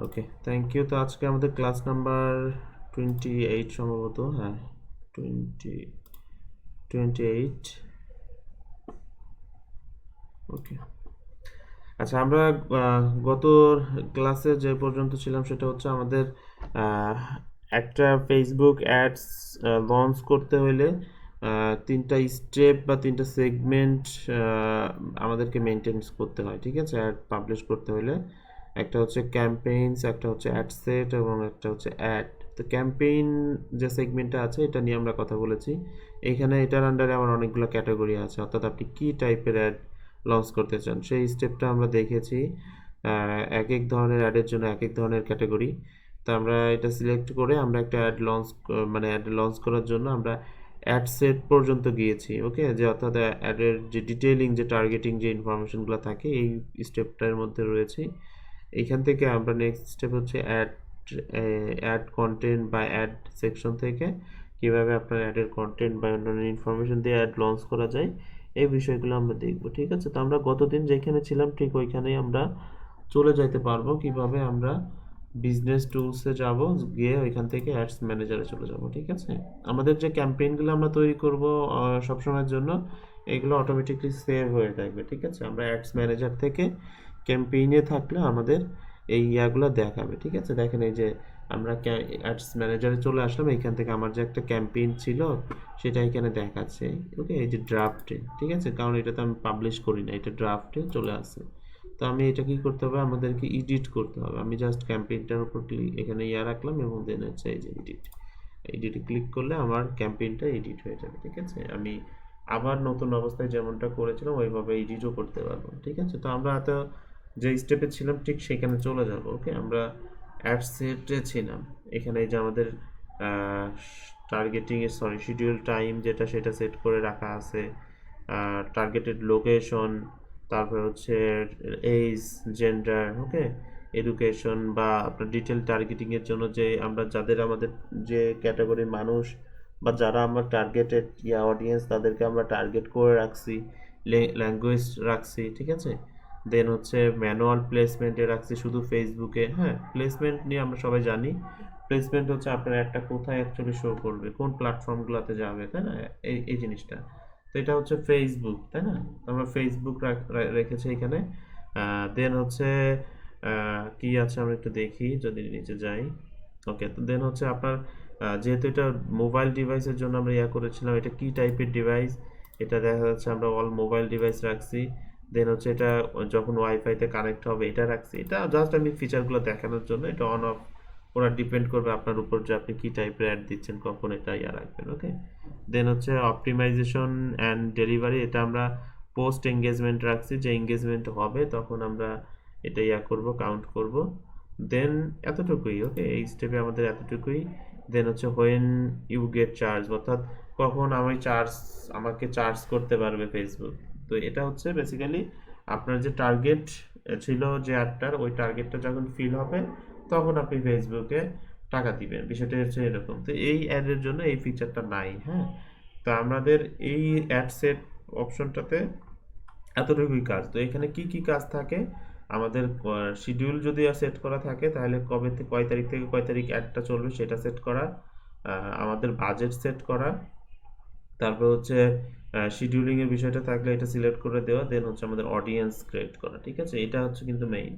Okay, thank you. তো আজকে আমাদের ক্লাস নাম্বার 28 সম্ভবত, হ্যাঁ, 28। ওকে, আচ্ছা, আমরা গত ক্লাসে যে পর্যন্ত ছিলাম সেটা হচ্ছে আমাদের আহ, একটা ফেসবুক অ্যাডস লঞ্চ করতে হলে তিনটা স্টেপ বা তিনটা সেগমেন্ট আমাদেরকে মেনটেন করতে হয়, ঠিক আছে? অ্যাড পাবলিশ করতে হলে একটা হচ্ছে ক্যাম্পেইনস, একটা হচ্ছে অ্যাড সেট এবং একটা হচ্ছে অ্যাড। তো ক্যাম্পেইন যে সেগমেন্টটা আছে এটা নিয়ে আমরা কথা বলেছি। এখানে এটার আন্ডারে আমার অনেকগুলো ক্যাটাগরি আছে, অর্থাৎ আপনি কী টাইপের অ্যাড লঞ্চ করতে চান সেই স্টেপটা আমরা দেখেছি। এক এক ধরনের অ্যাডের জন্য এক এক ধরনের ক্যাটাগরি। তো আমরা এটা সিলেক্ট করে আমরা একটা অ্যাড লঞ্চ, মানে অ্যাড লঞ্চ করার জন্য আমরা অ্যাড সেট পর্যন্ত গিয়েছি। ওকে, যে অর্থাৎ অ্যাডের যে ডিটেইলিং, যে টার্গেটিং যে ইনফরমেশনগুলো থাকে এই স্টেপটার মধ্যে রয়েছে। এইখান থেকে আমরা নেক্সট স্টেপ হচ্ছে অ্যাড, অ্যাড কন্টেন্ট বা অ্যাড সেকশন থেকে কিভাবে আপনার অ্যাডের কন্টেন্ট বা অন্যান্য ইনফরমেশন দিয়ে অ্যাড লঞ্চ করা যায় এই বিষয়গুলো আমরা দেখব, ঠিক আছে? তো আমরা গতদিন যেখানে ছিলাম ঠিক ওইখানেই আমরা চলে যাইতে পারবো। কিভাবে আমরা বিজনেস টুলসে যাব, গিয়ে ওইখান থেকে অ্যাডস ম্যানেজারে চলে যাব, ঠিক আছে? আমাদের যে ক্যাম্পেইনগুলো আমরা তৈরি করব সবসময়ের জন্য, এগুলো অটোমেটিকলি সেভ হয়ে থাকবে, ঠিক আছে? আমরা অ্যাডস ম্যানেজার থেকে ক্যাম্পেইনে থাকলে আমাদের এই ইয়াগুলো দেখাবে, ঠিক আছে? দেখেন এই যে আমরা অ্যাডস ম্যানেজারে চলে আসলাম, এইখান থেকে আমার যে একটা ক্যাম্পেইন ছিল সেটা এখানে দেখাচ্ছে। ওকে, এই যে ড্রাফটে, ঠিক আছে? কারণ এটা তো আমি পাবলিশ করি না, এটা ড্রাফটে চলে আসে। তো আমি এটা কি করতে হবে, আমাদেরকে এডিট করতে হবে। আমি জাস্ট ক্যাম্পেইনটার উপর এখানে ইয়া রাখলাম এবং দেন হচ্ছে এই যে এডিট, এডিটে ক্লিক করলে আমার ক্যাম্পেইনটা এডিট হয়ে যাবে, ঠিক আছে? আমি আবার নতুন অবস্থায় যেমনটা করেছিলাম ওইভাবে এডিটও করতে পারবো, ঠিক আছে? তো আমরা এত যে স্টেপে ছিলাম ঠিক সেখানে চলে যাব। ওকে, আমরা অ্যাড সেটে ছিলাম। এখানে এই যে আমাদের টার্গেটিং এর, সরি, শিডিউল টাইম যেটা সেটা সেট করে রাখা আছে, টার্গেটেড লোকেশন, তারপর হচ্ছে এজ, জেন্ডার, ওকে, এডুকেশন বা আপনার ডিটেল টার্গেটিং এর জন্য যে আমরা যাদের আমাদের যে ক্যাটাগরির মানুষ বা যারা আমার টার্গেটেড ইয়া অডিয়েন্স তাদেরকে আমরা টার্গেট করে রাখছি, ল্যাঙ্গুয়েজ রাখছি, ঠিক আছে? দেন হচ্ছে ম্যানুয়াল প্লেসমেন্টে রাখছি শুধু ফেসবুকে। হ্যাঁ, প্লেসমেন্ট নিয়ে আমরা সবাই জানি। প্লেসমেন্ট হচ্ছে আপনার একটা কোথায় অ্যাকচুয়ালি শো করবে, কোন প্ল্যাটফর্মগুলোতে যাবে, তাই না? এই জিনিসটা। তো এটা হচ্ছে ফেসবুক, তাই না? আমরা ফেসবুক রেখেছি এখানে। দেন হচ্ছে কি আছে আমরা একটু দেখি যদি নিচে যাই। ওকে, তো দেন হচ্ছে আপনার যেহেতু এটা মোবাইল ডিভাইসের জন্য আমরা ইয়া করেছিলাম, এটা কি টাইপের ডিভাইস, এটা দেখা যাচ্ছে আমরা অল মোবাইল ডিভাইস রাখছি। দেন হচ্ছে এটা যখন ওয়াইফাইতে কানেক্ট হবে এটা রাখছি। এটা জাস্ট আমি ফিচারগুলো দেখানোর জন্য, এটা অন অফ ওরা ডিপেন্ড করবে আপনার উপর যে আপনি কি টাইপের অ্যাড দিচ্ছেন, কখন এটা ইয়া রাখবেন। ওকে, দেন হচ্ছে অপটিমাইজেশন অ্যান্ড ডেলিভারি, এটা আমরা পোস্ট এঙ্গেজমেন্ট রাখছি, যে এঙ্গেজমেন্ট হবে তখন আমরা এটা ইয়া করব, কাউন্ট করব। দেন এতটুকুই। ওকে, এই স্টেপে আমাদের এতটুকুই। দেন হচ্ছে হোয়েন ইউ গেট চার্জ, অর্থাৎ কখন আমাকে চার্জ করতে পারবে ফেসবুক। তো এটা হচ্ছে বেসিক্যালি আপনার যে টার্গেট ছিল যে অ্যাডটার, ওই টার্গেটটা যখন ফিল হবে তখন আপনি ফেসবুকে টাকা দিবেন। বিষয়টা হচ্ছে এরকম। তো এই অ্যাডের জন্য এই ফিচারটা নাই। হ্যাঁ, তো আমাদের এই অ্যাড সেট অপশনটাতে এতটুকুই কাজ। তো এখানে কি কি কাজ থাকে, আমাদের শিডিউল যদি সেট করা থাকে তাহলে কবে থেকে কয় তারিখ থেকে কয় তারিখ অ্যাডটা চলবে সেটা সেট করা, আমাদের বাজেট সেট করা, তারপর হচ্ছে শিডিউলিং এর বিষয়টা থাকলে এটা সিলেক্ট করে দেওয়া, দেন হচ্ছে আমাদের অডিয়েন্স ক্রিয়েট করা, ঠিক আছে? এটা হচ্ছে কিন্তু মেইন।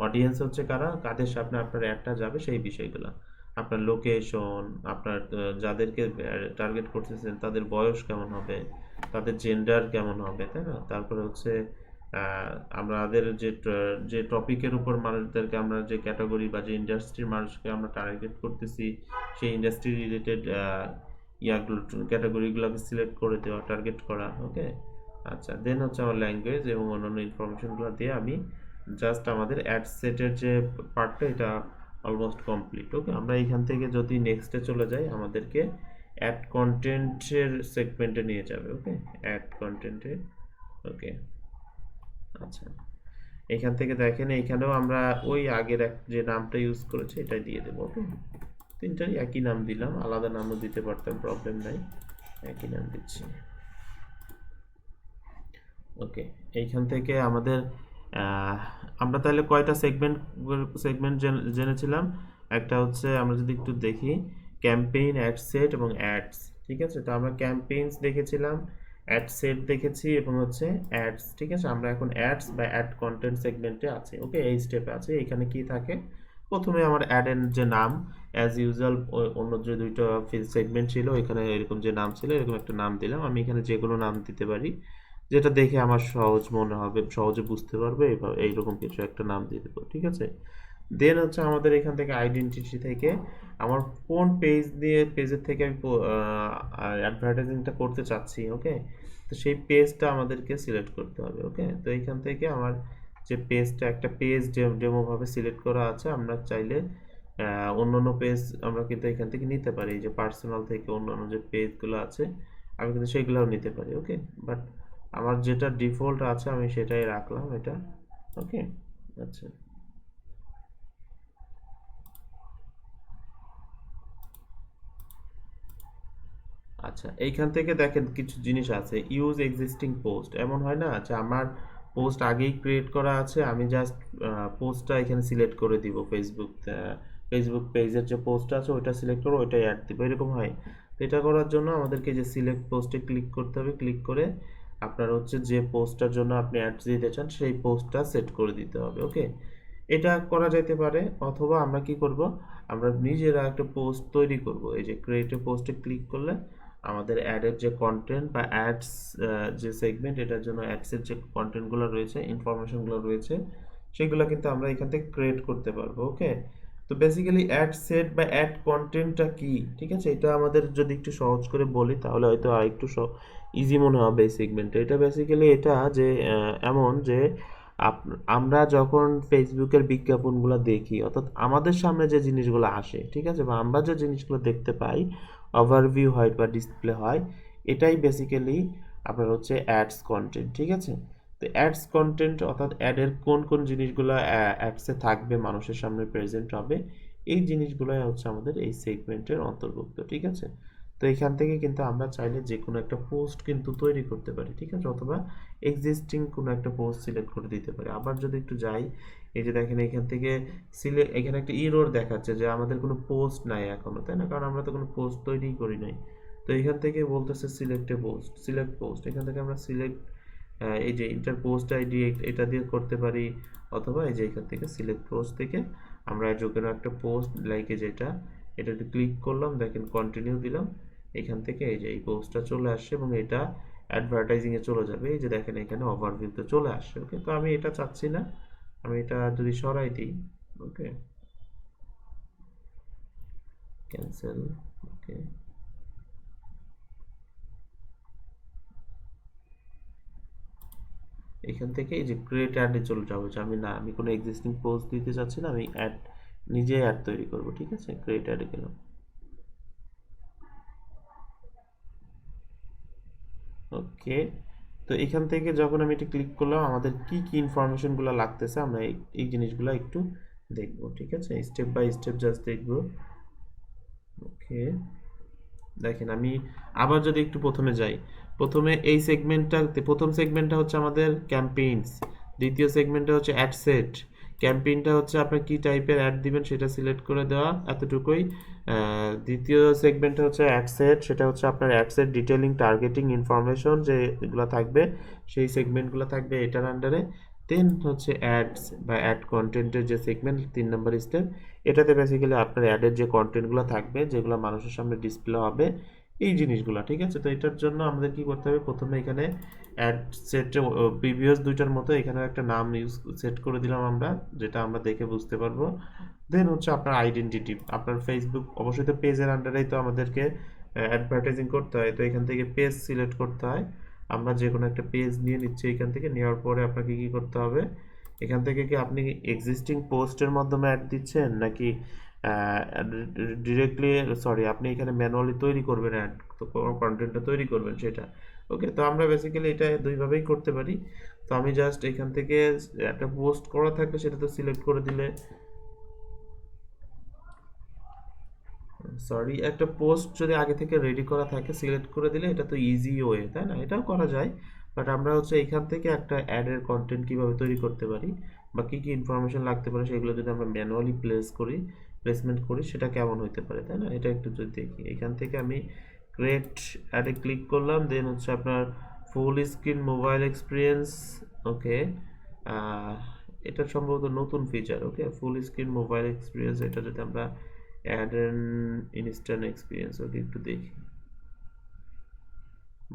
অডিয়েন্স হচ্ছে কারা, কাদের সামনে আপনার অ্যাডটা যাবে সেই বিষয়গুলো, আপনার লোকেশন, আপনার যাদেরকে টার্গেট করতেছেন তাদের বয়স কেমন হবে, তাদের জেন্ডার কেমন হবে, তাই না? তারপরে হচ্ছে আমাদের যে টপিকের উপর মানুষদেরকে, আমরা যে ক্যাটাগরি বা যে ইন্ডাস্ট্রির মানুষকে আমরা টার্গেট করতেছি সেই ইন্ডাস্ট্রি রিলেটেড ইয়াগুলো, ক্যাটাগরিগুলোকে সিলেক্ট করে দেওয়া, টার্গেট করা। ওকে, আচ্ছা, দেন হচ্ছে আমার ল্যাঙ্গুয়েজ এবং অন্যান্য ইনফরমেশনগুলো দিয়ে আমি জাস্ট আমাদের অ্যাড সেটের যে পার্টটা এটা অলমোস্ট কমপ্লিট। ওকে, আমরা এখান থেকে যদি নেক্সটে চলে যাই আমাদেরকে অ্যাড কন্টেন্টের সেগমেন্টে নিয়ে যাবে। ওকে, অ্যাড কন্টেন্টে। ওকে, আচ্ছা, এখান থেকে দেখেন এইখানেও আমরা ওই আগের যে নামটা ইউজ করেছি এটাই দিয়ে দেবো। ওকে, তিনটারই একই নাম দিলাম, আলাদা নামও দিতে পারতাম, প্রবলেম নাই, একই নাম দিচ্ছি। ওকে, এইখান থেকে আমাদের আহ, আমরা তাহলে কয়টা সেগমেন্ট সেগমেন্ট জেনেছিলাম? একটা হচ্ছে আমরা যদি একটু দেখি, ক্যাম্পেইন, অ্যাড সেট এবং অ্যাডস। ঠিক আছে, তো আমরা ক্যাম্পেইনস দেখেছিলাম, অ্যাড সেট দেখেছি এবং হচ্ছে অ্যাডস। ঠিক আছে, আমরা এখন অ্যাডস বা অ্যাড কন্টেন্ট সেগমেন্টে আছি। ওকে, এই স্টেপে আছে। এখানে কি থাকে, প্রথমে আমার অ্যাডের যে নাম, অ্যাজ ইউজুয়াল অন্য যে দুইটা সেগমেন্ট ছিল এখানে এরকম যে নাম ছিল এরকম একটা নাম দিলাম। আমি এখানে যে কোনো নাম দিতে পারি, যেটা দেখে আমার সহজ মনে হবে, সহজে বুঝতে পারবে, এইরকম কিছু একটা নাম দিয়ে দেবো। ঠিক আছে, দেন হচ্ছে আমাদের এখান থেকে আইডেন্টিটি থেকে আমার কোন পেজ দিয়ে, পেজের থেকে আমি অ্যাডভার্টাইজিংটা করতে চাচ্ছি। ওকে, তো সেই পেজটা আমাদেরকে সিলেক্ট করতে হবে। ওকে, তো এইখান থেকে আমার যে পেজটা, একটা পেজ ডেমো ভাবে সিলেক্ট করা আছে, আমরা চাইলে অন্যান্য পেজ আমরা কিন্তু এখান থেকে নিতে পারি। এই যে পার্সোনাল থেকে অন্যান্য যে পেজগুলো আছে আমি কিন্তু সেগুলোও নিতে পারি। ওকে, বাট আমার যেটা ডিফল্ট আছে আমি সেটাই রাখলাম এটা। ওকে, আচ্ছা আচ্ছা, এইখান থেকে দেখেন কিছু জিনিস আছে, ইউজ এক্সিস্টিং পোস্ট। এমন হয় না যে আমার পোস্ট আগেই ক্রিয়েট করা আছে, আমি জাস্ট পোস্টটা এখানে সিলেক্ট করে দিব, ফেসবুক ফেসবুক পেজের যে পোস্ট আছে ওইটা সিলেক্ট করে ওইটাই অ্যাড দিব, এরকম হয়। তো এটা করার জন্য আমাদেরকে যে সিলেক্ট পোস্টে ক্লিক করতে হবে, ক্লিক করে আপনার হচ্ছে যে পোস্টটার জন্য আপনি অ্যাড দিতে চান সেই পোস্টটা সেট করে দিতে হবে। ওকে, এটা করা যেতে পারে, অথবা আমরা কি করব, আমরা নিজেরা একটা পোস্ট তৈরি করব। এই যে ক্রিয়েটিভ পোস্টে ক্লিক করলে আমাদের অ্যাডের যে কন্টেন্ট বা অ্যাডস যে সেগমেন্ট, এটার জন্য অ্যাডসের যে কন্টেন্টগুলো রয়েছে, ইনফরমেশনগুলো রয়েছে, সেগুলো কিন্তু আমরা এখান থেকে ক্রিয়েট করতে পারবো। ওকে, তো বেসিক্যালি অ্যাড সেট বা অ্যাড কন্টেন্টটা কি, ঠিক আছে, এটা আমাদের যদি একটু সহজ করে বলি তাহলে হয়তো আর একটু ইজি মনে হবে এই সেগমেন্টে। এটা বেসিক্যালি এটা যে এমন যে আমরা যখন ফেসবুকের বিজ্ঞাপনগুলো দেখি, অর্থাৎ আমাদের সামনে যে জিনিসগুলো আসে, ঠিক আছে, বা আমরা যে জিনিসগুলো দেখতে পাই, ওভারভিউ হয় বা ডিসপ্লে হয়, এটাই বেসিক্যালি আপনার হচ্ছে অ্যাডস কন্টেন্ট। ঠিক আছে, তো অ্যাডস কন্টেন্ট অর্থাৎ অ্যাডের কোন কোন জিনিসগুলো অ্যাডসে থাকবে, মানুষের সামনে প্রেজেন্ট হবে, এই জিনিসগুলোই হচ্ছে আমাদের এই সেগমেন্টের অন্তর্ভুক্ত। ঠিক আছে, তো এখান থেকে কিন্তু আমরা চাইলে যে কোনো একটা পোস্ট কিন্তু তৈরি করতে পারি। ঠিক আছে, অথবা এক্সিস্টিং কোনো একটা পোস্ট সিলেক্ট করে দিতে পারি। আবার যদি একটু যাই, এই যে দেখেন এখান থেকে এখানে একটা ইরর দেখাচ্ছে যে আমাদের কোনো পোস্ট নাই এখনো, তাই না, কারণ আমরা তো কোনো পোস্ট তৈরিই করি নাই। তো এখান থেকে বলতেছে সিলেক্ট এ পোস্ট, সিলেক্ট পোস্ট, এখান থেকে আমরা সিলেক্ট এই যে ইন্টার পোস্ট আইডি এটা দিয়ে করতে পারি, অথবা এই যে এখান থেকে সিলেক্ট পোস্ট থেকে আমরা যে কোনো একটা পোস্ট লাইক যেটা, এটাতে ক্লিক করলাম, দেখেন কন্টিনিউ দিলাম, এখান থেকে এই যে এই পোস্টটা চলে আসছে এবং এটা অ্যাডভার্টাইজিং এ চলে যাবে। এই যে দেখেন এখানে ওভারভিউতে চলে আসছে। ওকে, তো আমি এটা চাচ্ছি না, আমি এটা যদি সরাই দিই, ওকে, ক্যান্সেল। ওকে, এখান থেকে এই যে ক্রিয়েট অ্যাডে চলে যাবো, যে আমি না, আমি কোনো এক্সিস্টিং পোস্ট দিতে চাচ্ছি না, আমি অ্যাড নিজে অ্যাড তৈরি করব। ঠিক আছে, ক্রিয়েট অ্যাডে গেলাম। ওকে, তো এখান থেকে যখন আমি এটা ক্লিক করলাম, আমাদের কি কি ইনফরমেশনগুলো লাগতেছে আমরা এই জিনিসগুলো একটু দেখব। ঠিক আছে, স্টেপ বাই স্টেপ জাস্ট দেখব। ওকে, দেখেন আমি আবার যদি একটু প্রথমে যাই, প্রথমে এই সেগমেন্টটা, প্রথম সেগমেন্টটা হচ্ছে আমাদের ক্যাম্পেইনস, দ্বিতীয় সেগমেন্টটা হচ্ছে অ্যাড সেট। ক্যাম্পেইনটা হচ্ছে আপনি কি টাইপের অ্যাড দিবেন সেটা সিলেক্ট করে দেওয়া, এতটুকুই। দ্বিতীয় সেগমেন্টটা হচ্ছে অ্যাড সেট, সেটা হচ্ছে আপনার ad set detailing targeting information যেগুলো থাকবে, সেই সেগমেন্টগুলো থাকবে এটার আন্ডারে। দেন হচ্ছে অ্যাডস বা অ্যাড কন্টেন্টের যে সেগমেন্ট, 3 নম্বর স্টেপ, এটাতে বেসিক্যালি আপনার অ্যাডের যে কন্টেন্টগুলো থাকবে, যেগুলো মানুষের সামনে ডিসপ্লে হবে, এই জিনিসগুলো। ঠিক আছে, তো এটার জন্য আমাদের কি করতে হবে, প্রথমে এখানে অ্যাড সেটে প্রিভিয়াস দুইটার মতো এখানে একটা নাম ইউজ সেট করে দিলাম আমরা, যেটা আমরা দেখে বুঝতে পারবো। দেন হচ্ছে আপনার আইডেন্টিটি, আপনার ফেসবুক অবশ্যই তো পেজের আন্ডারেই তো আমাদেরকে অ্যাডভার্টাইজিং করতে হয়, তো এখান থেকে পেজ সিলেক্ট করতে হয়। আমরা যে কোনো একটা পেজ নিয়ে নিচ্ছি, এখান থেকে নেওয়ার পরে আপনাকে কি করতে হবে, এখান থেকে কি আপনি এক্সিস্টিং পোস্টের মাধ্যমে অ্যাড দিচ্ছেন নাকি ডিরেক্টলি, সরি, আপনি এখানে ম্যানুয়ালি তৈরি করবেন অ্যাড, তো কন্টেন্টটা তৈরি করবেন সেটা। ওকে, তো আমরা বেসিক্যালি এটা দুইভাবেই করতে পারি। তো আমি জাস্ট এখান থেকে একটা পোস্ট করা থাকলে সেটা তো সিলেক্ট করে দিলে, সরি, একটা পোস্ট যদি আগে থেকে রেডি করা থাকে সিলেক্ট করে দিলে এটা তো ইজি ওয়ে, তাই না, এটাও করা যায়। বাট আমরা হচ্ছে এখান থেকে একটা অ্যাডের কন্টেন্ট কিভাবে তৈরি করতে পারি বা কি কি ইনফরমেশন লাগতে পারে সেগুলো যদি আমরা ম্যানুয়ালি প্লেসমেন্ট করি সেটা কেমন হতে পারে, তাই না? এটা একটু যদি দেখি, এখান থেকে আমি ক্রিয়েট অ্যাডে ক্লিক করলাম, দেন হচ্ছে আপনার ফুল স্ক্রিন মোবাইল এক্সপিরিয়েন্স। ওকে, এটা সম্ভবত নতুন ফিচার। ওকে, ফুল স্ক্রিন মোবাইল এক্সপিরিয়েন্স, এটা যদি আমরা অ্যাড অ্যান্ড ইনস্ট্যান্ট এক্সপিরিয়েন্স, ওকে একটু দেখি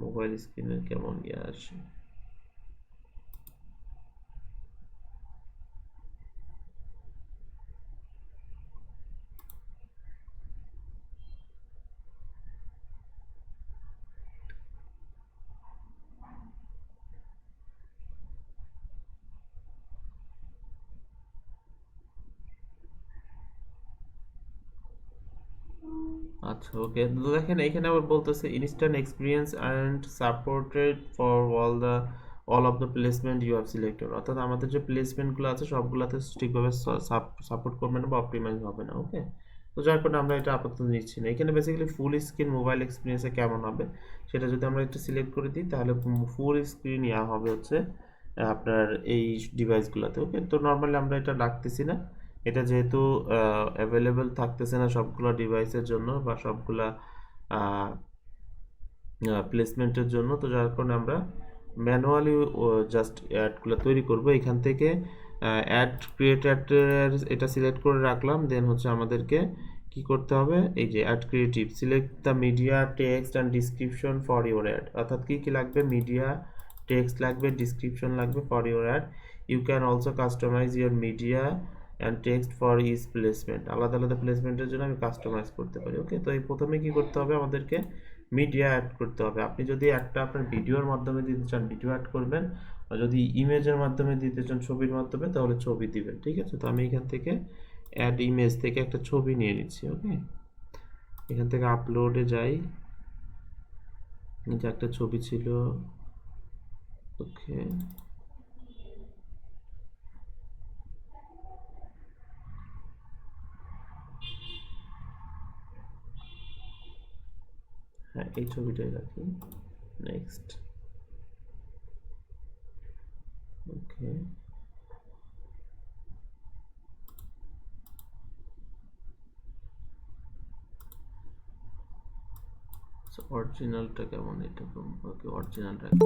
মোবাইল স্ক্রিনের কেমন ইয়ে আসে। আচ্ছা, ওকে, দেখেন এখানে আবার বলতেছে instant experience and supported for all of the placement you have selected, অর্থাৎ আমাদের যে প্লেসমেন্টগুলো আছে সবগুলোতে ঠিকভাবে সাপোর্ট করবে না বা অপটিমাইজ হবে না। ওকে, তো যার কারণে আমরা এটা আপাতত নিচ্ছি না। এখানে বেসিক্যালি ফুল স্ক্রিন মোবাইল এক্সপিরিয়েন্সে কেমন হবে সেটা যদি আমরা একটু সিলেক্ট করে দিই তাহলে ফুল স্ক্রিন ইয়া হবে হচ্ছে আপনার এই ডিভাইসগুলোতে। ওকে, তো নর্মালি আমরা এটা রাখতেছি না, এটা যেহেতু অ্যাভেলেবেল থাকতেছে না সবগুলো ডিভাইসের জন্য বা সবগুলা প্লেসমেন্টের জন্য, তো যার কারণে আমরা ম্যানুয়ালি জাস্ট অ্যাডগুলো তৈরি করব। এখান থেকে অ্যাড ক্রিয়েটার এটা সিলেক্ট করে রাখলাম, দেন হচ্ছে আমাদেরকে কি করতে হবে, এই যে ad creative, select the media text and description for your ad, অর্থাৎ কি কি লাগবে, মিডিয়া টেক্সট লাগবে, ডিসক্রিপশন লাগবে for your ad. You can also customize your media and text for each placement, আলাদা আলাদা প্লেসমেন্টের জন্য আমি কাস্টমাইজ করতে পারি। ওকে, তো এই প্রথমে কি করতে হবে, আমাদেরকে মিডিয়া অ্যাড করতে হবে। আপনি যদি একটা আপনার ভিডিওর মাধ্যমে দিতে চান ভিডিও অ্যাড করবেন, আর যদি ইমেজের মাধ্যমে দিতে চান ছবির মাধ্যমে তাহলে ছবি দিবেন। ঠিক আছে, তো আমি এখান থেকে অ্যাড ইমেজ থেকে একটা ছবি নিয়ে নিচ্ছি। ওকে, এখান থেকে আপলোডে যাই, যে একটা ছবি ছিল। ওকে, হ্যাঁ এই ছবিটাই রাখি। নেক্সট। ওকে, অরিজিনালটা কেমন, এটা ওকে অরিজিনাল রাখি।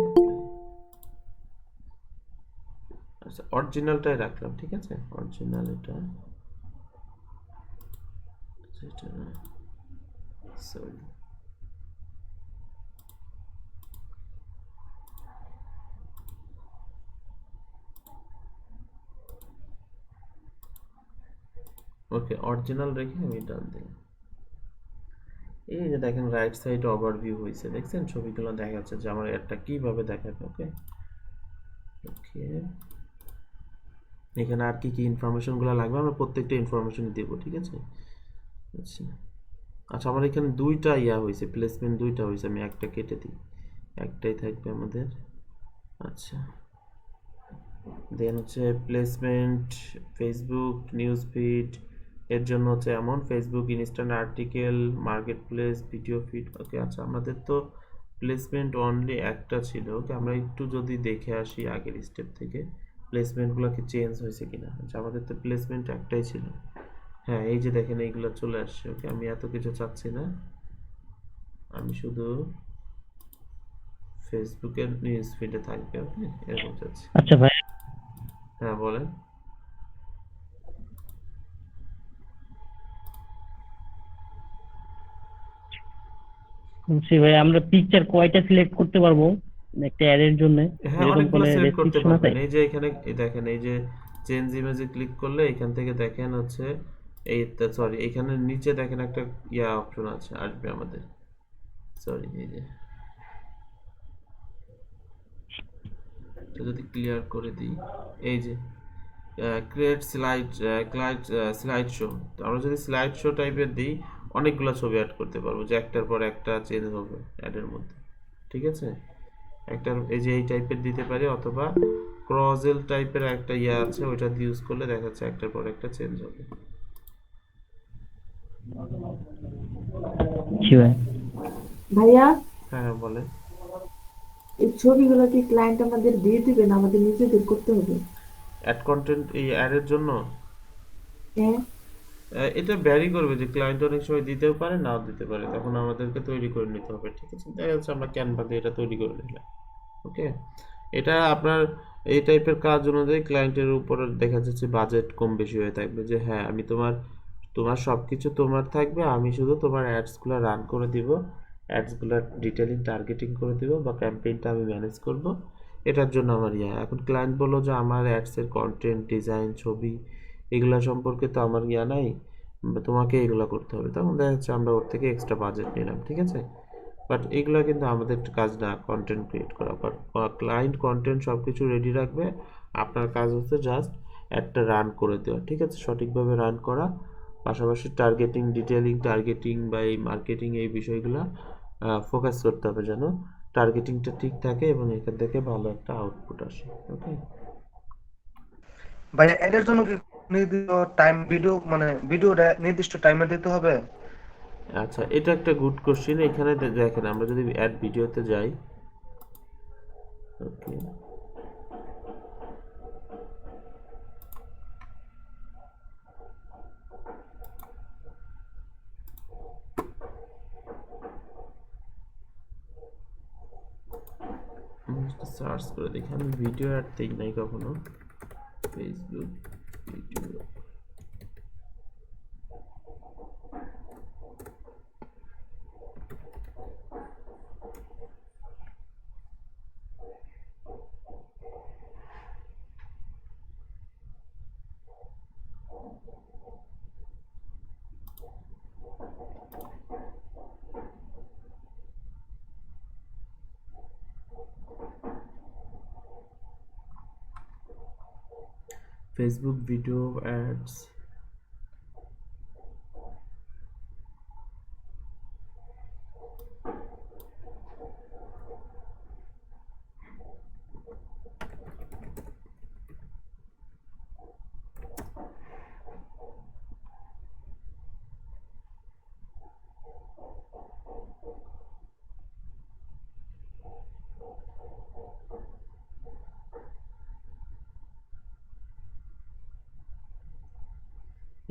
আচ্ছা, অরিজিনালটাই রাখলাম। ঠিক আছে, অরিজিনাল এটা, এটা সরি। ওকে, অরিজিনাল রেখে আমি ডান দিলাম। এই যে দেখেন রাইট সাইড ওভারভিউ হয়েছে, দেখছেন ছবিগুলো দেখা যাচ্ছে যে আমার অ্যাডটা কিভাবে দেখাবে। ওকে, ওকে, এখানে আর কি কি ইনফরমেশনগুলো লাগবে আমরা প্রত্যেকটা ইনফরমেশন দেব। ঠিক আছে, আচ্ছা আচ্ছা, আমার এখানে দুইটা ইয়া হয়েছে, প্লেসমেন্ট দুইটা হয়েছে, আমি একটা কেটে দিই, একটাই থাকবে আমাদের। আচ্ছা, দেন হচ্ছে প্লেসমেন্ট ফেসবুক নিউজ ফিড, এর জন্য হচ্ছে এমন Facebook instant article market place video feed. Okay, আচ্ছা আমাদের তো প্লেসমেন্ট অনলি একটা ছিল। ওকে, আমরা একটু যদি দেখে আসি আগের স্টেপ থেকে প্লেসমেন্টগুলো কি চেঞ্জ হয়েছে কিনা। আচ্ছা, আমাদের তো প্লেসমেন্ট একটাই ছিল। হ্যাঁ, এই যে দেখেন এইগুলো চলে আসছে। ওকে, আমি এত কিছু চাচ্ছি না, আমি শুধু ফেসবুকের নিউজ ফিডে থাকবে। ওকে, এরকম চাচ্ছি। আচ্ছা ভাই, হ্যাঁ বলেন। বলছি ভাই আমরা পিকচার কয়টা সিলেক্ট করতে পারবো একটা অ্যাড এর জন্য? হ্যাঁ, এরকম অনেকগুলো কোনো সিলেক্ট করতে রেস্ট্রিকশন আছে? পারবেন। এই যে এখানে এই দেখেন, এই যে চেঞ্জ ইমেজে ক্লিক করলে এখান থেকে দেখেন হচ্ছে এই, সরি এখানে নিচে দেখেন একটা ইয়া অপশন আছে, আসবে আমাদের। সরি, এই যে এটা যদি ক্লিয়ার করে দিই, এই যে ক্রিয়েট স্লাইড শো, তো আমরা যদি স্লাইড শো টাইপের দিই অনেকগুলো ছবি অ্যাড করতে পারবো, যে একটার পর একটা চেঞ্জ হবে অ্যাডের মধ্যে। ঠিক আছে, একটা এই যে এই টাইপের দিতে পারি, অথবা ক্রজেল টাইপের একটা ইয়ে আছে, ওইটা দিয়ে ইউজ করলে দেখা যাচ্ছে একটার পর একটা চেঞ্জ হবে। জি ভাই। ভাইয়া, হ্যাঁ হ্যাঁ, বলে। এই ছবিগুলো কি ক্লায়েন্ট আমাদের দিয়ে দিবে না আমাদের নিজেদের করতে হবে? অ্যাড কন্টেন্ট এই অ্যাডের জন্য হ্যাঁ। এটা ভ্যারি করবে যে ক্লায়েন্ট অনেক সময় দিতেও পারে নাও দিতে পারে, তখন আমাদেরকে তৈরি করে নিতে হবে। ঠিক আছে, দেখা যাচ্ছে আমরা ক্যানভা দিয়ে এটা তৈরি করে নিলাম। ওকে, এটা আপনার এই টাইপের কাজ অনুযায়ী ক্লায়েন্টের উপর দেখা যাচ্ছে বাজেট কম বেশি হয়ে থাকবে, যে হ্যাঁ আমি তোমার তোমার সব কিছু তোমার থাকবে, আমি শুধু তোমার অ্যাডসগুলো রান করে দিব, অ্যাডসগুলো ডিটেলিং টার্গেটিং করে দিব বা ক্যাম্পেইনটা আমি ম্যানেজ করব, এটার জন্য আমার এখন ক্লায়েন্ট বললো যে আমার অ্যাডসের কন্টেন্ট ডিজাইন ছবি এগুলা সম্পর্কে তো আমার নাই, বা তোমাকে এগুলো করতে হবে, তখন দেখা যাচ্ছে আমরা ওর থেকে এক্সট্রা বাজেট নিলাম। ঠিক আছে, বাট এগুলো কিন্তু আমাদের কাজ না কন্টেন্ট ক্রিয়েট করা, বাট ক্লায়েন্ট কন্টেন্ট সব কিছু রেডি রাখবে, আপনার কাজ হচ্ছে জাস্ট একটা রান করে দেওয়া। ঠিক আছে, সঠিকভাবে রান করা, পাশাপাশি টার্গেটিং ডিটেইলিং টার্গেটিং বা এই মার্কেটিং এই বিষয়গুলো ফোকাস করতে হবে যেন টার্গেটিংটা ঠিক থাকে এবং এখান থেকে ভালো একটা আউটপুট আসে। ওকে, ভাইয়া এটার জন্য কি নির্দিষ্ট টাইম ভিডিও মানে ভিডিওটা নির্দিষ্ট টাইমে দিতে হবে? আচ্ছা এটা একটা গুড কোশ্চেন। এখানে দেখেন আমরা যদি অ্যাড ভিডিওতে যাই, ওকে, সার্চ করে দেখি, আমি ভিডিও অ্যাড দিই নাই কখনো। Facebook video, Facebook video ads.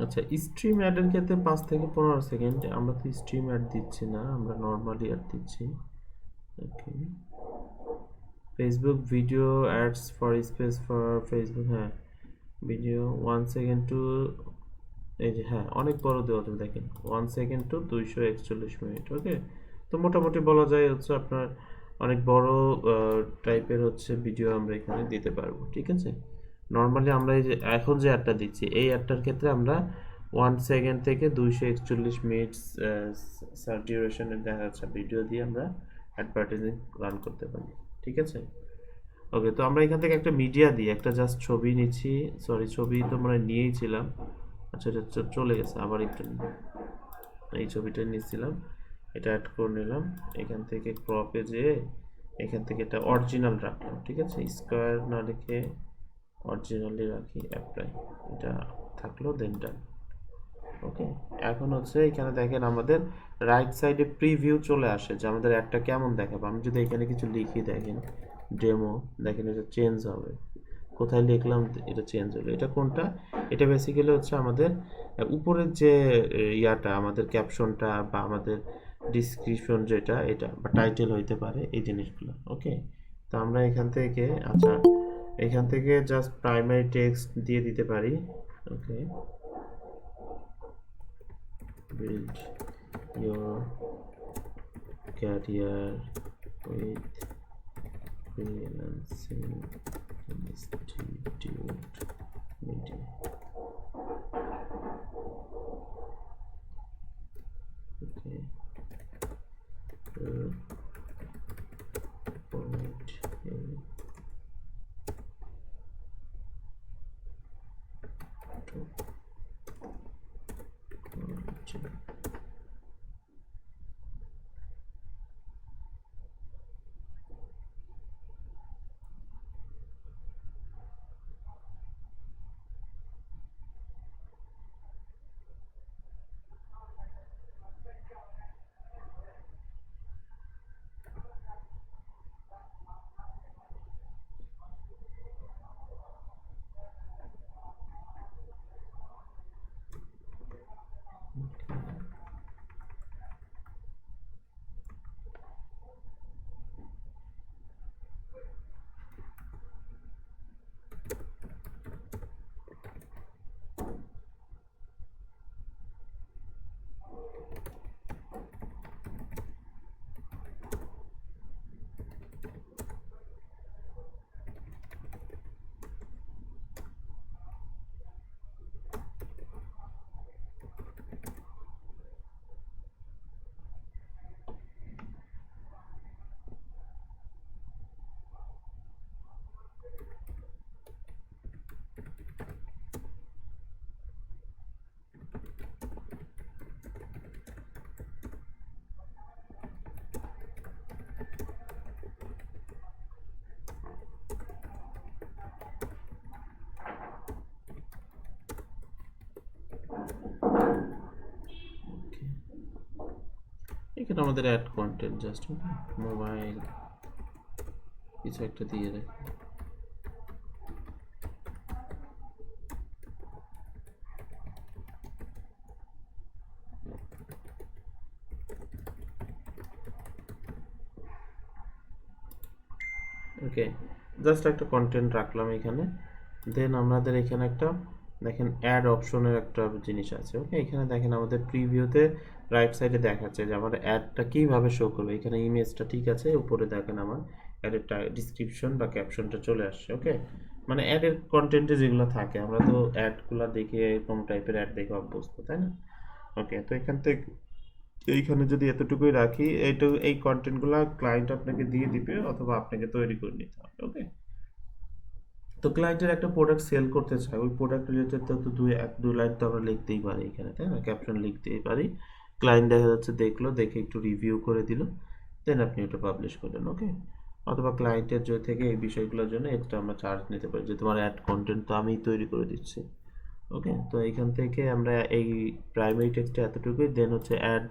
আচ্ছা, স্ট্রিম অ্যাডের ক্ষেত্রে 5 থেকে 15 সেকেন্ড, আমরা তো স্ট্রিম অ্যাড দিচ্ছি না, আমরা নর্মালি অ্যাড দিচ্ছি। Okay, Facebook video ads for space for Facebook, হ্যাঁ ভিডিও 1 সেকেন্ড টু, এই যে হ্যাঁ অনেক বড় দেওয়া যাবে দেখেন, 1 সেকেন্ড টু 241 মিনিট। ওকে, তো মোটামুটি বলা যায় হচ্ছে আপনার অনেক বড় টাইপের হচ্ছে ভিডিও আমরা এখানে দিতে পারবো। ঠিক আছে, নর্মালি আমরা এই যে এখন যে অ্যাডটা দিচ্ছি এই অ্যাডটার ক্ষেত্রে আমরা 1 সেকেন্ড থেকে 241 মিনিট ডিউরেশনের দেখা যাচ্ছে ভিডিও দিয়ে আমরা অ্যাডভার্টাইজিং রান করতে পারি। ঠিক আছে, ওকে, তো আমরা এখান থেকে একটা মিডিয়া দিই, একটা জাস্ট ছবি নিচ্ছি, সরি ছবি তো আমরা নিয়েই ছিলাম। আচ্ছা এটা চলে গেছে, আবার একটু নিই। এই ছবিটা নিয়েছিলাম, এটা অ্যাড করে নিলাম, এখান থেকে ক্রপে যেয়ে এখান থেকে এটা অরিজিনাল রাখলাম। ঠিক আছে, স্কোয়ার না লিখে অরিজিনালি রাখি, অ্যাপ্লাই, এটা থাকলো, দেন ডান। ওকে, এখন হচ্ছে এখানে দেখেন আমাদের রাইট সাইডে প্রিভিউ চলে আসে যে আমাদের অ্যাডটা কেমন দেখাবো। আমি যদি এখানে কিছু লিখি দেখেন ডেমো, দেখেন এটা চেঞ্জ হবে, কোথায় লিখলাম এটা চেঞ্জ হলো, এটা কোনটা, এটা বেসিক্যালি হচ্ছে আমাদের উপরের যে ইয়াটা আমাদের ক্যাপশনটা বা আমাদের ডিসক্রিপশন যেটা এটা বা টাইটেল হইতে পারে এই জিনিসগুলো। ওকে, তো আমরা এখান থেকে আচ্ছা এখান থেকে জাস্ট প্রাইমারি টেক্সট দিয়ে দিতে পারি। ওকে, build your career with freelancing institute media. Okay, point to এখানে আমাদের অ্যাড কন্টেন্ট জাস্ট মোবাইল কিছু একটা দিয়ে রাখি। ওকে, জাস্ট একটা কন্টেন্ট রাখলাম এখানে। দেন আমাদের এখানে একটা দেখেন অ্যাড অপশনের একটা জিনিস আছে। ওকে, এখানে দেখেন আমাদের প্রিভিউতে রাইট সাইডে দেখাচ্ছে যে আমার অ্যাডটা কিভাবে শো করবে। এখানে ইমেজটা ঠিক আছে, উপরে দেখেন আমার অ্যাডের ডিসক্রিপশন বা ক্যাপশনটা চলে আসছে। ওকে, মানে অ্যাডের কন্টেন্টে যেগুলো থাকে, আমরা তো অ্যাডগুলো দেখে এরকম টাইপের অ্যাড দেখে অভ্যস্ত, তাই না? ওকে, তো এখান থেকে এইখানে যদি এতটুকুই রাখি, এই কন্টেন্টগুলো ক্লায়েন্ট আপনাকে দিয়ে দিবে অথবা আপনাকে তৈরি করে নিতে হবে। ওকে, তো ক্লায়েন্টের একটা প্রোডাক্ট সেল করতে চায়, ওই প্রোডাক্ট রিলেটেড তো দুই লাইন তো আমরা লিখতেই পারি এখানে, তাই না? ক্যাপশন লিখতেই পারি। ক্লায়েন্ট দেখা যাচ্ছে দেখলো, দেখে একটু রিভিউ করে দিল, দেন আপনি ওটা পাবলিশ করলেন। ওকে, অথবা ক্লায়েন্টের থেকে এই বিষয়গুলোর জন্য এক্সট্রা আমরা চার্জ নিতে পারি, যে তোমার অ্যাড কন্টেন্ট তো আমিই তৈরি করে দিচ্ছি। ওকে, তো এইখান থেকে আমরা এই প্রাইমারি টেক্সটে এতটুকুই। দেন হচ্ছে অ্যাড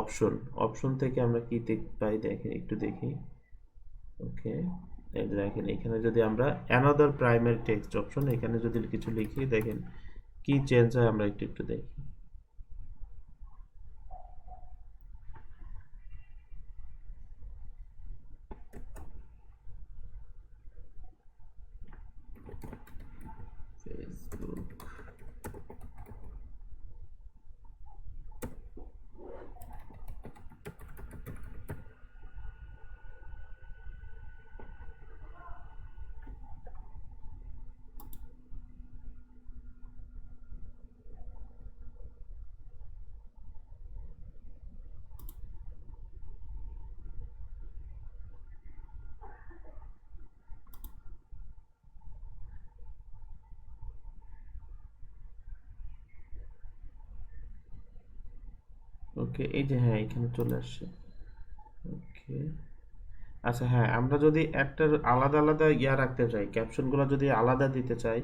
অপশন, অপশন থেকে আমরা কি পাই দেখেন, একটু দেখি। ওকে, এই যে দেখেন এখানে যদি আমরা অ্যানাদার প্রাইমারি টেক্সট অপশন এখানে যদি কিছু লিখি, দেখেন কি চেঞ্জ হয় আমরা একটু একটু দেখি। ফেসবুক, ওকে, এই যে হ্যাঁ এখানে চলে আসছে। ওকে, আচ্ছা হ্যাঁ, আমরা যদি একটা আলাদা আলাদা রাখতে চাই, ক্যাপশনগুলো যদি আলাদা দিতে চাই,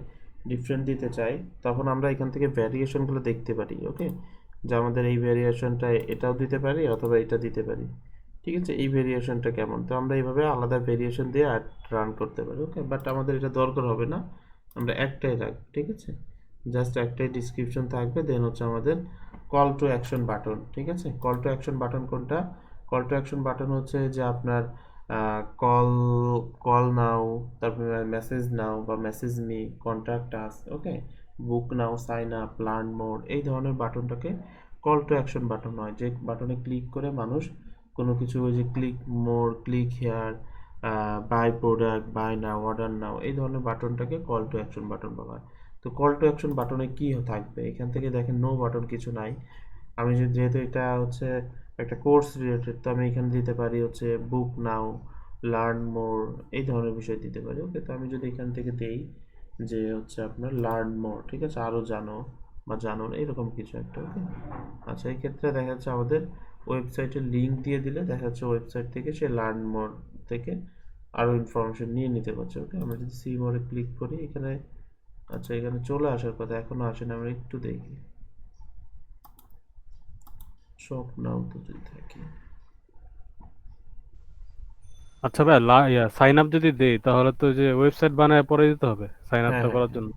ডিফারেন্ট দিতে চাই, তখন আমরা এখান থেকে ভ্যারিয়েশনগুলো দেখতে পারি। ওকে, যে আমাদের এই ভ্যারিয়েশনটা এটাও দিতে পারি অথবা এটা দিতে পারি। ঠিক আছে, এই ভেরিয়েশনটা কেমন, তো আমরা এইভাবে আলাদা ভেরিয়েশন দিয়ে রান করতে পারি। ওকে, বাট আমাদের এটা দরকার হবে না, আমরা একটাই রাখবো। ঠিক আছে, জাস্ট একটাই ডিসক্রিপশন থাকবে। দেন হচ্ছে আমাদের কল টু অ্যাকশন বাটন। ঠিক আছে, কল টু অ্যাকশন বাটন কোনটা? কল টু অ্যাকশন বাটন হচ্ছে যে আপনার কল কল নাও, তারপরে মেসেজ নাও বা মেসেজ মি, কন্ট্যাক্ট আস, ওকে, বুক নাও, সাইন আপ, লার্ন মোর, এই ধরনের বাটনটাকে কল টু অ্যাকশন বাটন হয়। যে বাটনে ক্লিক করে মানুষ কোনো কিছু, ওই যে click more, click here, buy product, buy now, order now, এই ধরনের বাটনটাকে কল টু অ্যাকশন বাটন বলা হয়। তো কল টু অ্যাকশন বাটনে কি থাকবে, এখান থেকে দেখেন নো বাটন কিছু নাই। আমি যেহেতু এটা হচ্ছে একটা কোর্স রিলেটেড, তো আমি এখানে দিতে পারি হচ্ছে বুক নাও, লার্ন মোর, এই ধরনের বিষয় দিতে পারি। ওকে, তো আমি যদি এখান থেকে দেই যে হচ্ছে আপনার লার্ন মোর, ঠিক আছে, আরও জানো বা জানুন, এরকম কিছু একটা। ওকে, আচ্ছা, এই ক্ষেত্রে দেখা যাচ্ছে আমাদের ওয়েবসাইটের লিঙ্ক দিয়ে দিলে দেখা যাচ্ছে ওয়েবসাইট থেকে সে লার্ন মোর থেকে আরও ইনফরমেশন নিয়ে নিতে পারছে। ওকে, আমরা যদি সি মোরে ক্লিক করি এখানে, আচ্ছা এখানে চলে আসার কথা, এখনো আসেনি, আমরা একটু দেখি। শপ নাও তো যদি থাকি, আচ্ছা ভাই, সাইন আপ যদি দেই তাহলে তো যে ওয়েবসাইট বানায় পরে দিতে হবে সাইন হ্যাঁ আপটা হ্যাঁ করার হ্যাঁ, জন্য।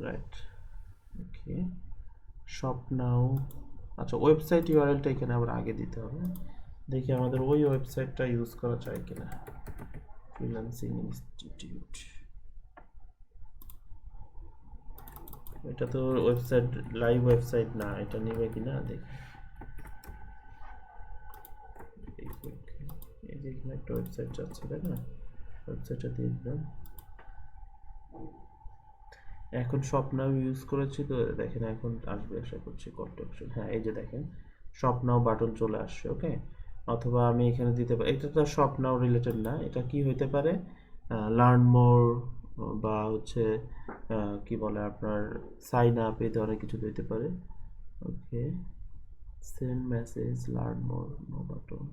রাইট। ওকে, শপ নাও, আচ্ছা ওয়েবসাইট ইউআরএলটা এখানে আবার আগে দিতে হবে। দেখি আমাদের ওই ওয়েবসাইটটা ইউজ করা যায় কিনা। ফ্রিল্যান্সিং ইনস্টিটিউট, এটা তো ওয়েবসাইট, লাইভ ওয়েবসাইট না, এটা নেবে কিনা দেখি। এই যে এখানে একটা ওয়েবসাইট যাচ্ছে, তাই না? ওয়েবসাইটটা দিয়ে দিলাম। এখন শপ নাও ইউজ করেছি তো দেখেন এখন আসবে আশা করছি কল টু অ্যাকশন। হ্যাঁ, এই যে দেখেন শপ নাও বাটন চলে আসছে। ওকে, অথবা আমি এখানে দিতে পারি, এটা তো শপ নাও রিলেটেড না, এটা কি হইতে পারে, লার্ন মোর বা হচ্ছে কি বলে আপনার সাইন আপ, এই ধরনের কিছু দিতে পারে। Okay, send message, learn more, no button.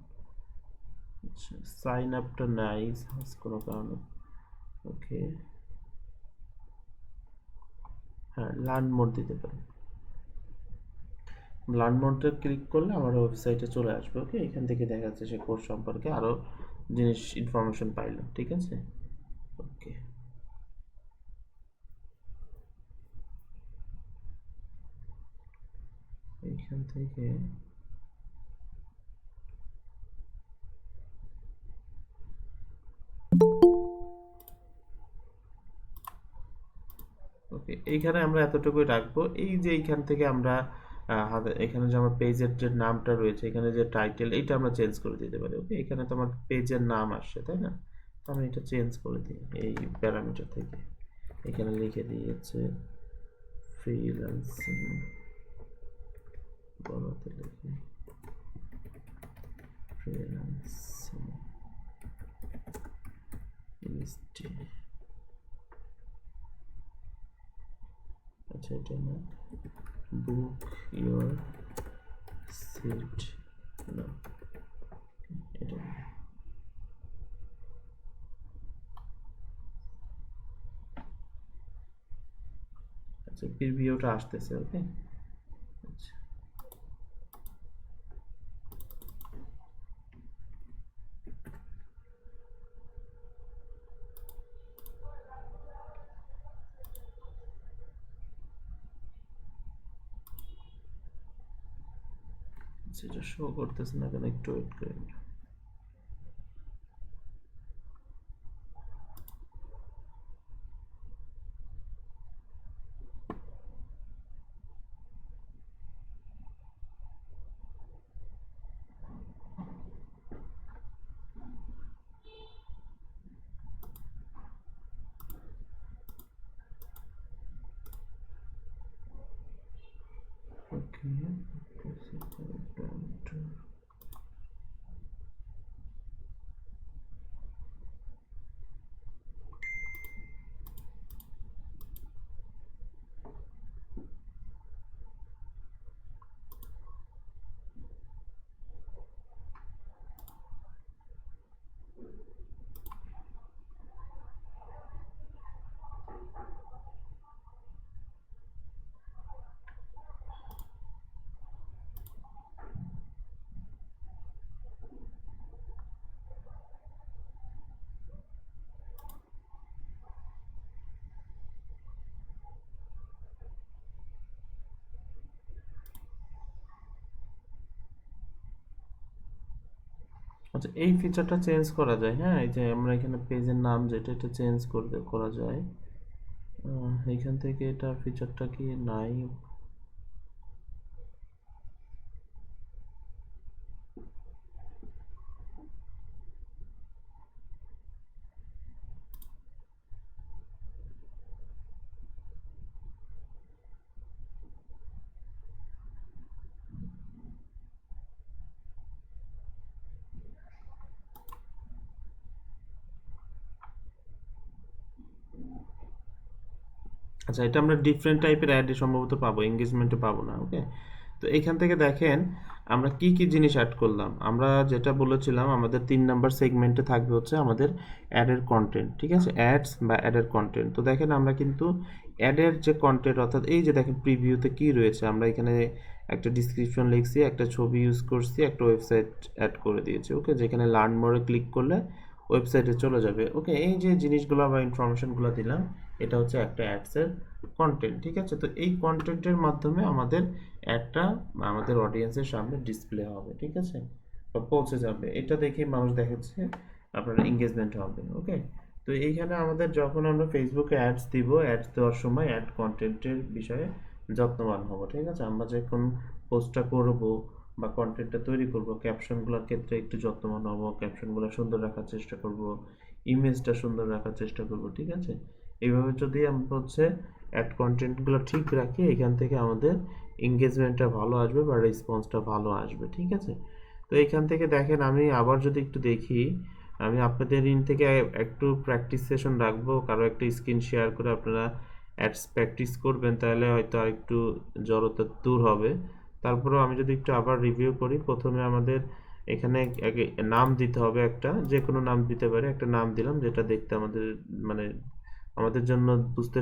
আচ্ছা, সাইন আপটা নাই কোনো কারণে। ওকে, হ্যাঁ লার্ন মোর দিতে পারি। লার্ন মোডে ক্লিক করলে আমার ওয়েবসাইটে চলে আসবে। ওকে, এখান থেকে দেখা যাচ্ছে সে কোর্স সম্পর্কে আরো জিনিস ইনফরমেশন পাইলো। ঠিক আছে, ওকে। এইখান থেকে ওকে, এইখানে আমরা এতটুকুই রাখবো। এই যে এইখান থেকে আমরা এখানে যে আমার পেজের যে নামটা রয়েছে, এখানে যে টাইটেল, এইটা আমরা চেঞ্জ করে দিতে পারি। ওকে, এখানে তো আমার পেজের নাম আসছে, তাই না? তো আমি এটা চেঞ্জ করে দিই এই প্যারামিটার থেকে। এখানে লিখে দিয়েছে ফ্রিল্যান্সিং, বড়তে লিখি ফ্রিল্যান্সিং ইনস্টিটিউট। আচ্ছা, এটা না, বুক ইয়োর সিট না, এটা না। আচ্ছা, প্রিভিউটা আসতেছে। ওকে, আচ্ছা সেটা শো করতেছে না কেন, একটু ওয়েট করেন। ওকে, আচ্ছা, এই ফিচারটা চেঞ্জ করা যায়। হ্যাঁ, এই যে আমরা এখানে পেজের নাম যেটা, এটা চেঞ্জ করা যায়। এইখান থেকে এটা ফিচারটা কি নাই? আচ্ছা, এটা আমরা ডিফারেন্ট টাইপের অ্যাড সম্ভবত পাবো, এঙ্গেজমেন্টে পাবো না। ওকে, তো এখান থেকে দেখেন আমরা কি কি জিনিস অ্যাড করলাম। আমরা যেটা বলেছিলাম আমাদের 3 নাম্বার সেগমেন্টে থাকবে হচ্ছে আমাদের অ্যাডের কন্টেন্ট। ঠিক আছে, অ্যাডস বা অ্যাডের কন্টেন্ট। তো দেখেন আমরা কিন্তু অ্যাডের যে কন্টেন্ট, অর্থাৎ এই যে দেখেন প্রিভিউতে কি রয়েছে, আমরা এখানে একটা ডিসক্রিপশন লিখছি, একটা ছবি ইউজ করছি, একটা ওয়েবসাইট অ্যাড করে দিয়েছি। ওকে, যেখানে লার্ন মোরে ক্লিক করলে ওয়েবসাইটে চলে যাবে। ওকে, এই যে জিনিসগুলো বা ইনফরমেশনগুলো দিলাম, এটা হচ্ছে একটা অ্যাডসের কন্টেন্ট। ঠিক আছে, তো এই কন্টেন্টের মাধ্যমে আমাদের অ্যাডটা আমাদের অডিয়েন্সের সামনে ডিসপ্লে হবে। ঠিক আছে, বা পৌঁছে যাবে, এটা দেখে মানুষ দেখাচ্ছে, আপনার এঙ্গেজমেন্ট হবে। ওকে, তো এইখানে আমাদের যখন আমরা ফেসবুকে অ্যাডস দিব, অ্যাডস দেওয়ার সময় অ্যাড কন্টেন্টের বিষয়ে যত্নবান হব। ঠিক আছে, আমরা যখন পোস্টটা করব বা কন্টেন্টটা তৈরি করব, ক্যাপশনগুলোর ক্ষেত্রে একটু যত্নবান হব, ক্যাপশনগুলো সুন্দর রাখার চেষ্টা করব, ইমেজটা সুন্দর রাখার চেষ্টা করব। ঠিক আছে, এইভাবে যদি আমরা হচ্ছে অ্যাড কন্টেন্টগুলো ঠিক রাখি, এখান থেকে আমাদের এঙ্গেজমেন্টটা ভালো আসবে বা রেসপন্সটা ভালো আসবে। ঠিক আছে, তো এখান থেকে দেখেন আমি আবার যদি একটু দেখি, আমি আপনাদের ইন থেকে একটু প্র্যাকটিস সেশন রাখবো, কারো একটা স্ক্রিন শেয়ার করে আপনারা অ্যাডস প্র্যাকটিস করবেন, তাহলে হয়তো আর একটু জড়তা দূর হবে। তারপরেও আমি যদি একটু আবার রিভিউ করি, প্রথমে আমাদের এখানে আগে নাম দিতে হবে, একটা যে কোনো নাম দিতে পারে, একটা নাম দিলাম যেটা দেখতে আমাদের মানে আমাদের জন্য বুঝতে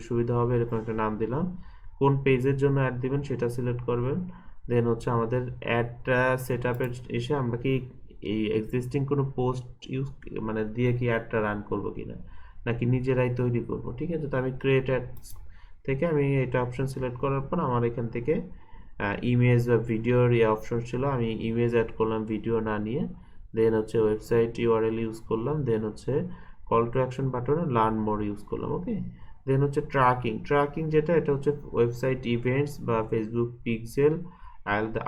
সুবিধা হবে, এরকম একটা নাম দিলাম। কোন পেজের জন্য অ্যাড দিবেন সেটা সিলেক্ট করবেন। দেন হচ্ছে আমাদের অ্যাডটা সেট আপের এসে আমরা কি এই এক্সিস্টিং কোনো পোস্ট ইউজ মানে দিয়ে কি অ্যাডটা রান করবো কিনা, নাকি নিজেরাই তৈরি করব। ঠিক আছে, তো আমি ক্রিয়েট অ্যাডস থেকে আমি এটা অপশন সিলেক্ট করার পর আমার এখান থেকে ইমেজ বা ভিডিওর এই অপশন ছিল, আমি ইমেজ অ্যাড করলাম ভিডিও না নিয়ে। দেন হচ্ছে ওয়েবসাইট ইউআরএল ইউজ করলাম। দেন হচ্ছে কল টু অ্যাকশন বাটনে লার্ন মোর ইউজ করলাম। ওকে, দেন হচ্ছে ট্র্যাকিং যেটা, এটা হচ্ছে ওয়েবসাইট ইভেন্টস বা ফেসবুক পিক্সেল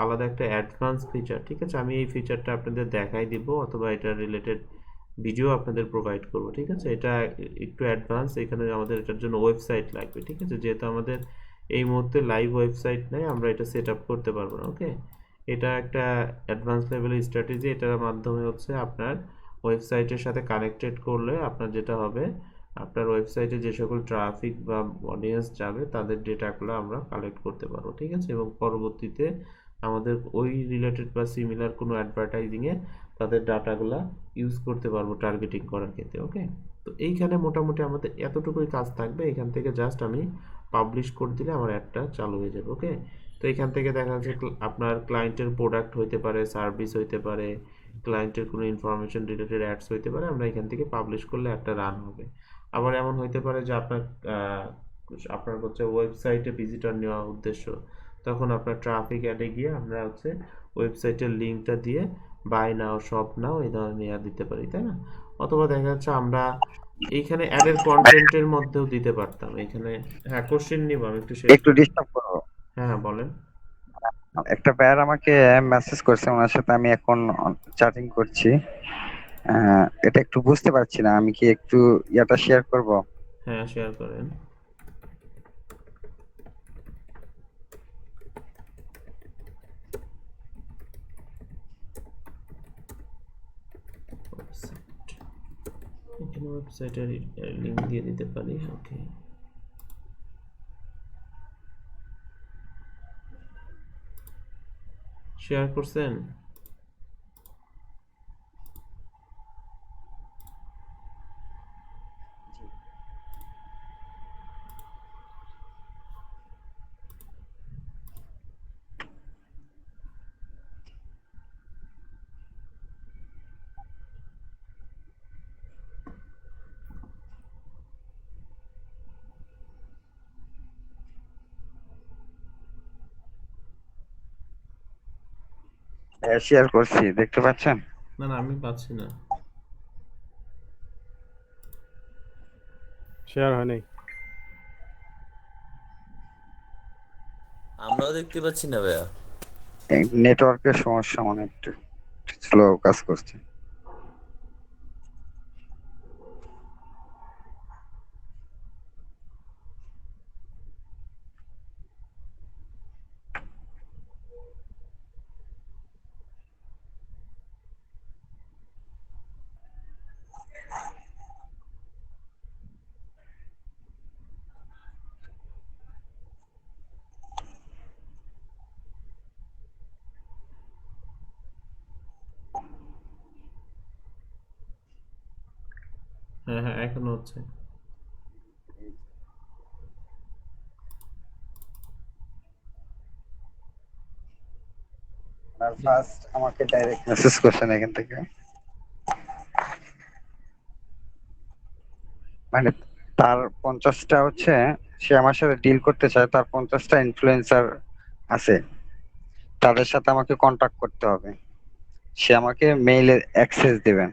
আলাদা একটা অ্যাডভান্স ফিচার। ঠিক আছে, আমি এই ফিচারটা আপনাদের দেখাই দিব অথবা এটা রিলেটেড ভিডিও আপনাদের প্রোভাইড করব। ঠিক আছে, এটা একটু অ্যাডভান্স, এখানে আমাদের এটার জন্য ওয়েবসাইট লাগবে। ঠিক আছে, যেহেতু আমাদের এই মুহূর্তে লাইভ ওয়েবসাইট নেই, আমরা এটা সেট আপ করতে পারবো না। ওকে, এটা একটা অ্যাডভান্স লেভেলের স্ট্র্যাটেজি। এটার মাধ্যমে হচ্ছে আপনার ওয়েবসাইটের সাথে কানেক্টেড করলে আপনার যেটা হবে, আপনার ওয়েবসাইটে যে সকল ট্রাফিক বা অডিয়েন্স যাবে তাদের ডেটাগুলো আমরা কালেক্ট করতে পারবো। ঠিক আছে, এবং পরবর্তীতে আমাদের ওই রিলেটেড বা সিমিলার কোনো অ্যাডভার্টাইজিংয়ে তাদের ডাটাগুলা ইউজ করতে পারবো টার্গেটিং করার ক্ষেত্রে। ওকে, তো এইখানে মোটামুটি আমাদের এতটুকুই কাজ থাকবে। এখান থেকে জাস্ট আমি পাবলিশ করে দিলে আমার অ্যাডটা চালু হয়ে যাবে। ওকে, তো এখান থেকে দেখা যাচ্ছে আপনার ক্লায়েন্টের প্রোডাক্ট হইতে পারে, সার্ভিস হইতে পারে, ক্লায়েন্টের কোনো ইনফরমেশন রিলেটেড অ্যাডস হইতে পারে, আমরা এখান থেকে পাবলিশ করলে একটা রান হবে। আবার এমন হইতে পারে যে আপনার হচ্ছে ওয়েবসাইটে ভিজিটর নেওয়া উদ্দেশ্য, তখন আপনার ট্রাফিক অ্যাডে গিয়ে আমরা হচ্ছে ওয়েবসাইটের লিঙ্কটা দিয়ে বাই নাও শপ নাও এই ধরনের অ্যাড দিতে পারি, তাই না? অথবা দেখা যাচ্ছে আমরা এইখানে অ্যাডের কন্টেন্টের মধ্যেও দিতে পারতাম এখানে। হ্যাঁ, কোশ্চেন নিব আমি একটু শেষ একটু করি। ডিস্টার্ব করবো। হ্যাঁ হ্যাঁ, বলেন। একটা ভাইয়ার আমাকে মেসেজ করছে, ওনার সাথে আমি এখন চ্যাটিং করছি। এটা একটু বুঝতে পারছি না, আমি কি একটু ইয়াটা শেয়ার করব? হ্যাঁ, শেয়ার করেন। ওয়েবসাইট, এখানে ওয়েবসাইটের লিঙ্ক দিয়ে দিতে পারি। ওকে, শেয়ার করছেন? শেয়ার করছি, দেখতে পাচ্ছেন? না না, আমি পাচ্ছি না। শেয়ার হয় নাই। আমরাও দেখতে পাচ্ছি না ভাইয়া। নেটওয়ার্কের সমস্যা, মানে একটু স্লো কাজ করছে। হ্যাঁ হ্যাঁ, এখনো হচ্ছে। ফার্স্ট আমাকে ডাইরেক্ট মেসেজ করছেন এখান থেকে, মানে তার 50টা হচ্ছে, সে আমার সাথে ডিল করতে চায়, তার 50টা ইনফ্লুয়েন্সার আছে, তাদের সাথে আমাকে কন্টাক্ট করতে হবে। সে আমাকে মেইলে অ্যাক্সেস দিবেন,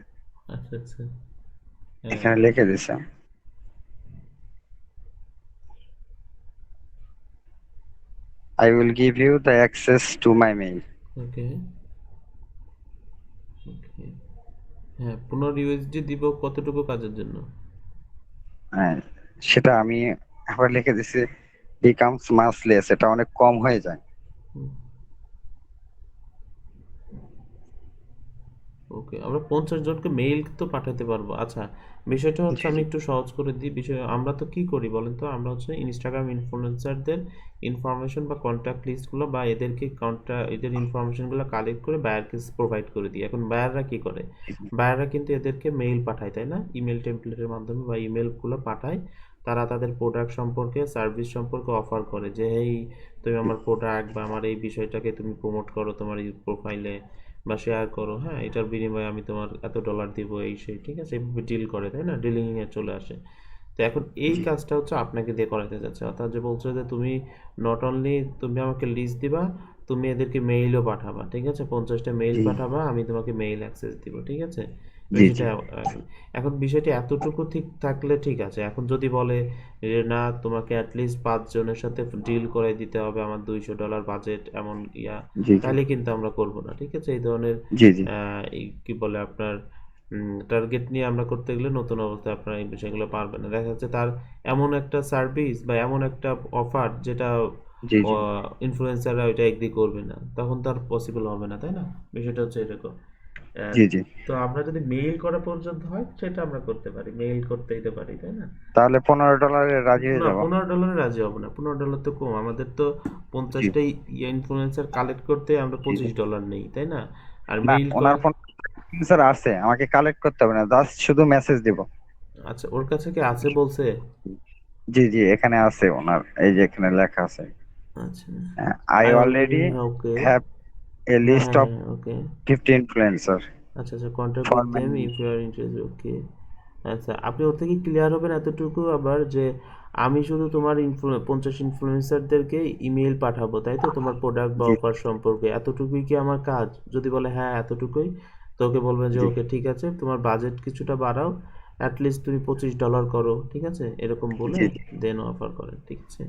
আচ্ছা আচ্ছা, হ্যাঁ এখানে লিখে দিছে। I will give you the access to my mail. ওকে ওকে। হ্যাঁ, 15 ইউএসডি দিব কতটুকু কাজের জন্য? হ্যাঁ, সেটা আমি আবার লিখে দিছি, becomes much less, এটা অনেক কম হয়ে যায়। ওকে, আমরা 50 জনকে মেইল তো পাঠাতে পারবো। আচ্ছা, বিষয়টা হচ্ছে জি আমি জি। একটু সহজ করে দিই বিষয়। আমরা তো কি করি বলেন তো, আমরা হচ্ছে ইনস্টাগ্রাম ইনফ্লুয়েন্সারদের ইনফরমেশন বা কন্ট্যাক্ট লিস্টগুলো বা এদের ইনফরমেশনগুলো কালেক্ট করে বায়ারকে প্রোভাইড করে দিই। এখন বায়াররা কি করে, বায়াররা কিন্তু এদেরকে মেইল পাঠায়, তাই না? ইমেল টেমপ্লেটের মাধ্যমে বা ইমেলগুলো পাঠায়, তারা তাদের প্রোডাক্ট সম্পর্কে, সার্ভিস সম্পর্কে অফার করে যে এই তুমি আমার প্রোডাক্ট বা আমার এই বিষয়টাকে তুমি প্রমোট করো তোমার এই প্রোফাইলে বা শেয়ার করো, হ্যাঁ, এটার বিনিময়ে আমি তোমার এত ডলার দিব, এই সেই, ঠিক আছে, এভাবে ডিল করে, তাই না, ডিলিং এ চলে আসে। তো এখন এই জি কাজটা হচ্ছে আপনাকে দিয়ে করাতে যাচ্ছে, অর্থাৎ যে বলছে যে তুমি নট অনলি তুমি আমাকে লিস্ট দিবা, তুমি এদেরকে মেইলও পাঠাবা, ঠিক আছে, 50টা মেইল জি পাঠাবা, আমি তোমাকে মেইল অ্যাক্সেস দিব, ঠিক আছে। জি বিষয়টা জি এখন বিষয়টি এতটুকু ঠিক থাকলে ঠিক আছে। এখন যদি বলে যে না তোমাকে অ্যাটলিস্ট 5 জনের সাথে ডিল করে দিতে হবে, আমার $200 বাজেট, এমন ইয়া, জি জি তাহলে কিন্তু আমরা করব না, ঠিক আছে। এই ধরনের জি জি কি বলে আপনার টার্গেট নিয়ে আমরা করতে গেলে নতুন অবস্থায় আপনার এই বিষয়গুলো পারবেন না। দেখা যাচ্ছে তার এমন একটা সার্ভিস বা এমন একটা অফার যেটা জি জি ইনফ্লুয়েন্সাররা ওইটা এগ্রি করবে না, তখন তার পসিবল হবে না, তাই না? বিষয়টা হচ্ছে এরকম। আহ, জি জি তো আমরা যদি মেইল করা পর্যন্ত হয় সেটা আমরা করতে পারি, মেইল করতে দিতে পারি, তাই না? তাহলে $15 রাজি হয়ে না, যাব। $15 রাজি হব না, $15 তো কম, আমাদের তো জি 50টা ইনফ্লুয়েন্সার কালেক্ট করতে আমরা জি জি। $25 নেই, তাই না? আর না, মেইল ওনার করা, ফোন স্যার আছে, আমাকে কালেক্ট করতে হবে না, জাস্ট শুধু মেসেজ দিব। আচ্ছা, ওর কাছে কি আছে বলছে? জি জি, এখানে আছে ওনার, এই যে এখানে লেখা আছে, আচ্ছা, I I already, already okay, have a হ্যাঁ লিস্ট হ্যাঁ অফ হ্যাঁ, ওকে, 50 ইনফ্লুয়েন্সার আচ্ছা আচ্ছা, contact for with my. Them if you are interested, okay. আচ্ছা, আপনি ওর থেকে ক্লিয়ার হবেন এতটুকু আবার যে আমি শুধু তোমার 50 ইনফ্লুয়েন্সারদেরকে ইমেল পাঠাবো, তাই তো, তোমার প্রোডাক্ট বা জি অফার সম্পর্কে, এতটুকুই কি আমার কাজ? যদি বলে হ্যাঁ এতটুকুই, তো ওকে বলবেন যে জি ওকে ঠিক আছে, তোমার বাজেট কিছুটা বাড়াও, অ্যাটলিস্ট তুমি $25 করো, ঠিক আছে, এরকম বলে জি জি। দেন অফার করেন, ঠিক আছে।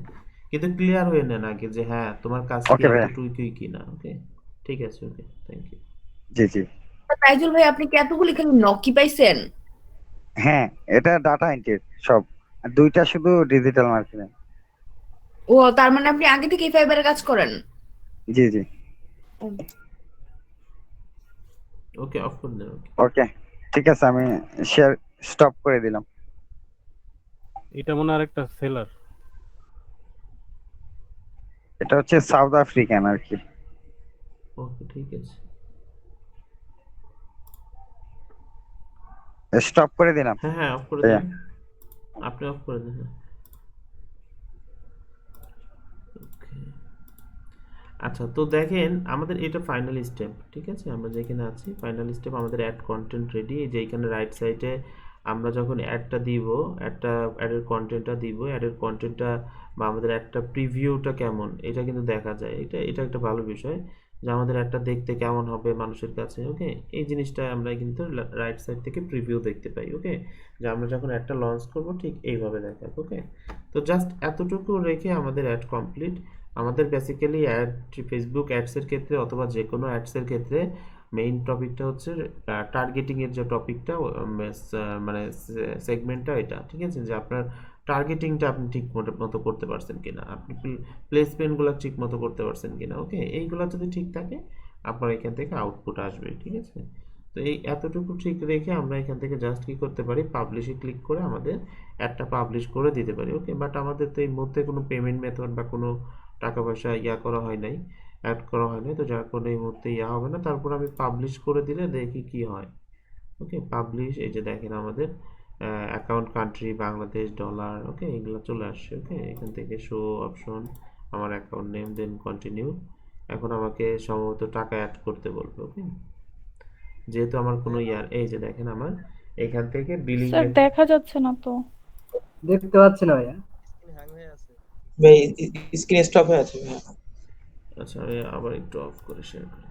কিন্তু ক্লিয়ার হয়ে নেন আগে যে হ্যাঁ তোমার কাজ কি ওকে ভাইয়া। এতটুকুই কি না, ওকে, ঠিক আছে, ওকে, থ্যাংক ইউ। জি জি। তাইজুল ভাই, আপনি কি এতগুলি খালি নকি পাইছেন? হ্যাঁ, এটা ডাটা এন্ট্রি সব, আর দুইটা শুধু ডিজিটাল মার্কেটিং। ও, তার মানে আপনি আগে থেকেই ফাইবারে কাজ করেন? জি জি। ওকে, অফ করে দেন, ওকে। ওকে, ঠিক আছে, আমি শেয়ার স্টপ করে দিলাম। এটা মনে হয় আরেকটা সেলার। এটা হচ্ছে সাউথ আফ্রিকান আর কি। ওকে, ঠিক আছে। স্টপ করে দিলাম হ্যাঁ হ্যাঁ, অফ করে ভাইয়া। দেন, আপনি অফ করে দেন, হ্যাঁ। Okay. আচ্ছা, তো দেখেন আমাদের এটা ফাইনাল স্টেপ, ঠিক আছে, আমরা যেখানে আছি ফাইনাল স্টেপ, আমাদের অ্যাড কন্টেন্ট রেডি, যে এখানে রাইট সাইডে আমরা যখন অ্যাডটা দিব, অ্যাডের কন্টেন্টটা দিব, অ্যাডের কন্টেন্টটা বা আমাদের একটা প্রিভিউটা কেমন এটা কিন্তু দেখা যায়, এটা এটা একটা ভালো বিষয় যে আমাদের অ্যাডটা দেখতে কেমন হবে মানুষের কাছে, ওকে, এই জিনিসটা আমরা কিন্তু রাইট সাইড থেকে প্রিভিউ দেখতে পাই, ওকে, যে আমরা যখন অ্যাডটা লঞ্চ করব ঠিক এইভাবে দেখাবে, ওকে। তো জাস্ট এতটুকু রেখে আমাদের অ্যাড কমপ্লিট। আমাদের বেসিক্যালি অ্যাড, ফেসবুক অ্যাডসের ক্ষেত্রে অথবা যে কোনো অ্যাডসের ক্ষেত্রে মেইন টপিকটা হচ্ছে টার্গেটিং এর যে টপিকটা, মানে সেগমেন্টটা, এটা ঠিক আছে, যে আপনার টার্গেটিংটা আপনি ঠিক মতো করতে পারছেন কিনা, আপনি প্লেসমেন্টগুলো ঠিক মতো করতে পারছেন কিনা, ওকে, এইগুলো যদি ঠিক থাকে আপনার এখান থেকে আউটপুট আসবে, ঠিক আছে। তো এই এতটুকু ঠিক রেখে আমরা এখান থেকে জাস্ট কি করতে পারি, পাবলিশে ক্লিক করে আমাদের অ্যাডটা পাবলিশ করে দিতে পারি, ওকে। বাট আমাদের তো এই মধ্যে কোনো পেমেন্ট মেথড বা কোনো টাকা পয়সা করা হয় নাই, অ্যাড করা হয় নাই, তো যার কারণে এই মুহূর্তে হবে না। তারপর আমি পাবলিশ করে দিলে দেখি কি হয়, ওকে। পাবলিশ, এই যে দেখেন আমাদের অ্যাকাউন্ট কান্ট্রি বাংলাদেশ ডলার, ওকে, এগুলো চলে আসছে, ওকে। এখান থেকে শো অপশন, আমার অ্যাকাউন্ট নেম, দেন কন্টিনিউ। এখন আমাকে সম্ভবত টাকা অ্যাড করতে বলবে, ওকে, যেহেতু আমার কোনো এই যে দেখেন আমার এখান থেকে বিলিং স্যার দেখা যাচ্ছে না তো। দেখতে পাচ্ছি না ভাইয়া। ভাই স্ক্রিন স্টপ হয়ে আছে ভাই। আচ্ছা, আমি আবার একটু অফ করে শেয়ার করি।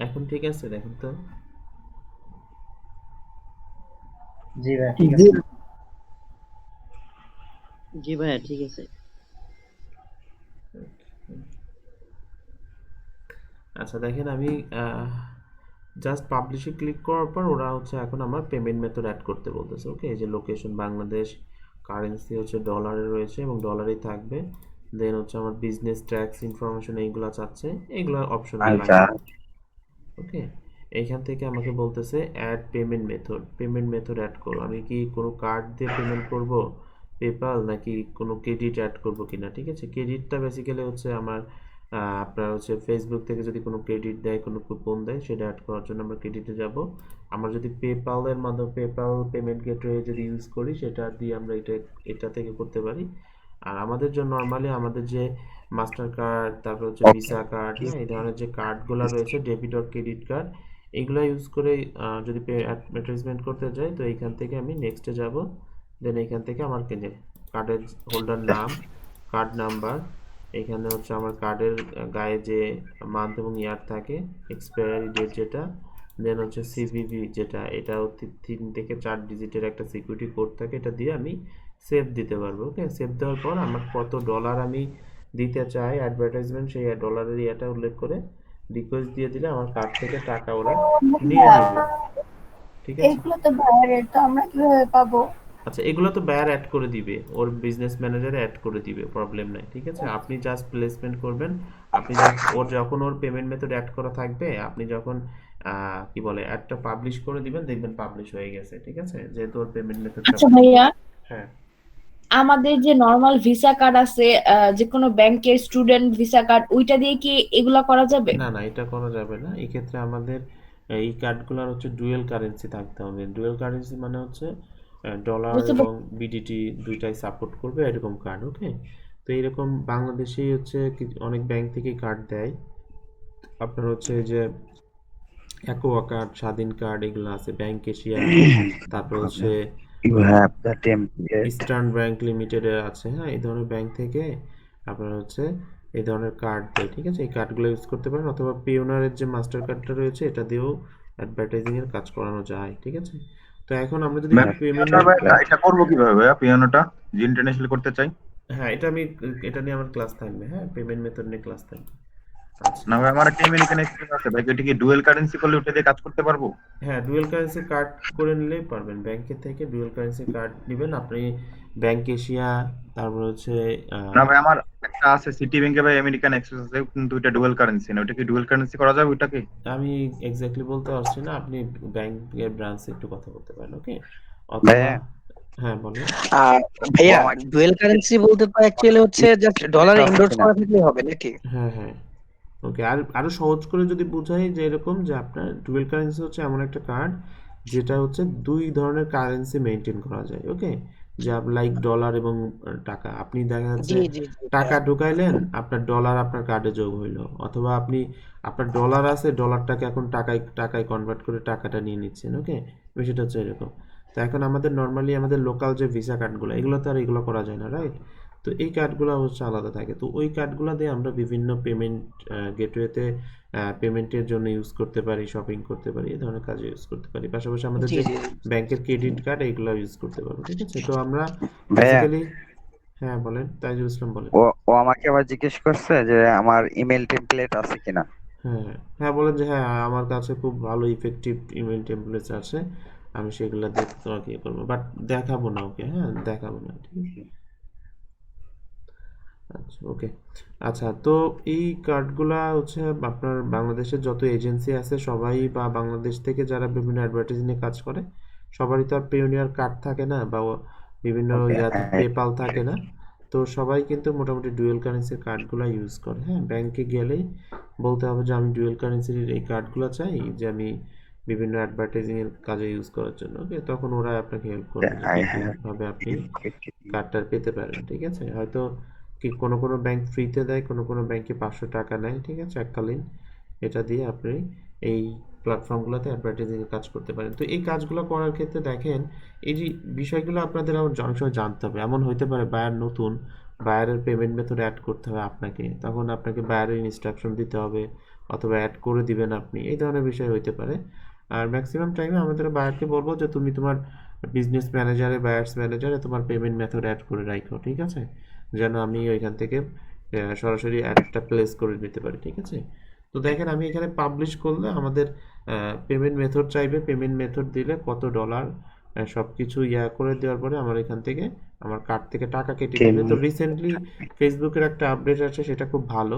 এখন ঠিক আছে, দেখেন তো। জি ভাই, ঠিক আছে। জি ভাইয়া, ঠিক আছে। আচ্ছা, দেখেন আমি জাস্ট পাবলিশে ক্লিক করার পর ওরা হচ্ছে এখন আমার পেমেন্ট মেথড অ্যাড করতে বলতেছে, ওকে। এই যে লোকেশন বাংলাদেশ, কারেন্সি হচ্ছে ডলারে রয়েছে এবং ডলারেই থাকবে, দেন হচ্ছে আমার বিজনেস ট্যাক্স ইনফরমেশন এইগুলো চাচ্ছে, এইগুলো অপশনাল আচ্ছা লাগবে, ওকে। এইখান থেকে আমাকে বলতেছে অ্যাড পেমেন্ট মেথড অ্যাড করো, আমি কি কোনো কার্ড দিয়ে পেমেন্ট করব পেপাল নাকি কোনো ক্রেডিট অ্যাড করবো কিনা, ঠিক আছে। ক্রেডিটটা বেসিক্যালি হচ্ছে আমার আপনার হচ্ছে ফেসবুক থেকে যদি কোনো ক্রেডিট দেয়, কোনো কুপন দেয়, সেটা অ্যাড করার জন্য আমরা ক্রেডিটে যাব। আমরা যদি পেপালের মাধ্যমে পেপাল পেমেন্ট গেটওয়ে যদি ইউজ করি, সেটা দিয়ে আমরা এটা থেকে করতে পারি। আর আমাদের জন্য নর্মালি আমাদের যে মাস্টার কার্ড, তারপর হচ্ছে ভিসা কার্ড, হ্যাঁ, এই ধরনের যে কার্ডগুলো রয়েছে, ডেবিট আর ক্রেডিট কার্ড, এগুলো ইউজ করে যদি অ্যাডভার্টাইজমেন্ট করতে যাই, তো এইখান থেকে আমি নেক্সটে যাব। দেন এইখান থেকে আমার কার্ডের হোল্ডার নাম, কার্ড নাম্বার, এখানে হচ্ছে আমার কার্ডের গায়ে যে মান্থ এবং ইয়ার থাকে, এক্সপায়ারি ডেট যেটা, দেন হচ্ছে সিভিভি যেটা, এটা 3 থেকে 4 ডিজিটের একটা সিকিউরিটি কোড থাকে, এটা দিয়ে আমি সেভ দিতে পারবো। ওকে, সেভ দেওয়ার পর আমার কত ডলার আমি দিতে চাই অ্যাডভার্টাইজমেন্ট, সেই ডলারের ইয়েটা উল্লেখ করে রিকোয়েস্ট দিয়ে দিলে আমার কার্ড থেকে টাকা ওরা নিয়ে নেবে, ঠিক আছে। এগুলো তো বাইরে, তো আমরা কিভাবে পাবো? আচ্ছা, এগুলো তো বায়ার অ্যাড করে দিবে, ওর বিজনেস ম্যানেজার অ্যাড করে দিবে, প্রবলেম নাই, ঠিক আছে। আপনি জাস্ট প্লেসমেন্ট করবেন, আপনি যখন ওর পেমেন্ট মেথড অ্যাড করা থাকবে, আপনি যখন কি বলে অ্যাডটা পাবলিশ করে দিবেন, দেখবেন পাবলিশ হয়ে গেছে, ঠিক আছে, যেহেতু ওর পেমেন্ট মেথডটা। আচ্ছা ভাইয়া, হ্যাঁ, আমাদের যে নর্মাল ভিসা কার্ড আছে, যে কোনো ব্যাংকের স্টুডেন্ট ভিসা কার্ড, ওইটা দিয়ে কি এগুলা করা যাবে? না না, এটা করা যাবে না। এই ক্ষেত্রে আমাদের এই কার্ডগুলোর হচ্ছে ডুয়েল কারেন্সি থাকতে হবে। ডুয়েল কারেন্সি মানে হচ্ছে ডলার বুঝতে এবং বিডিটি দুইটাই সাপোর্ট করবে, এরকম কার্ড। ওকে, তো এইরকম বাংলাদেশেই হচ্ছে অনেক ব্যাংক থেকেই কার্ড দেয়। আপনার হচ্ছে যে অ্যাকোয়া কার্ড, স্বাধীন কার্ড, এগুলো আছে, ব্যাংক এশিয়া, তারপর হচ্ছে You have the template. Eastern bank লিমিটেডের আছে, হ্যাঁ, এই ধরনের ব্যাংক থেকে আপনার হচ্ছে এই ধরনের কার্ড দেয়, ঠিক আছে। এই কার্ডগুলো ইউজ করতে পারেন, অথবা পিওনারের যে মাস্টার কার্ডটা রয়েছে, এটা দিয়েও অ্যাডভার্টাইজিং এর কাজ করানো যায়, ঠিক আছে। তো এখন আমরা যদি পেমেন্ট, এটা করবো কিভাবে ভাইয়া পিয়ানোটা যে ইন্টারন্যাশনাল করতে চাই? হ্যাঁ, এটা নিয়ে আমার ক্লাস থাকবে, হ্যাঁ, পেমেন্ট মেথড নিয়ে ক্লাস থাকবে। আচ্ছা, না ভাই, আমার একটা আমেরিকান এক্সপিরিয়েন্স আছে ভাই, এটা কি ডুয়েল কারেন্সি করলে ওটা দিয়ে কাজ করতে পারবো? হ্যাঁ, ডুয়েল কারেন্সি কার্ড করে নিলেই পারবেন। ব্যাংকের থেকে ডুয়েল কারেন্সি কার্ড নেবেন আপনি, ব্যাংক এশিয়া, তারপর হচ্ছে না ভাই, আমার একটা আছে সিটি ব্যাংকে ভাই আমেরিকান এক্সপ্রেস আছে, কিন্তু এটা ডুয়েল কারেন্সি না। ওটা কি ডুয়েল কারেন্সি করা যাবে ওটাকে? আমি এক্স্যাক্টলি বলতে পারছি না, আপনি ব্যাংকের ব্রাঞ্চে একটু কথা বলতে পারেন। ওকে, অথবা ভাইয়া, হ্যাঁ বলেন। ভাইয়া ডুয়েল কারেন্সি বলতে তো অ্যাকচুয়ালি হচ্ছে জাস্ট ডলার এন্ডোর্স করা থাকলেই হবে নাকি? হ্যাঁ হ্যাঁ, ওকে, আর আরো সহজ করে যদি বোঝাই, যে এরকম যে আপনার ডুয়েল কারেন্সি হচ্ছে এমন একটা কার্ড যেটা হচ্ছে দুই ধরনের কারেন্সি মেনটেন করা যায়। ওকে, যে লাইক ডলার এবং টাকা, আপনি দেখা যাচ্ছে জি জি জি টাকা ঢুকাইলেন, আপনার ডলার আপনার কার্ডে যোগ হইলো, অথবা আপনি আপনার ডলার আছে, ডলারটাকে এখন টাকায় কনভার্ট করে টাকাটা নিয়ে নিচ্ছেন। ওকে, বিষয়টা হচ্ছে এরকম। তো এখন আমাদের নর্মালি আমাদের লোকাল যে ভিসা কার্ডগুলো, এগুলো তো আর এগুলো করা যায় না, রাইট। তো এই কার্ডগুলো হচ্ছে আলাদা থাকে, তো ওই কার্ডগুলো দিয়ে আমরা বিভিন্ন পেমেন্ট গেটওয়েতে পেমেন্টের জন্য ইউজ করতে পারি, শপিং করতে পারি, এই ধরনের কাজে ইউজ করতে পারি। পাশাপাশি আমাদের জি যে জি ব্যাংকের ক্রেডিট কার্ড, এগুলো ইউজ করতে পারবো, ঠিক আছে। তো আমরা ভাইয়া, বেসিক্যালি, হ্যাঁ বলেন, তাইজুল ইসলাম বলেন। ও আমাকে আবার জিজ্ঞেস করছে যে আমার ইমেল টেমপ্লেট আছে কিনা। হ্যাঁ হ্যাঁ, বলেন যে হ্যাঁ, আমার কাছে খুব ভালো ইফেক্টিভ ইমেল টেমপ্লেটস আছে, আমি সেগুলো দেখতে তোমাকে ইয়ে করবো, বাট দেখাবো না ওকে, হ্যাঁ দেখাবো না, ঠিক আছে। আচ্ছা, ওকে, আচ্ছা, তো এই কার্ডগুলা হচ্ছে আপনার বাংলাদেশের যত এজেন্সি আছে সবাই, বা বাংলাদেশ থেকে যারা বিভিন্ন অ্যাডভার্টাইজিং এ কাজ করে, সবারই তো আর পেওনিয়ার কার্ড থাকে না, বা বিভিন্ন ইয়াতে পেপাল থাকে না। তো সবাই কিন্তু মোটামুটি ডুয়েল কারেন্সির কার্ডগুলো ইউজ করে। হ্যাঁ, ব্যাংকে গেলেই বলতে হবে যে আমি ডুয়েল কারেন্সির এই কার্ডগুলো চাই, যে আমি বিভিন্ন অ্যাডভার্টাইজিং এর কাজে ইউজ করার জন্য। ওকে, তখন ওরা আপনাকে হেল্প করবে কিভাবে আপনি কার্ডটা পেতে পারেন, ঠিক আছে। হয়তো কি কোনো কোনো ব্যাংক ফ্রিতে দেয়, কোনো কোনো ব্যাংকে 500 টাকা নেয়, ঠিক আছে, এককালীন। এটা দিয়ে আপনি এই প্ল্যাটফর্মগুলোতে অ্যাডভার্টাইজিং এর কাজ করতে পারেন। তো এই কাজগুলো করার ক্ষেত্রে দেখেন, এই যে বিষয়গুলো আপনাদের অনেক সময় জানতে হবে। এমন হইতে পারে বায়ার নতুন, বায়ারের পেমেন্ট মেথড অ্যাড করতে হবে আপনাকে, তখন আপনাকে বায়ারের ইনস্ট্রাকশন দিতে হবে, অথবা অ্যাড করে দিবেন আপনি, এই ধরনের বিষয় হইতে পারে। আর ম্যাক্সিমাম টাইমে আমাদের বায়ারকে বলবো যে তুমি তোমার বিজনেস ম্যানেজারে, বায়ার্স ম্যানেজারে তোমার পেমেন্ট মেথড অ্যাড করে রাখো, ঠিক আছে, যেন আমি ওইখান থেকে সরাসরি অ্যাডটা প্লেস করে নিতে পারি, ঠিক আছে। তো দেখেন, আমি এখানে পাবলিশ করলে আমাদের পেমেন্ট মেথড চাইবে, পেমেন্ট মেথড দিলে কত ডলার, সব কিছু ইয়া করে দেওয়ার পরে আমার এখান থেকে আমার কার্ড থেকে টাকা কেটে নেবে। তো রিসেন্টলি ফেসবুকের একটা আপডেট আছে, সেটা খুব ভালো,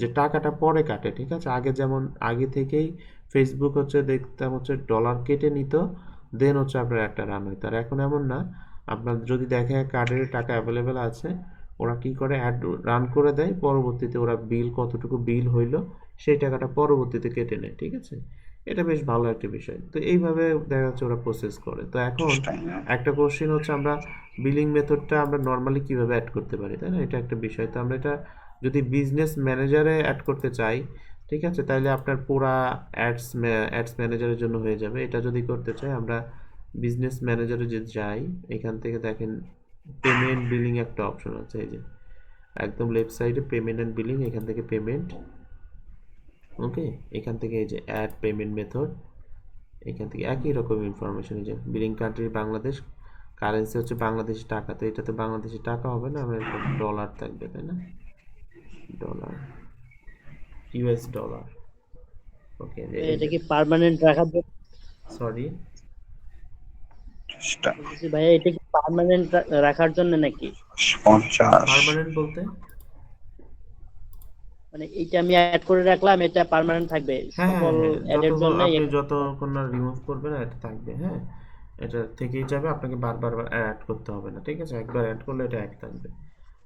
যে টাকাটা পরে কাটে, ঠিক আছে। আগে যেমন আগে থেকেই ফেসবুক হচ্ছে দেখতাম হচ্ছে ডলার কেটে নিত, দেন হচ্ছে আপনার একটা রান হইতো। আর এখন এমন না, আপনার যদি দেখে কার্ডের টাকা অ্যাভেলেবেল আছে, ওরা কি করে অ্যাড রান করে দেয়, পরবর্তীতে ওরা বিল কতটুকু বিল হইলো সেই টাকাটা পরবর্তীতে কেটে নেয়, ঠিক আছে? এটা বেশ ভালো একটা বিষয়। তো এইভাবে দেখা যাচ্ছে ওরা প্রসেস করে। তো এখন একটা কোশ্চেন হচ্ছে আমরা বিলিং মেথডটা আমরা নর্মালি কিভাবে অ্যাড করতে পারি, তাই না? এটা একটা বিষয়। তো আমরা এটা যদি বিজনেস ম্যানেজারে অ্যাড করতে চাই, ঠিক আছে, তাহলে আপনার পুরা অ্যাডস ম্যানেজারের জন্য হয়ে যাবে। এটা যদি করতে চাই আমরা বিজনেস ম্যানেজারে যদি যাই, এখান থেকে দেখেন পেমেন্ট বিলিং একটা অপশন আছে, এই যে একদম লেফট সাইডে পেমেন্ট অ্যান্ড বিলিং, এখান থেকে পেমেন্ট, ওকে, এখান থেকে এই যে অ্যাড পেমেন্ট মেথড, এখান থেকে একই রকম ইনফরমেশন, এই যে বিলিং কান্ট্রি বাংলাদেশ, কারেন্সি হচ্ছে বাংলাদেশি টাকা, তো এটাতে বাংলাদেশি টাকা হবে না, আমার ডলার থাকবে, তাই না? ডলার, ইউএস ডলার, ওকে। এটা কি পার্মানেন্ট রাখার জন্য? সরি বলতেছি ভাইয়া এটা কি পার্মানেন্ট রাখার জন্য নাকি? 50 পার্মানেন্ট বলতে মানে এইটা আমি অ্যাড করে রাখলাম, এটা পার্মানেন্ট থাকবে হ্যাঁ সকল অ্যাডের জন্য। আপনি যতক্ষণ না রিমুভ করবেন এটা থাকবে, হ্যাঁ, এটা থেকেই যাবে, আপনাকে বারবার অ্যাড করতে হবে না, ঠিক আছে? একবার অ্যাড করলে এটা এক থাকবে।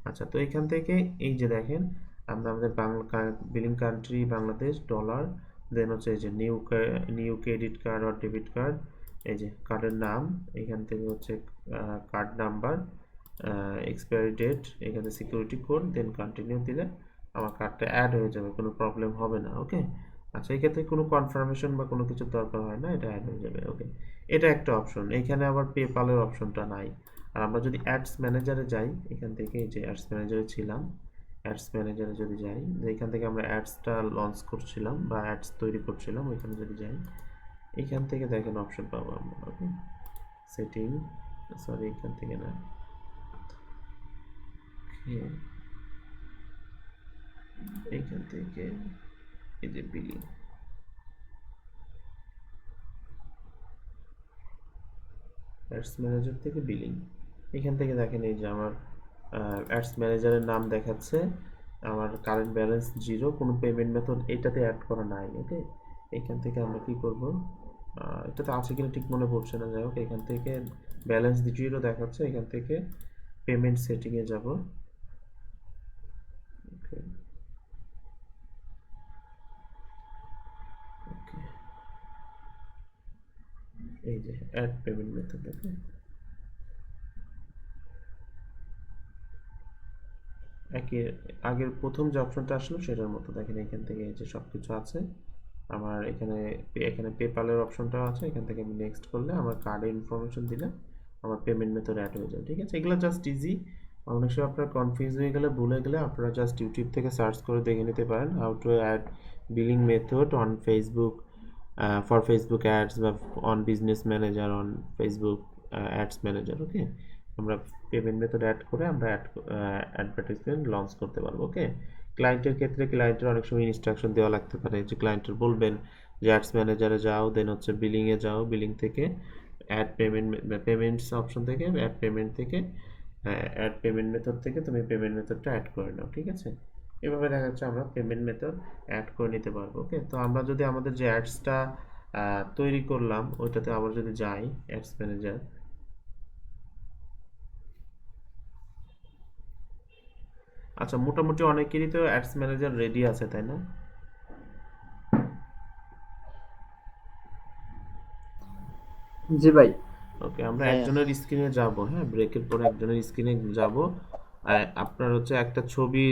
আচ্ছা, তো এখান থেকে এই যে দেখেন আমরা আমাদের বিলিং কান্ট্রি বাংলাদেশ ডলার, দেন হচ্ছে এই যে নিউ ক্রেডিট কার্ড আর ডেবিট কার্ড, এই যে কার্ডের নাম, এখান থেকে হচ্ছে কার্ড নাম্বার, এক্সপায়ারি ডেট, এখানে সিকিউরিটি কোড, দেন কন্টিনিউ দিলে আমার কার্ডটা অ্যাড হয়ে যাবে, কোনো প্রবলেম হবে না, ওকে। আচ্ছা, এই ক্ষেত্রে কোনো কনফার্মেশন বা কোনো কিছু দরকার হয় না, এটা অ্যাড হয়ে যাবে, ওকে। এটা একটা অপশন। এইখানে আবার পেপালের অপশনটা নাই। আর আমরা যদি অ্যাডস ম্যানেজারে যাই, এখান থেকে এই যে অ্যাডস ম্যানেজারে ছিলাম, অ্যাডস ম্যানেজারে যদি যাই, এখান থেকে আমরা অ্যাডসটা লঞ্চ করছিলাম বা অ্যাডস তৈরি করছিলাম, ওইখানে যদি যাই, এখান থেকে দেখেন অপশন পাবো আমরা, ওকে। সেটিং, সরি এখান থেকে না, এখান থেকে এই যে বিলিং, অ্যাডস ম্যানেজার থেকে বিলিং, এখান থেকে দেখেন এই যে আমার অ্যাডস ম্যানেজারের নাম দেখাচ্ছে, আমার কারেন্ট ব্যালেন্স 0, কোনো পেমেন্ট মেথড এটাতে অ্যাড করা নাই, ওকে। এখান থেকে আমরা কি করব, এটাতে আছে কিনা ঠিক মনে পড়ছে না, যাই হোক, এখান থেকে ব্যালেন্স 0 দেখাচ্ছে, এখান থেকে পেমেন্ট সেটিংয়ে যাব, ওকে, ওকে, এই যে অ্যাড পেমেন্ট মেথড, ওকে। আগের প্রথম যে অপশনটা আসলো সেটার মতো দেখেন, এখান থেকে এই যে সবকিছু আছে আমার, এখানে পেপালের অপশনটাও আছে, এখান থেকে আমি নেক্সট করলে আমার কার্ডের ইনফরমেশন দিলে আমার পেমেন্ট মেথড অ্যাড হয়ে যাবে, ঠিক আছে? এগুলো জাস্ট ইজি। অনেক সময় আপনার কনফিউজ হয়ে গেলে, ভুলে গেলে আপনারা জাস্ট ইউটিউব থেকে সার্চ করে দেখে নিতে পারেন how to add billing method on Facebook, for Facebook ads বা on business manager, on Facebook ads manager, okay. আমরা পেমেন্ট মেথড অ্যাড করে আমরা অ্যাডভার্টাইজমেন্ট লঞ্চ করতে পারবো, ওকে। ক্লায়েন্টের ক্ষেত্রে ক্লায়েন্টের অনেক সময় ইনস্ট্রাকশন দেওয়া লাগতে পারে, যে ক্লায়েন্টের বলবেন যে অ্যাডস ম্যানেজারে যাও, দেন হচ্ছে বিলিংয়ে যাও, বিলিং থেকে অ্যাড পেমেন্টস অপশন থেকে অ্যাড পেমেন্ট থেকে অ্যাড পেমেন্ট মেথড থেকে তুমি পেমেন্ট মেথডটা অ্যাড করে নাও, ঠিক আছে? এভাবে দেখা যাচ্ছে আমরা পেমেন্ট মেথড অ্যাড করে নিতে পারবো, ওকে। তো আমরা যদি আমাদের যে অ্যাডসটা তৈরি করলাম ওইটাতে আবার যদি যাই, অ্যাডস ম্যানেজার, আচ্ছা, মোটামুটি অনেকেরই তো অ্যাডস ম্যানেজার রেডি আছে, তাই না? জি ভাই। ওকে, আমরা একজনের স্ক্রিনে যাব, হ্যাঁ, ব্রেকের পরে একজনের স্ক্রিনে যাব। আপনার হচ্ছে একটা ছবি,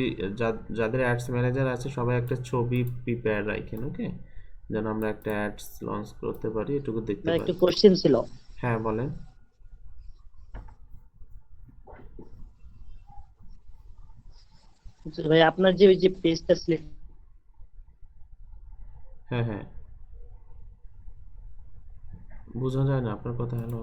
যাদের অ্যাডস ম্যানেজার আছে সবাই একটা ছবি প্রিপেয়ার রাখেন, ওকে, যেন আমরা একটা অ্যাডস লঞ্চ করতে পারি, এটুকু দেখতে পারি। একটা কোশ্চেন ছিল। হ্যাঁ, বলেন। ভাই আপনার যে ওই যে পেজটা সিলেক্ট, হ্যাঁ হ্যাঁ, বোঝা যায় না আপনার কথা। হ্যালো,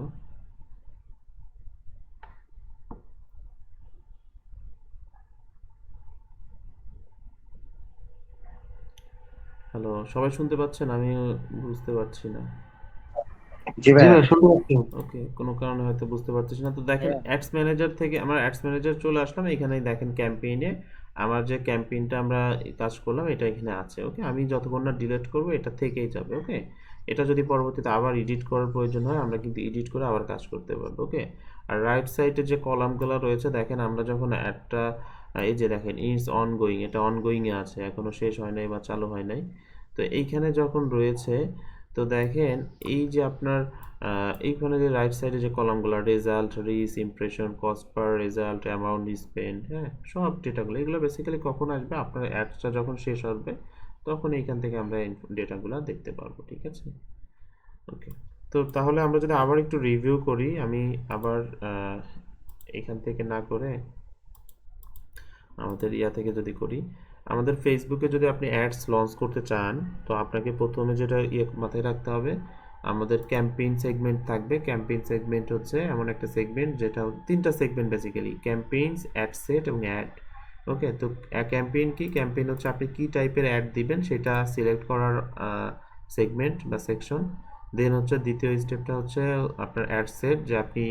হ্যালো, সবাই শুনতে পাচ্ছেন? আমি বুঝতে পারছি না। জি ভাই, ওকে, কোনো কারণে হয়তো বুঝতে পারতেছি না। তো দেখেন অ্যাডস ম্যানেজার থেকে আমরা অ্যাডস ম্যানেজার চলে আসলাম, এখানে দেখেন ক্যাম্পেইনে আমার যে ক্যাম্পেইনটা আমরা কাজ করলাম এটা এখানে আছে। ওকে, আমি যতক্ষণ না ডিলিট করব এটা থেকেই যাবে। ওকে, এটা যদি পরবর্তীতে আবার এডিট করার প্রয়োজন হয় আমরা কিন্তু এডিট করে আবার কাজ করতে পারবো। ওকে, আর রাইট সাইডে যে কলামগুলো রয়েছে দেখেন, আমরা যখন অ্যাডটা এই যে দেখেন ইটস অনগোয়িং, এটা অনগোয়িং এ আছে, এখনো শেষ হয় নাই বা চালু হয় নাই। তো এইখানে যখন রয়েছে, তো দেখেন এই যে আপনার এইখানে যে রাইট সাইডে যে কলামগুলো, result, reach, impression, cost per result, amount spend, হ্যাঁ, সব ডেটাগুলো এগুলো বেসিক্যালি কখন আসবে, আপনার অ্যাডসটা যখন শেষ হবে তখন এইখান থেকে আমরা ডেটাগুলো দেখতে পারবো। ঠিক আছে, ওকে। তো তাহলে আমরা যদি আবার একটু রিভিউ করি, আমি আবার এখান থেকে না করে আমাদের ইয়া থেকে যদি করি, আমাদের ফেসবুকে যদি আপনি অ্যাডস লঞ্চ করতে চান, তো আপনাকে প্রথমে যেটা মাথায় রাখতে হবে, আমাদের ক্যাম্পেইন সেগমেন্ট থাকবে। ক্যাম্পেইন সিগমেন্ট হচ্ছে এমন একটা সেগমেন্ট যেটা তিনটা segment basically, campaigns, ad set এবং অ্যাড। ওকে, তো ক্যাম্পেইন কি? ক্যাম্পেইন হচ্ছে আপনি কি টাইপের অ্যাড দিবেন সেটা সিলেক্ট করার সেগমেন্ট বা সেকশন। দেন হচ্ছে দ্বিতীয় স্টেপটা হচ্ছে আপনার অ্যাড সেট, যে আপনি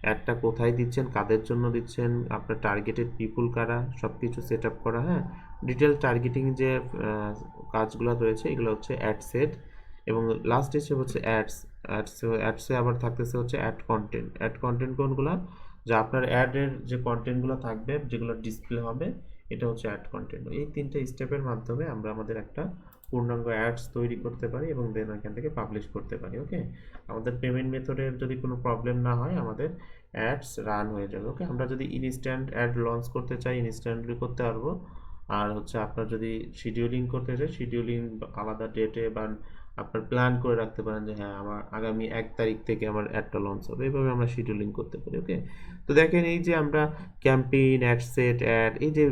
অ্যাডটা কোথায় দিচ্ছেন, কাদের জন্য দিচ্ছেন, আপনার টার্গেটেড পিপুল কারা, সব কিছু সেট আপ করা। হ্যাঁ, ডিটেল টার্গেটিং যে কাজগুলো রয়েছে এগুলো হচ্ছে অ্যাড সেট। এবং লাস্ট স্টেপ হচ্ছে অ্যাডসে আবার থাকতেছে হচ্ছে অ্যাড কন্টেন্ট। অ্যাড কন্টেন্ট কোনগুলো? যে আপনার অ্যাডের যে কন্টেন্টগুলো থাকবে, যেগুলো ডিসপ্লে হবে, এটা হচ্ছে অ্যাড কন্টেন্ট। এই তিনটে স্টেপের মাধ্যমে আমরা আমাদের একটা পূর্ণাঙ্গ অ্যাডস তৈরি করতে পারি এবং দেন ওইখান থেকে পাবলিশ করতে পারি। ওকে, আমাদের পেমেন্ট মেথডের যদি কোনো প্রবলেম না হয় আমাদের অ্যাডস রান হয়ে যাবে। ওকে, আমরা যদি ইনস্ট্যান্ট অ্যাড লঞ্চ করতে চাই ইনস্ট্যান্টলি করতে পারবো। আর হচ্ছে আপনার যদি শিডিউলিং করতে চাই, শিডিউলিং আলাদা ডেটে বা আপনার প্ল্যান করে রাখতে পারেন যে হ্যাঁ আমার আগামী 1 তারিখ থেকে আমার অ্যাডটা লঞ্চ হবে, এইভাবে আমরা শিডিউলিং করতে পারি। ওকে, তো দেখেন এই যে আমরা ক্যাম্পেইন, অ্যাড সেট, অ্যাড, এই যে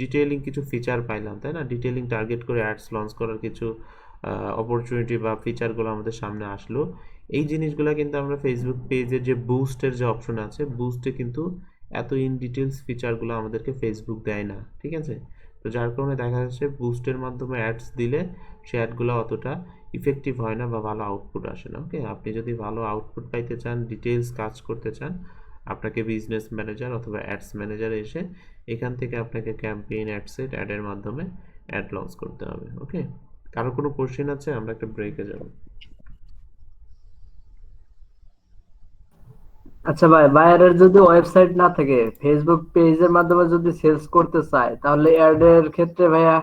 ডিটেইলিং কিছু ফিচার পাইলাম, তাই না? ডিটেইলিং টার্গেট করে অ্যাডস লঞ্চ করার কিছু অপরচুনিটি বা ফিচারগুলো আমাদের সামনে আসলো। এই জিনিসগুলো কিন্তু আমরা ফেসবুক পেজের যে বুস্টের যে অপশন আছে, বুস্টে কিন্তু এত ইন ডিটেলস ফিচারগুলো আমাদেরকে ফেসবুক দেয় না। ঠিক আছে, তো যার কারণে দেখা যাচ্ছে বুস্টের মাধ্যমে অ্যাডস দিলে সে অ্যাডগুলো অতটা ইফেক্টিভ হয় না বা ভালো আউটপুট আসে না। ওকে, আপনি যদি ভালো আউটপুট পাইতে চান, ডিটেলস কাজ করতে চান, আপনাকে বিজনেস ম্যানেজার অথবা অ্যাডস ম্যানেজার এসে এখান থেকে আপনাকে ক্যাম্পেইন, অ্যাডসেট, অ্যাডের মাধ্যমে অ্যাড লঞ্চ করতে হবে। ওকে, কারো কোনো কোশ্চেন আছে? আমরা একটা ব্রেকে যাব। আচ্ছা ভাই, বায়ারের যদি ওয়েবসাইট না থাকে, ফেসবুক পেজের মাধ্যমে যদি সেলস করতে চায়, তাহলে অ্যাড এর ক্ষেত্রে ভাইয়া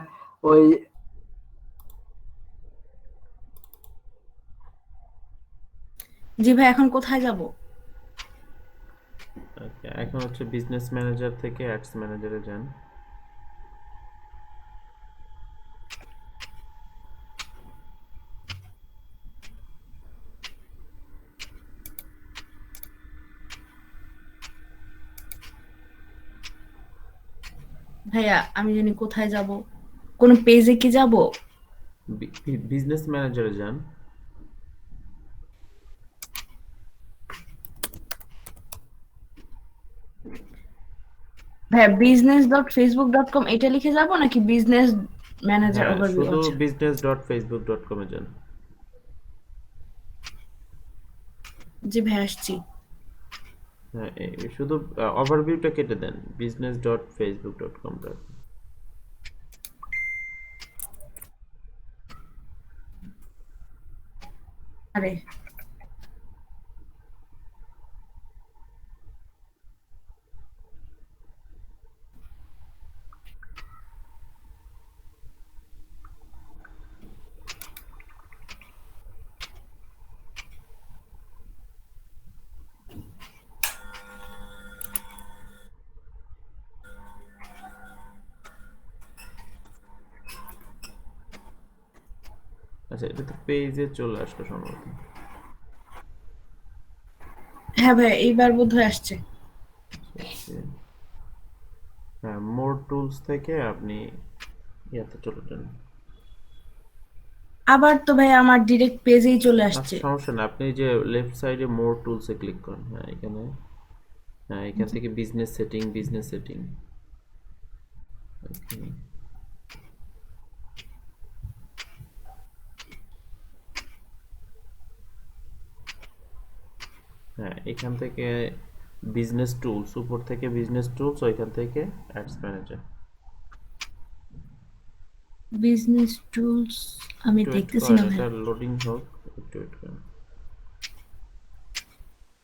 ওই জি ভাই, এখন কোথায় যাব? ওকে, এখন হচ্ছে বিজনেস ম্যানেজার থেকে অ্যাডস ম্যানেজারে যান। ভাইয়া আমি জানি কোথায় যাব, কোন পেজে কি যাব? বিজনেস ম্যানেজারে যান। ভাইয়া business.facebook.com এটা লিখে যাব নাকি বিজনেস ম্যানেজার হ্যাঁ, ওভারভিউ? শুধু আচ্ছা business.facebook.com এ যান। জি ভাই, আসছি। হ্যাঁ, শুধু ওভারভিউটা কেটে দেন, business.facebook.com। আরে আচ্ছা, এটা তো পেজে চলে আসলো সম্ভবত। হ্যাঁ ভাই, এইবার বোধহয় আসছে। হ্যাঁ, মোর টুলস থেকে আপনি ইয়াতে চলে যান। আবার তো ভাই আমার ডিরেক্ট পেজেই চলে আচ্ছা, আসছে। সমস্যা না, আপনি যে লেফট সাইডে মোর টুলসে ক্লিক করেন। হ্যাঁ, এখানে, হ্যাঁ, এখান থেকে বিজনেস সেটিং। ওকে, হ্যাঁ, এখান থেকে বিজনেস টুলস, উপর থেকে বিজনেস টুলস, ওইখান থেকে অ্যাডস ম্যানেজার। বিজনেস টুলস আমি একটু ওয়েট দেখতেছি করেন, না ভাই। এটা লোডিং হোক, একটু ওয়েট করেন।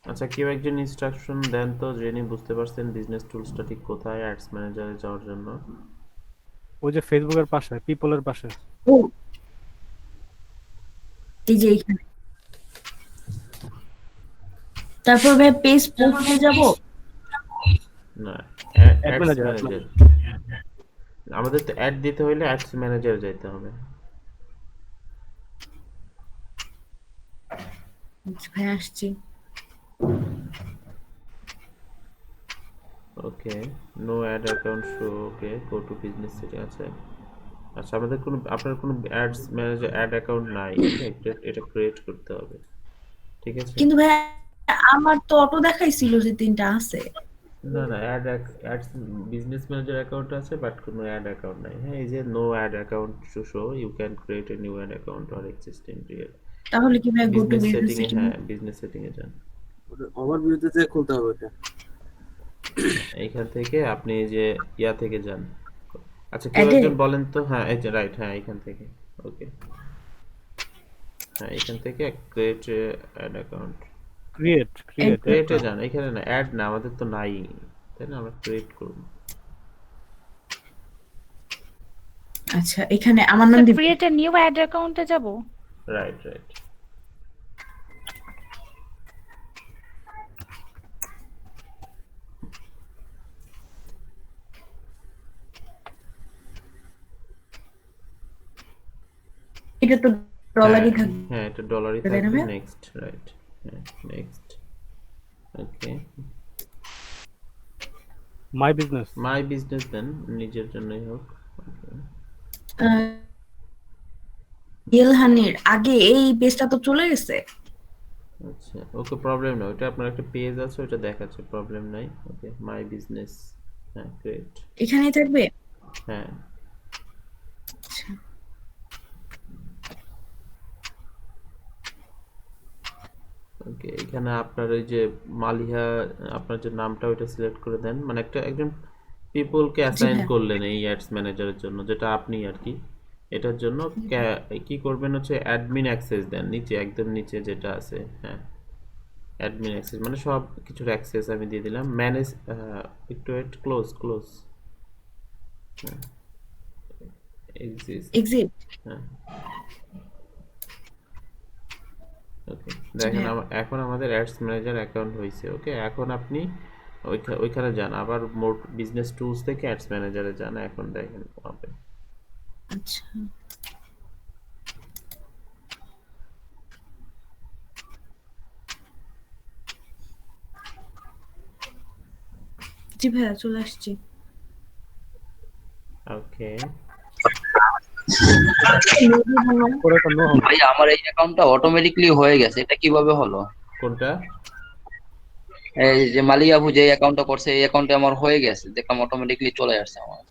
আচ্ছা, কেউ একজন ইনস্ট্রাকশন দেন তো, যিনি বুঝতে পারছেন বিজনেস টুলসটা ঠিক কোথায় অ্যাডস ম্যানেজারে যাওয়ার জন্য। ওই যে ফেসবুকের পাশে, পিপলের পাশে। ও এই যে এইখানে। তারপর ভাই পেজ পোস্টে যাব। না, অ্যাড অ্যাডস ম্যানেজার। ম্যানেজার। আমাদের তো অ্যাড দিতে হলে অ্যাডস ম্যানেজারে যেতে হবে। আচ্ছা ভাই আসছি। Okay, no ad account show, okay, go to business setting আছে। আচ্ছা, আমাদের কোনো, আপনার কোনো অ্যাডস ম্যানেজার অ্যাড অ্যাকাউন্ট নাই, ওকে, এটা ক্রিয়েট করতে হবে, ঠিক আছে? কিন্তু ভাই আমার তো অটো দেখাইছিল যে 3টা আছে। না না, অ্যাডস বিজনেস ম্যানেজার অ্যাকাউন্ট আছে, বাট কোনো অ্যাড অ্যাকাউন্ট নাই। হ্যাঁ, এই যে no ad account to show, you can create a new ad account or existing create. তাহলে কি ভাই go to business business setting এ, সেটিং? হ্যাঁ, বিজনেস সেটিং এ যান। ওভারভিউতে যে খুলতে হবে এটা। এইখান থেকে আপনি এই যে ইয়া থেকে যান। আচ্ছা, কেউ অ্যাডে একজন বলেন তো, হ্যাঁ এই যে রাইট, হ্যাঁ এখান থেকে, ওকে, হ্যাঁ এখান থেকে ক্রিয়েট অ্যাড অ্যাকাউন্ট, ক্রিয়েটে যান। এখানে না, অ্যাড না, আমাদের তো নাই, তাই না? আমরা ক্রিয়েট করব। আচ্ছা এখানে আমার নাম দিব। ক্রিয়েট এ নিউ অ্যাড অ্যাকাউন্টে যাব। Right right. এটা তো ডলারই থাকবে। হ্যাঁ, এটা ডলারই তাই না থাকবে। ভাই? নেক্সট, রাইট, হ্যাঁ next, okay. My business. My business then, নিজের জন্যই হোক, ওকে। ইলহানির আগে এই পেজটা তো চলে গেছে। আচ্ছা, ওকে, প্রবলেম না, ওটা আপনার একটা পেজ আছে, ওটা দেখাচ্ছে, প্রবলেম নাই, ওকে। মাই বিজনেস, হ্যাঁ গ্রেট, এখানেই থাকবে। হ্যাঁ। আচ্ছা ওকে, এখানে আপনার ওই যে মালিহা, আপনার যে নামটা ওইটা সিলেক্ট করে দেন, মানে একজন পিপলকে অ্যাসাইন হ্যাঁ। করলেন এই অ্যাডস ম্যানেজারের জন্য, যেটা আপনি আর কি। এটার জন্য কি করবেন হচ্ছে অ্যাডমিন অ্যাক্সেস দেন, নিচে একদম নিচে যেটা আছে, হ্যাঁ অ্যাডমিন অ্যাক্সেস, মানে সব কিছুর অ্যাক্সেস আমি দিয়ে দিলাম। ম্যানেজ, একটু ক্লোজ ক্লোজ, হ্যাঁ এক্সিট। হ্যাঁ, ওকে। দেখেন এখন আমাদের অ্যাডস ম্যানেজার অ্যাকাউন্ট হয়েছে, ওকে। এখন আপনি ওইখানে যান, আবার মোর বিজনেস টুলস থেকে অ্যাডস ম্যানেজারে যান, এখন দেখেন পাবে। আচ্ছা জি ভাইয়া চলে আসছি। ওকে, ভাই আমার এই অ্যাকাউন্টটা অটোমেটিক্যালি হয়ে গেছে, এটা কিভাবে হলো? কোনটা? এই যে মালিক আবু যে অ্যাকাউন্টটা করছে এই অ্যাকাউন্টে আমার হয়ে গেছে, দেখলাম অটোমেটিক্যালি চলে আসছে আমার।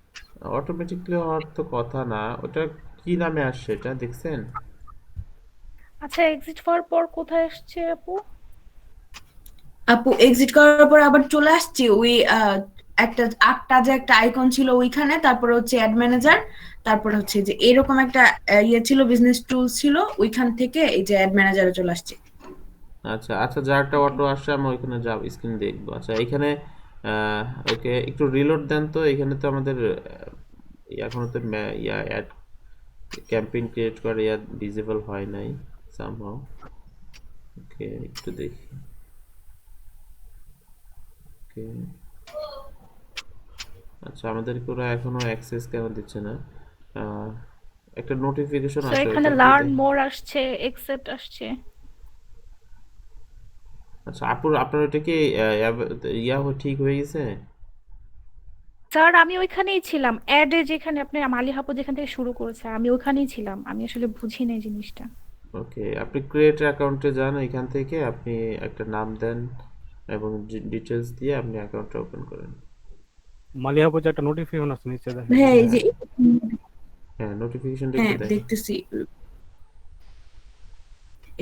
অটোমেটিকলি হওয়ার তো কথা না, ওটা কি নামে আসছে এটা দেখছেন? আচ্ছা এক্সিট হওয়ার পর কোথায় আসছে আপু? আপু এক্সিট করার পর আবার চলে আসছি ওই একটা 8টা যে একটা আইকন ছিল ওইখানে, তারপরে হচ্ছে অ্যাড ম্যানেজার, তারপরে হচ্ছে যে এরকম একটা ইয়ে ছিল, বিজনেস টুলস ছিল, ওইখান থেকে এই যে অ্যাড ম্যানেজারে চলে আসছে। আচ্ছা আচ্ছা, যারটা অটো আসছে আমি ওইখানে যাব, স্ক্রিন দেখবো। আচ্ছা, এখানে ওকে, একটু রিলোড দেন তো। এখানে তো আমাদের এখনো তো ইয়া অ্যাড ক্যাম্পেইন ক্রিয়েট করে ইয়া ভিজিবল হয় নাই সামহাউ। ওকে, একটু দেখি। ওকে, আচ্ছা, আমাদেরকে ওরা এখনো অ্যাক্সেস কেন দিচ্ছে না? একটা নোটিফিকেশন তো আসে, এখানে ওটা কি লার্ন মোর আসছে, এক্সেপ্ট আসছে। আচ্ছা, আপনার ওটা কি ঠিক হয়ে গেছে? স্যার আমি ওইখানেই ছিলাম, অ্যাডে যেখানে আপনি মালি হাপু যেখান থেকে শুরু করেছে আমি ওখানেই ছিলাম, আমি আসলে বুঝি নাই জিনিসটা। ওকে, আপনি ক্রিয়েট অ্যাকাউন্টে যান, এখান থেকে আপনি একটা নাম দেন এবং ডিটেলস দিয়ে আপনি অ্যাকাউন্টটা ওপেন করেন। মালিহা যে একটা নোটিফিকেশন আছে নিচে দেখেন। হ্যাঁ এই যে হ্যাঁ, নোটিফিকেশনটা হ্যাঁ একটু দেখেন। দেখতেছি,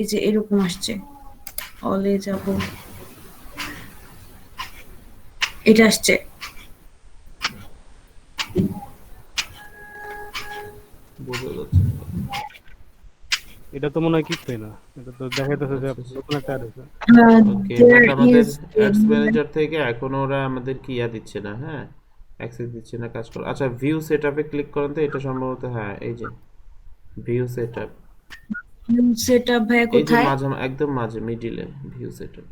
এই যে এরকম আসছে, অলে যাব, এটা আসছে। বোঝা যাচ্ছে না। এটা তো মনে হয় কিছুই না, এটা তো দেখাইতেছে যে আচ্ছা নতুন একটা অ্যাড হয়েছে। ওকে, there বাট আমাদের is অ্যাডস ম্যানেজার থেকে এখনো ওরা আমাদের কি ইয়া দিচ্ছে না, হ্যাঁ অ্যাক্সেস দিচ্ছে না কাজ করে। আচ্ছা ভিউ সেটআপে ক্লিক করেন তো, এটা সম্ভবত হ্যাঁ এই যে ভিউ সেটআপ, সেটআপ ভাইয়া এই যে কোথায়? মাঝে একদম মাঝে মিডিলে ভিউ সেটআপ,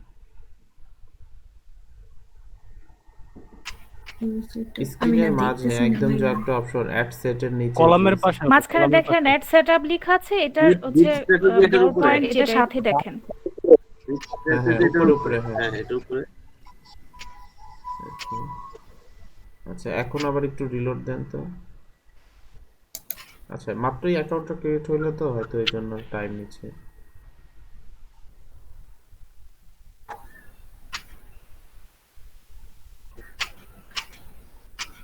আমি স্ক্রিনের না মাঝে দেখতেছি না একদম যে ভাইয়া। একটা অপশন অ্যাড সেটের নিচে কলামের পাশে হবে, মাঝখানে কলামের দেখেন পাশে। অ্যাড সেটআপ লেখা আছে, এটা হচ্ছে বড় পয়েন্ট, এটা সাথে দেখেন। হ্যাঁ হ্যাঁ উপরে উপরে হ্যাঁ এটা উপরে Okay. আচ্ছা এখন আবার একটু রিলোড দেন তো। আচ্ছা মাত্রই অ্যাকাউন্টটা ক্রিয়েট হইলো তো হয়তো এই জন্য টাইম নিচ্ছে।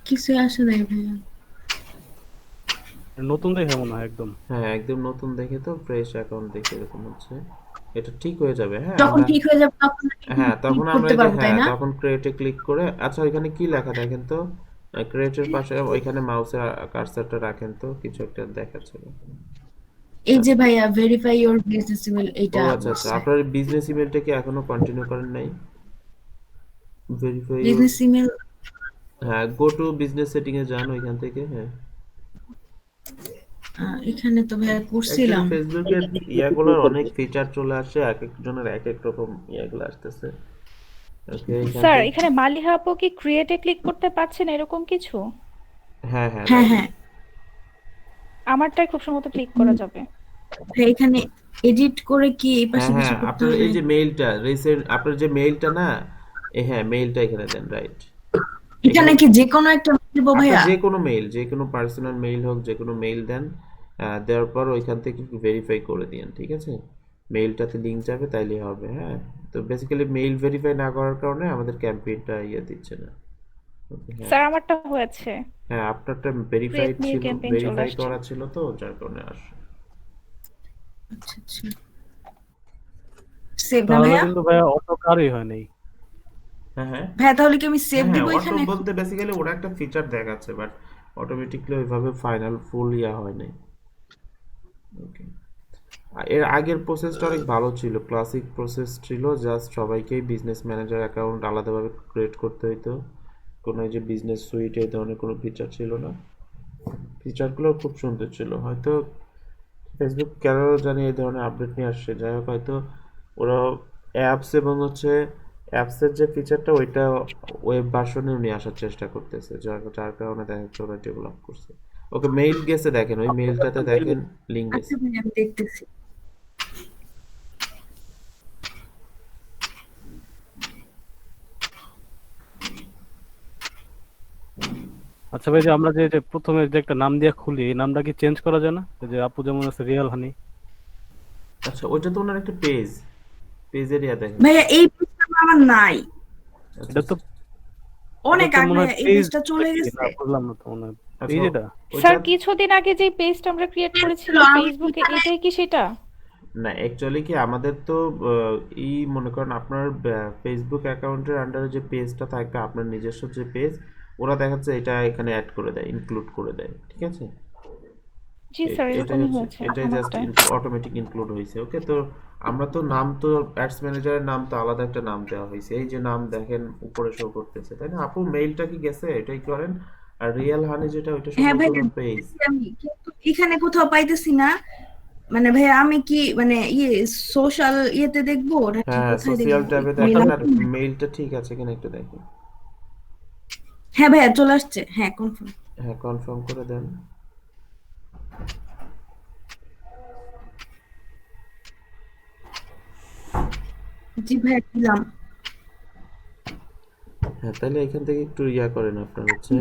কিছু আসে নাই ভাইয়া। নতুন দেখে মনে হয় একদম। হ্যাঁ একদম নতুন দেখে তো ফ্রেশ অ্যাকাউন্ট দেখে এরকম হচ্ছে। এটা ঠিক হয়ে যাবে। হ্যাঁ যখন আমরা ঠিক হয়ে যাবে তখন হ্যাঁ তখন ক্লিক আমরা করতে এই যে পারবো তাই হ্যাঁ না? তখন ক্রিয়েটে ক্লিক করে, আচ্ছা ওইখানে কি লেখা দেখেন তো, ক্রিয়েটের পাশে ওইখানে মাউসের কার্সারটা রাখেন তো, কিছু একটা দেখাচ্ছে। এই যে ভাইয়া ভেরিফাই ইওর বিজনেস ইমেল ও এটা আচ্ছা আচ্ছা, বলছে। আপনার বিজনেস ইমেলটা কি এখনো কন্টিনিউ করেন নাই? ভেরিফাই বিজনেস ইমেল হ্যাঁ গো টু বিজনেস সেটিং এ যান ওইখান থেকে। হ্যাঁ এখানে তো ভাইয়া অ্যাকচুয়ালি করছিলাম। ফেসবুকের ইয়াগুলোর অনেক ফিচার চলে আসছে, এক একজনের এক এক রকম ইয়াগুলো আসতেছে। ওকে এখান স্যার থেকে এখানে মালিহা আপু কি ক্রিয়েটে ক্লিক করতে পারছেন এরকম কিছু? হ্যাঁ হ্যাঁ হ্যাঁ রাইট। হ্যাঁ আমারটাই খুব সম্ভবত ক্লিক করা যাবে। ভাইয়া এখানে এডিট করে কি এই হ্যাঁ পাশে কিছু হ্যাঁ করতে আপনার হবে? এই যে মেইলটা রিসেন্ট, আপনার যে মেইলটা না, হ্যাঁ মেইলটা এখানে দেন, রাইট। এখানে কি যে কোনো একটা দিব আপনার ভাইয়া? যে কোনো মেইল, যে কোনো পার্সোনাল মেইল হোক, যে কোনো মেইল দেন, দেওয়ার পর ওইখান থেকে ভেরিফাই করে দিন, ঠিক আছে? মেইলটাতে লিঙ্ক যাবে তাইলেই হবে। হ্যাঁ তো বেসিক্যালি মেইল ভেরিফাই না করার কারণে আমাদের ক্যাম্পেইনটা দিচ্ছে না। ওকে হ্যাঁ স্যার আমারটা হয়েছে, হ্যাঁ আপনারটা ক্রিয়েট ভেরিফাইড নিউ ছিল, ক্যাম্পেইন চলে ভেরিফাই আসছে। করা ছিল তো যার কারণে আসছে। আচ্ছা আচ্ছা সেভ না তাহলে ভাইয়া? কিন্তু ভাইয়া অটো কারই হয় নাই। হ্যাঁ হ্যাঁ ভাইয়া তাহলে কি আমি সেভ হ্যাঁ দিব অটো এখানে? বলতে বেসিক্যালি ওরা একটা ফিচার দেখাচ্ছে, বাট অটোমেটিকলি ওইভাবে ফাইনাল ফুল হয় নাই। ওকে এর আগের প্রসেসটা অনেক ভালো ছিল, ক্লাসিক প্রসেস ছিল, জাস্ট সবাইকেই বিজনেস ম্যানেজার অ্যাকাউন্ট আলাদাভাবে ক্রিয়েট করতে হতো, কোনো এই যে বিজনেস সুইট এই ধরনের কোনো ফিচার ছিল না। ফিচারগুলো খুব সুন্দর ছিল, হয়তো ফেসবুক কেন জানি এই ধরনের আপডেট নিয়ে আসছে, যাই হোক হয়তো ওরা অ্যাপস এবং অ্যাপসের যে ফিচারটা ওইটা ওয়েব ভার্সনেও নিয়ে আসার চেষ্টা করতেছে, যার কারণে দেখা যাচ্ছে ওরা ডেভেলপ করছে। ওকে মেইল গেছে দেখেন, ওই মেইলটাতে দেখেন লিঙ্ক গেছে। আচ্ছা ভাইয়া আমি দেখতেছি। আচ্ছা ভাই, যে আমরা যে প্রথমে যে একটা নাম দিয়ে খুলি, এই নামটা কি চেঞ্জ করা যায় না? এই যে আপু যেমন আছে রিয়াল হানি। আচ্ছা ওইটা তো ওনার একটা পেজের দেখেন। ভাইয়া এই পেজটা আমার নাই, এটা তো অনেক এটা তো আগে মনে হয় এই পেজ পেজটা চলে গেছে। না, বুঝলাম না তো মনে হয় আচ্ছা পেজ এটা। স্যার ওইটা কিছুদিন আগে যে পেজটা আমরা ক্রিয়েট করেছিলাম ফেসবুকে, এটাই কি সেটা? না অ্যাকচুয়ালি কি আমাদের তো মনে করেন আপনার ফেসবুক অ্যাকাউন্টের আন্ডারে যে পেজটা থাকবে, আপনার নিজস্ব যে পেজ, ওরা দেখাচ্ছে এটা এখানে অ্যাড করে দেয়, ইনক্লুড করে দেয়, ঠিক আছে? জি স্যার এটাই এরকমই হচ্ছে, হয়েছে এটাই জাস্ট আমারটায়। অটোমেটিক ইনক্লুড হয়েছে। ওকে তো আমরা তো নাম তো অ্যাডস ম্যানেজারের নাম তো আলাদা একটা নাম দেওয়া হয়েছে, এই যে নাম দেখেন উপরে শো করতেছে, তাই না? আপু মেইলটা কি গেছে? এটাই করেন। আর রিয়েল হানি যেটা ওইটা হ্যাঁ ভাইয়া সম্পূর্ণ পেজ। আমি কিন্তু এখানে কোথাও পাইতেছি না। মানে ভাইয়া আমি কি মানে সোশ্যাল ইয়েতে দেখবো নাকি হ্যাঁ কোথায় সোশিয়াল দেখবো? ট্যাবে দেখেন, আর মেইলটা ঠিক আছে কিনা একটু দেখেন। হ্যাঁ ভাইয়া চলে আসছে, হ্যাঁ কনফার্ম। হ্যাঁ কনফার্ম করে দেন। জি ভাইয়া দিলাম। হ্যাঁ তাহলে এখান থেকে একটু করেন, আপনার হচ্ছে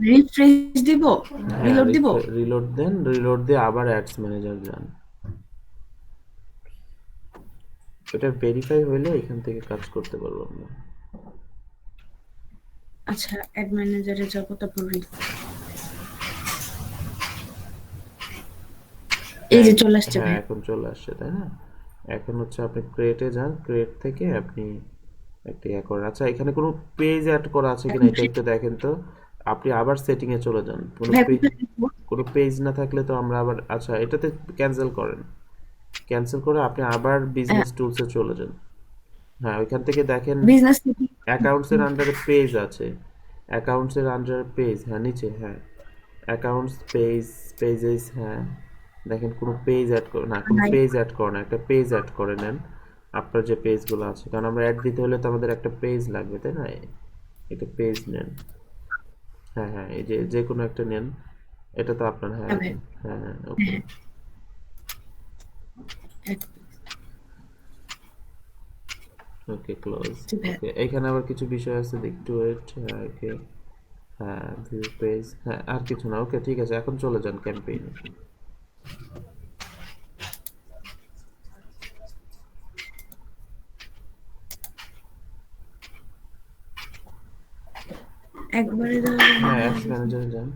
রিফ্রেশ দিব, হ্যাঁ রিলোড দিব। রিলোড দেন, রিলোড দিয়ে আবার অ্যাডস ম্যানেজার যান। এটা ভেরিফাই হইলে এখান থেকে কাজ করতে পারবো আমরা। আচ্ছা অ্যাড ম্যানেজারে যাব, তারপর এই যে চলে আসছে হ্যাঁ ভাইয়া। এখন চলে আসছে, তাই না? এখন হচ্ছে আপনি ক্রিয়েটে যান, ক্রিয়েট থেকে আপনি একটা করেন। আচ্ছা এখানে কোনো পেজ অ্যাড করা আছে কিনা এটা একটু দেখেন তো। আপনি আবার সেটিং এ চলে যান। ভাইয়া কোথায় লিখবো? কোনো পেজ না থাকলে তো আমরা আবার, আচ্ছা এটাতে ক্যান্সেল করেন, ক্যান্সেল করে আপনি আবার বিজনেস টুলসে চলে যান। হ্যাঁ, ওইখান থেকে দেখেন বিজনেস অ্যাকাউন্টস এর আন্ডারে পেজ আছে, অ্যাকাউন্টস এর আন্ডারে পেজ, হ্যাঁ নিচে, হ্যাঁ অ্যাকাউন্টস পেজ, পেজেস, হ্যাঁ দেখেন কোনো পেজ অ্যাড করে না, কোনো পেজ অ্যাড করে না, একটা পেজ অ্যাড করে নেন আপনার যে পেজগুলো আছে, কারণ আমরা অ্যাড দিতে হলে তো আমাদের একটা পেজ লাগবে, তাই না? একটা পেজ নেন, হ্যাঁ হ্যাঁ এই যে যে কোনো একটা নেন, এটা তো আপনার, হ্যাঁ হ্যাঁ হ্যাঁ ওকে ওকে ক্লোজ। ওকে, এখানে আবার কিছু বিষয় আছে, একটু ওয়েট, হ্যাঁ ওকে, হ্যাঁ ভিউ পেজ, হ্যাঁ আর কিছু না, ওকে ঠিক আছে, এখন চলে যান ক্যাম্পেইনে। একবারে হ্যাঁ অ্যাডস ম্যানেজারে যান।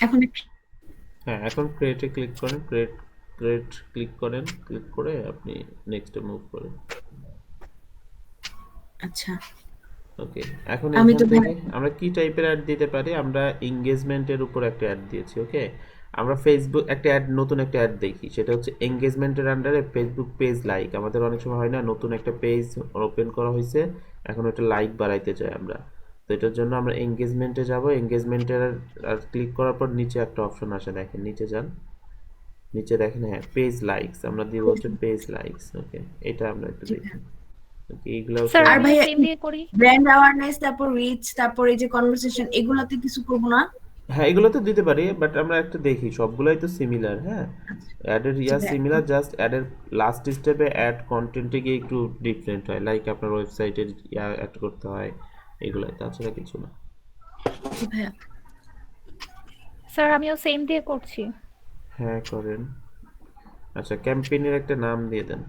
এখন হ্যাঁ এখন ক্রিয়েটে ক্লিক করেন, ক্রিয়েট ক্লিক করেন, ক্লিক করে আপনি নেক্সটে মুভ করেন। আচ্ছা ওকে, এখন আমি এখান তো থেকে আমরা কি টাইপের অ্যাড দিতে পারি? আমরা এঙ্গেজমেন্টের উপর একটা অ্যাড দিয়েছি। ওকে, আমরা ফেসবুক একটা অ্যাড, নতুন একটা অ্যাড দেখি, সেটা হচ্ছে এঙ্গেজমেন্টের আন্ডারে ফেসবুক পেজ লাইক। আমাদের অনেক সময় হয় না, নতুন একটা পেজ ওপেন করা হয়েছে, এখন ওটা লাইক বাড়াইতে চাই আমরা, তো এটার জন্য আমরা এঙ্গেজমেন্টে যাব। এঙ্গেজমেন্টের আর ক্লিক করার পর নিচে একটা অপশন আসে, দেখেন নিচে যান, নিচে দেখেন হ্যাঁ পেজ লাইকস, আমরা দিব হচ্ছে পেজ লাইকস। ওকে, এটা আমরা একটু দেখি। ওকে, এইগুলো স্যার আর আমি ভাইয়া সেম দিয়ে করি। ব্র্যান্ড অ্যাওয়ারনেস, তারপর রিচ, তারপর এই যে কনভারসেশন, এগুলাতে কিছু করব না? হ্যাঁ এগুলো তো দিতে পারি, বাট আমরা একটা দেখি, সবগুলাই তো সিমিলার। হ্যাঁ, অ্যাডের সিমিলার, জাস্ট অ্যাডের লাস্ট স্টেপে অ্যাড কন্টেন্টে গিয়ে একটু ডিফারেন্ট হয়, লাইক আপনার ওয়েবসাইটের অ্যাড করতে হয়, এগুলাই, তাছাড়া কিছু না। ভাইয়া স্যার আমিও সেম দিয়ে করছি। হ্যাঁ করেন। আচ্ছা, ক্যাম্পেইনের একটা নাম দিয়ে দেন।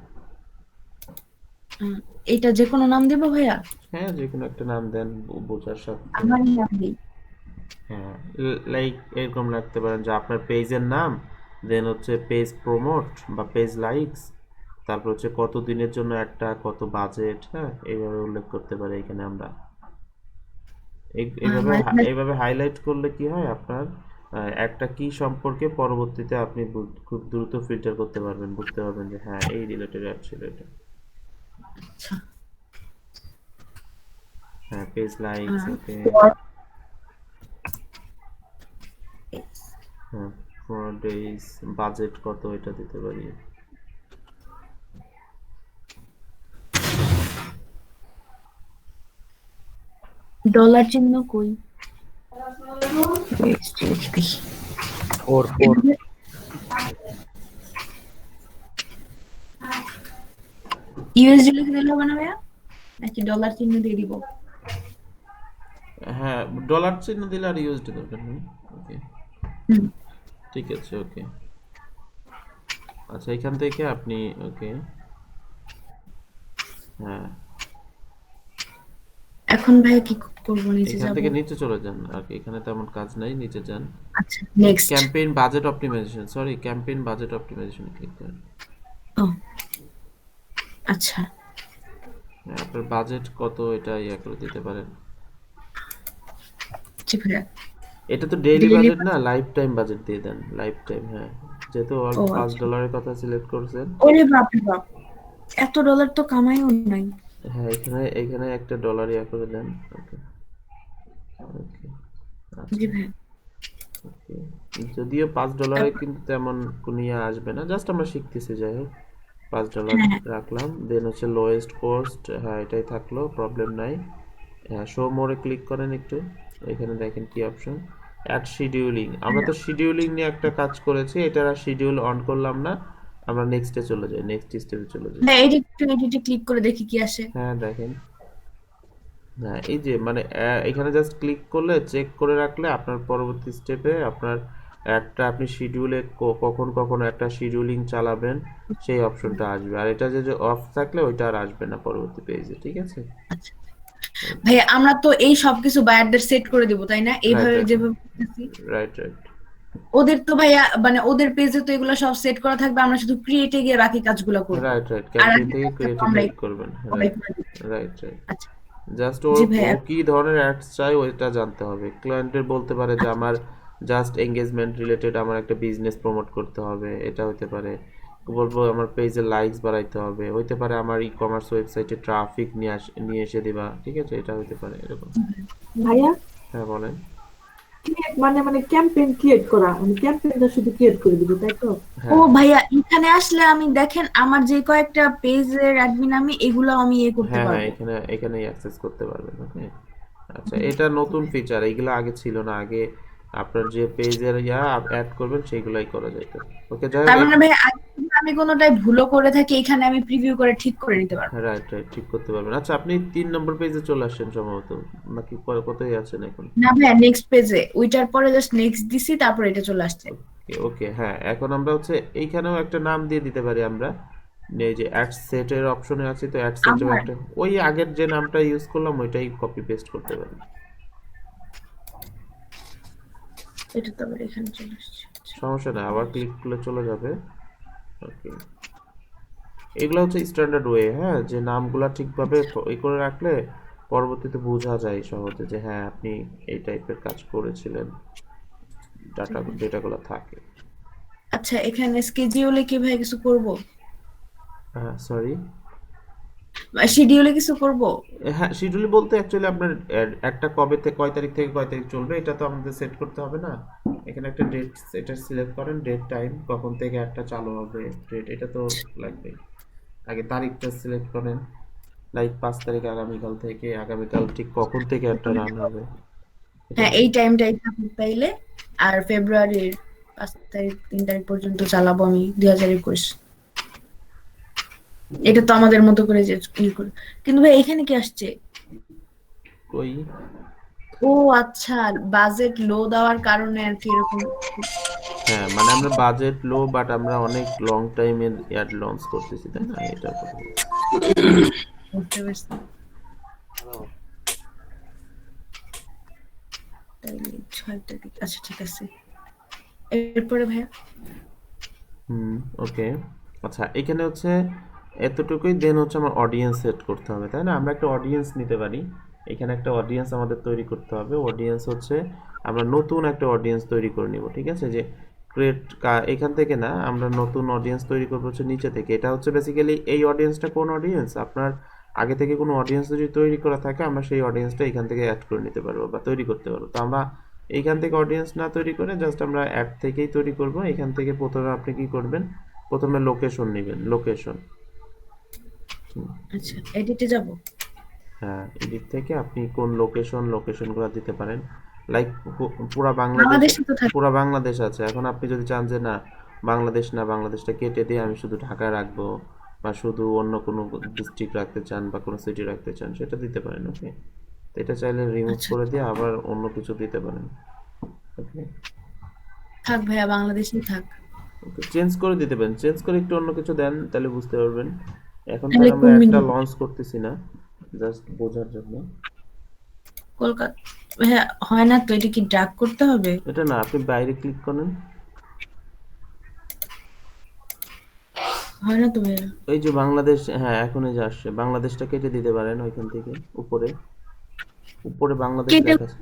এটা যে কোনো নাম দেব ভাইয়া? হ্যাঁ যে কোনো একটা নাম দেন বোঝার সাথে। আমার নাম দিই। হ্যাঁ লাইক এরকম রাখতে পারেন যে আপনার পেজের নাম, দেন হচ্ছে পেজ প্রমোট বা পেজ লাইকস, তারপর হচ্ছে কত দিনের জন্য একটা, কত বাজেট, হ্যাঁ এইভাবে উল্লেখ করতে পারি এখানে আমরা। এইভাবে হাইলাইট করলে কি হয়, আপনার একটা কি সম্পর্কে পরবর্তীতে আপনি খুব দ্রুত ফিল্টার করতে পারবেন, বুঝতে পারবেন যে হ্যাঁ এই রিলেটেড অ্যাড ছিল এটা। হ্যাঁ পেজ লাইকস, ওকে হ্যাঁ 4 days, বাজেট কত এটা দিতে পারি। ডলার চিহ্ন কই? 4 ইউএসডি লিখে দিলে হবে না ভাইয়া, নাকি ডলার চিহ্ন দিয়ে দিব? হ্যাঁ ডলার চিহ্ন দিলে আর ইউএসডি দরকার নেই। ওকে ঠিক আছে, ওকে আচ্ছা এখান থেকে আপনি, ওকে হ্যাঁ এখন ভাইয়া কি করব? নিচে এখান যাব? থেকে নিচে চলে যান, আর এখানে তেমন কাজ নাই, নিচে যান। আচ্ছা next campaign budget optimization, sorry campaign budget optimization click করেন। ও আচ্ছা, আপনার বাজেট কত এটা ইয়া করে দিতে পারেন। জি ভাইয়া। এটা তো ডেইলি বাজেট না, লাইফ টাইম বাজেট দিয়ে দেন, লাইফ টাইম। হ্যাঁ যেহেতু $5 কথা সিলেক্ট করছেন। ওরে বাপ রে বাপ, এত ডলার তো কামাইও নাই। হ্যাঁ এখানে একটা ডলার ইয়া করে দেন। ওকে ওকে জি ভাই। ওকে, যদিও $5 কিন্তু তেমন কোনো ইয়া আসবে না, জাস্ট আমরা শিখতেছি, যাই হোক $5 রাখলাম। দেন হচ্ছে লোয়েস্ট কস্ট, হ্যাঁ এটাই থাকলো, প্রবলেম নাই। হ্যাঁ শো মোরে ক্লিক করেন একটু, এখানে দেখেন কি অপশন, অ্যাড শিডিউলিং। আমরা তো শিডিউলিং নিয়ে একটা কাজ করেছি, এটার আর শিডিউল অন করলাম না, আমরা নেক্সটে চলে যাই, নেক্সট স্টেপে চলে যাই। হ্যাঁ এডিটে ক্লিক করে দেখি কি আসে। হ্যাঁ দেখেন, হ্যাঁ এই যে মানে এখানে জাস্ট ক্লিক করলে চেক করে রাখলে আপনার পরবর্তী স্টেপে আপনার একটা, আপনি শিডিউলে কখন কখন একটা শিডিউলিং চালাবেন সেই অপশনটা আসবে, আর এটা যে অফ থাকলে ওইটা আর আসবে না পরবর্তী পেজে, ঠিক আছে? ভাই আমরা তো এই সবকিছু বায়ারদের সেট করে দেব, তাই না? এইভাবে যেভাবে রাইট ওদের তো ভাইয়া মানে ওদের পেজে তো এগুলো সব সেট করা থাকবে, আমরা শুধু ক্রিয়েটে গিয়ে বাকি কাজগুলো করব। রাইট রাইট, আর ক্যাম্পেইন আগের থেকে কাজটা তো ক্রিয়েটিভ আমরাই হেল্প করবেন। সবাই রাইট করে দিচ্ছি। রাইট রাইট, আচ্ছা জাস্ট জি ও ভাইয়া। কি ধরনের অ্যাডস চাই ওইটা জানতে হবে। ক্লায়েন্টের বলতে পারে যে আমার জাস্ট এঙ্গেজমেন্ট রিলেটেড আমার একটা বিজনেস প্রমোট করতে হবে, এটা হতে পারে। বলবো আমার পেজে লাইকস বাড়াইতে হবে, হইতে পারে আমার ই কমার্স ওয়েবসাইটে ট্রাফিক নিয়ে এসে দিবা, ঠিক আছে, এটা হতে পারে এরকম। ভাইয়া হ্যাঁ বলেন। ক্রিয়েট মানে ক্যাম্পেইন ক্রিয়েট করা, আমি ক্যাম্পেইনটা শুধু ক্রিয়েট করে দিব, তাই তো? ও হ্যাঁ ভাইয়া এখানে আসলে আমি দেখেন আমার যে কয়েকটা পেজের অ্যাডমিন আমি এগুলো আমি করতে হ্যাঁ হ্যাঁ, পারবো। এখানেই অ্যাক্সেস করতে পারবেন। ওকে, আচ্ছা, এটা নতুন ফিচার, এগুলো আগে ছিল না। আগে আপনার যে পেজের অ্যাড করবেন সেইগুলাই করা যেত। ওকে, যাই তার হোক। মানে ভাই আগে যদি আমি কোনোটাই ভুলও করে থাকি এখানে আমি প্রিভিউ করে ঠিক করে নিতে পারবো। রাইট রাইট, ঠিক করতে পারবেন। আচ্ছা, আপনি 3 নম্বর পেজে চলে আসছেন সম্ভবত, নাকি কোথায় আছেন এখন? না ভাইয়া নেক্সট পেজে ওইটার পরে জাস্ট নেক্সট দিছি, তারপর এটা চলে আসছে। ওকে ওকে, হ্যাঁ, এখন আমরা হচ্ছে এইখানেও একটা নাম দিয়ে দিতে পারি আমরা। এই যে অ্যাড সেটের অপশনে আছে, তো অ্যাড সেটেও আমার একটা ওই আগের যে নামটা ইউজ করলাম ওইটাই কপি পেস্ট করতে পারি। এটা তো আবার এখানে চলে আসছে। সমস্যা না, আবার ক্লিক করলে চলে যাবে। ওকে, এগুলো হচ্ছে স্ট্যান্ডার্ড ওয়ে, হ্যাঁ, যে নামগুলা ঠিকভাবে ই করে রাখলে পরবর্তীতে বোঝা যায় সহজে যে হ্যাঁ আপনি এই টাইপের কাজ করেছিলেন, ডেটাগুলো থাকে। আচ্ছা এখানে স্কেডিউলে কি ভাই কিছু করব? সরি, শিডিউলে কিছু করব? হ্যাঁ, শিডিউল বলতে অ্যাকচুয়ালি আপনার একটা কবে থেকে কয় তারিখ থেকে কয় তারিখ চলবে এটা তো আমাদের সেট করতে হবে না। এখানে একটা ডেট এটা সিলেক্ট করেন, ডেট টাইম, কখন থেকে একটা চালু হবে, ডেট, এটা তো লাগবে। আগে তারিখটা সিলেক্ট করেন, লাইক 5 তারিখ আগামীকাল থেকে, আগামীকাল ঠিক কখন থেকে একটা রান হবে। হ্যাঁ এই টাইমটাই থাকুক তাইলে। আর ফেব্রুয়ারির 5 তারিখ 3 তারিখ পর্যন্ত চালাবো আমি 2021। এটা তো আমাদের মতো করে যে করে, কিন্তু ভাই এখানে কি আসছে? ওই ও আচ্ছা, বাজেট লো দেওয়ার কারণে আর কি এরকম। হ্যাঁ, মানে আমরা বাজেট লো, বাট আমরা অনেক লং টাইমের অ্যাড লঞ্চ করতেছি, তাই না? এটা বুঝতে পারছি। তাইলে 6 তারিখ, আচ্ছা ঠিক আছে। এরপরে ভাইয়া ওকে, আচ্ছা, এখানে হচ্ছে এতটুকুই। দেন হচ্ছে আমার অডিয়েন্স সেট করতে হবে, তাই না? আমরা একটা অডিয়েন্স নিতে পারি। এখানে একটা অডিয়েন্স আমাদের তৈরি করতে হবে। অডিয়েন্স হচ্ছে আমরা নতুন একটা অডিয়েন্স তৈরি করে নিব, ঠিক আছে? যে ক্রিয়েট, এখান থেকে না, আমরা নতুন অডিয়েন্স তৈরি করবো হচ্ছে নিচে থেকে। এটা হচ্ছে বেসিক্যালি এই অডিয়েন্সটা কোন অডিয়েন্স, আপনার আগে থেকে কোনো অডিয়েন্স যদি তৈরি করা থাকে আমরা সেই অডিয়েন্সটা এখান থেকে অ্যাড করে নিতে পারবো বা তৈরি করতে পারবো। তো আমরা এইখান থেকে অডিয়েন্স না তৈরি করে জাস্ট আমরা অ্যাড থেকেই তৈরি করব। এখান থেকে প্রথমে আপনি কি করবেন, প্রথমে লোকেশন নেবেন, লোকেশন। আচ্ছা এডিটে যাব। হ্যাঁ, এডিট থেকে আপনি কোন লোকেশনগুলো দিতে পারেন। লাইক বাংলাদেশে তো থাকে। পুরা বাংলাদেশ আছে। এখন আপনি যদি চান যে না, বাংলাদেশ না, বাংলাদেশটা কেটে দিয়ে আমি শুধু ঢাকায় রাখবো বা শুধু অন্য কোনো ডিস্ট্রিক্ট রাখতে চান বা কোনো সিটি রাখতে চান, সেটা দিতে পারেন। ওকে, তো এটা চাইলে রিমুভ করে দিয়ে আবার অন্য কিছু দিতে পারেন। ওকে, থাক ভাইয়া, বাংলাদেশেই থাক। ওকে, চেঞ্জ করে দিতে পারেন, চেঞ্জ করে একটু অন্য কিছু দেন, তাহলে বুঝতে পারবেন। এখন তো তাহলে আমরা কোন একটা মিনিট? লঞ্চ করতেছি না, জাস্ট বোঝার জন্য। কলকাতা ভাইয়া হয় না তো, এটা কি ড্রাগ করতে হবে? এটা না, আপনি বাইরে ক্লিক করেন, হয় না তো ভাইয়া। এই যে বাংলাদেশ, হ্যাঁ এখন এই যে আসছে, বাংলাদেশটা কেটে দিতে পারেন ওইখান থেকে। উপরে উপরে বাংলাদেশ কেটে লেখা আছে।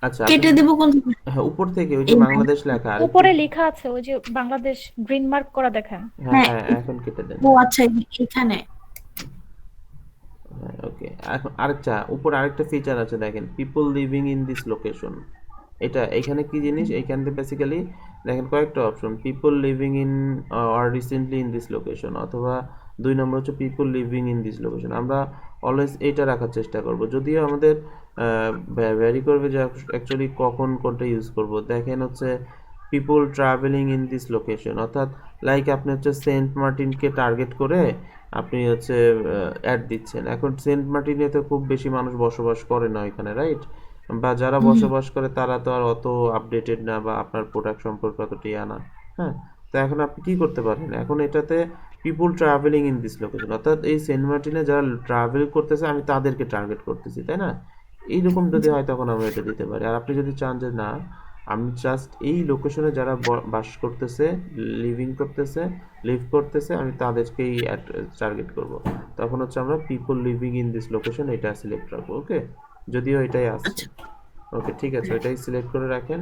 আচ্ছা, কেটে দিব কোন থেকে? হ্যাঁ, উপর থেকে ওই যে বাংলাদেশ লেখা আর উপরে লেখা আছে ওই যে বাংলাদেশ গ্রিন মার্ক করা দেখেন। হ্যাঁ হ্যাঁ, এখন কেটে দেন। ও আচ্ছা এখানে। হ্যাঁ, ওকে, এখন আরেকটা উপরে আরেকটা ফিচার আছে, দেখেন, people living in this location. এটা এখানে কি জিনিস, এইখান থেকে বেসিক্যালি দেখেন কয়েকটা option, people living in or recently in this location, অথবা 2 নম্বর হচ্ছে people living in this location. আমরা অলওয়েজ এইটা রাখার চেষ্টা করব, যদিও আমাদের ভ্যারি করবে যে অ্যাকচুয়ালি কখন কোনটা ইউজ করব। দেখেন হচ্ছে people travelling in this location, অর্থাৎ লাইক আপনি হচ্ছে সেন্ট মার্টিনকে টার্গেট করে আপনি হচ্ছে অ্যাড দিচ্ছেন। এখন সেন্ট মার্টিনে তো খুব বেশি মানুষ বসবাস করে না ওইখানে, রাইট? বা যারা বসবাস করে তারা তো আর অত আপডেটেড না, বা আপনার প্রোডাক্ট সম্পর্কে অত টিয়া না। হ্যাঁ, তো এখন আপনি কি করতে পারেন, এখন এটাতে পিপুল ট্রাভেলিং ইন দিস লোকেশন, অর্থাৎ এই সেন্ট মার্টিনে যারা ট্রাভেল করতেছে আমি তাদেরকে টার্গেট করতেছি, তাই না? এইরকম যদি হয় তখন আমরা এটা দিতে পারি। আর আপনি যদি চান যে না আমি জাস্ট এই লোকেশনে যারা বাস করতেছে, লিভ করতেছে আমি তাদেরকেই টার্গেট করব, তখন হচ্ছে আমরা people living in this location এটা সিলেক্ট রাখবো। ওকে, যদিও এটাই আসছে। ওকে ঠিক আছে, এটাই সিলেক্ট করে রাখেন।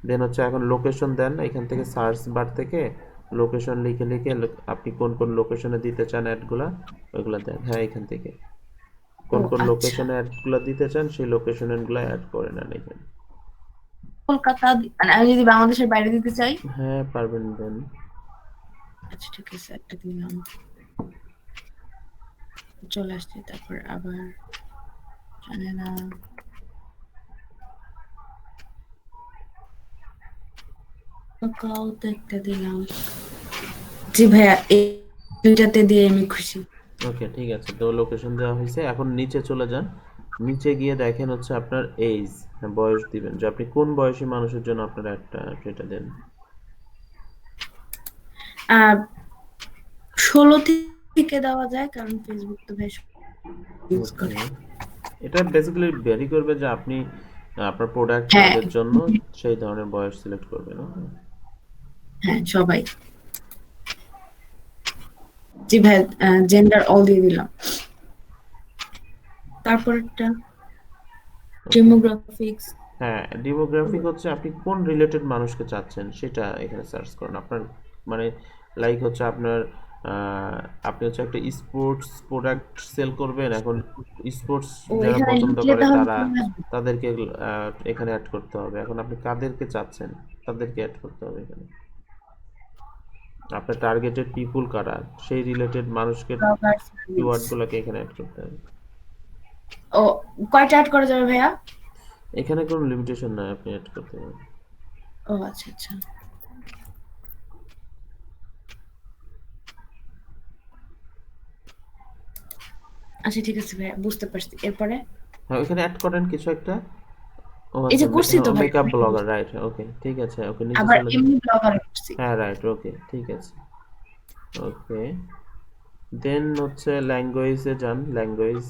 দেন হচ্ছে এখন লোকেশন দেন, এখান থেকে সার্চ বার থেকে লোকেশন লিখে আপনি কোন কোন লোকেশনে দিতে চান অ্যাডগুলা ওইগুলা দেন। হ্যাঁ, এখান থেকে কোন কোন লোকেশনে অ্যাডগুলা দিতে চান সেই লোকেশনগুলো অ্যাড করে নেন এখানে। কলকাতা মানে আমি যদি বাংলাদেশের বাইরে দিতে চাই? হ্যাঁ পারবেন দেন। আচ্ছা ঠিক আছে, একটা দিলাম, চলে আসছে। তারপর আবার জানে না, একটা দিলাম। জি ভাইয়া, এই দুইটাতে দিয়ে আমি খুশি। ওকে ঠিক আছে, তো লোকেশন দেওয়া হয়েছে। এখন নিচে চলে যান, নিচে গিয়ে দেখেন হচ্ছে আপনার এজ, বয়স দিবেন যে আপনি কোন বয়সী মানুষের জন্য আপনার একটা সেটা দেন। 16 থেকে দেওয়া যায়, কারণ ফেসবুক তো ভাই ইউজ করে। এটা বেসিক্যালি ভ্যারি করবে যে আপনি আপনার প্রোডাক্ট এর জন্য সেই ধরনের বয়স সিলেক্ট করবেন। হ্যাঁ সবাই। জি ভাই, জেন্ডার অল দিয়ে দিলাম। তারপরটা ডেমোগ্রাফিক্স। হ্যাঁ, ডেমোগ্রাফিক হচ্ছে আপনি কোন রিলেটেড মানুষকে চাচ্ছেন সেটা এখানে সার্চ করুন। আপনার মানে লাইক হচ্ছে আপনার আপনি হচ্ছে একটা স্পোর্টস প্রোডাক্ট সেল করবেন, এখন স্পোর্টস যারা পছন্দ করে তাদেরকে এখানে অ্যাড করতে হবে। এখন আপনি কাদেরকে চাচ্ছেন তাদেরকে অ্যাড করতে হবে এখানে। আপনার টার্গেটেড পিপল কারা সেই রিলেটেড মানুষকে কিওয়ার্ডগুলোকে এখানে অ্যাড করতে হবে। ও কয়টা অ্যাড করা যাবে ভাইয়া? এখানে কোনো লিমিটেশন নাই, আপনি অ্যাড করতে পারেন। ও আচ্ছা আচ্ছা, আচ্ছা ঠিক আছে ভাইয়া, বুঝতে পারছি। এরপরে হ্যাঁ ওখানে অ্যাড করেন কিছু একটা। এই যে করছি তো ভাই, মেকআপ ব্লগার, রাইট। ওকে ঠিক আছে, ওকে নিচে আবার চলে এমনি ব্লগার করছি। হ্যাঁ রাইট, ওকে ঠিক আছে। ওকে দেন হচ্ছে ল্যাঙ্গুয়েজে যান, ল্যাঙ্গুয়েজ।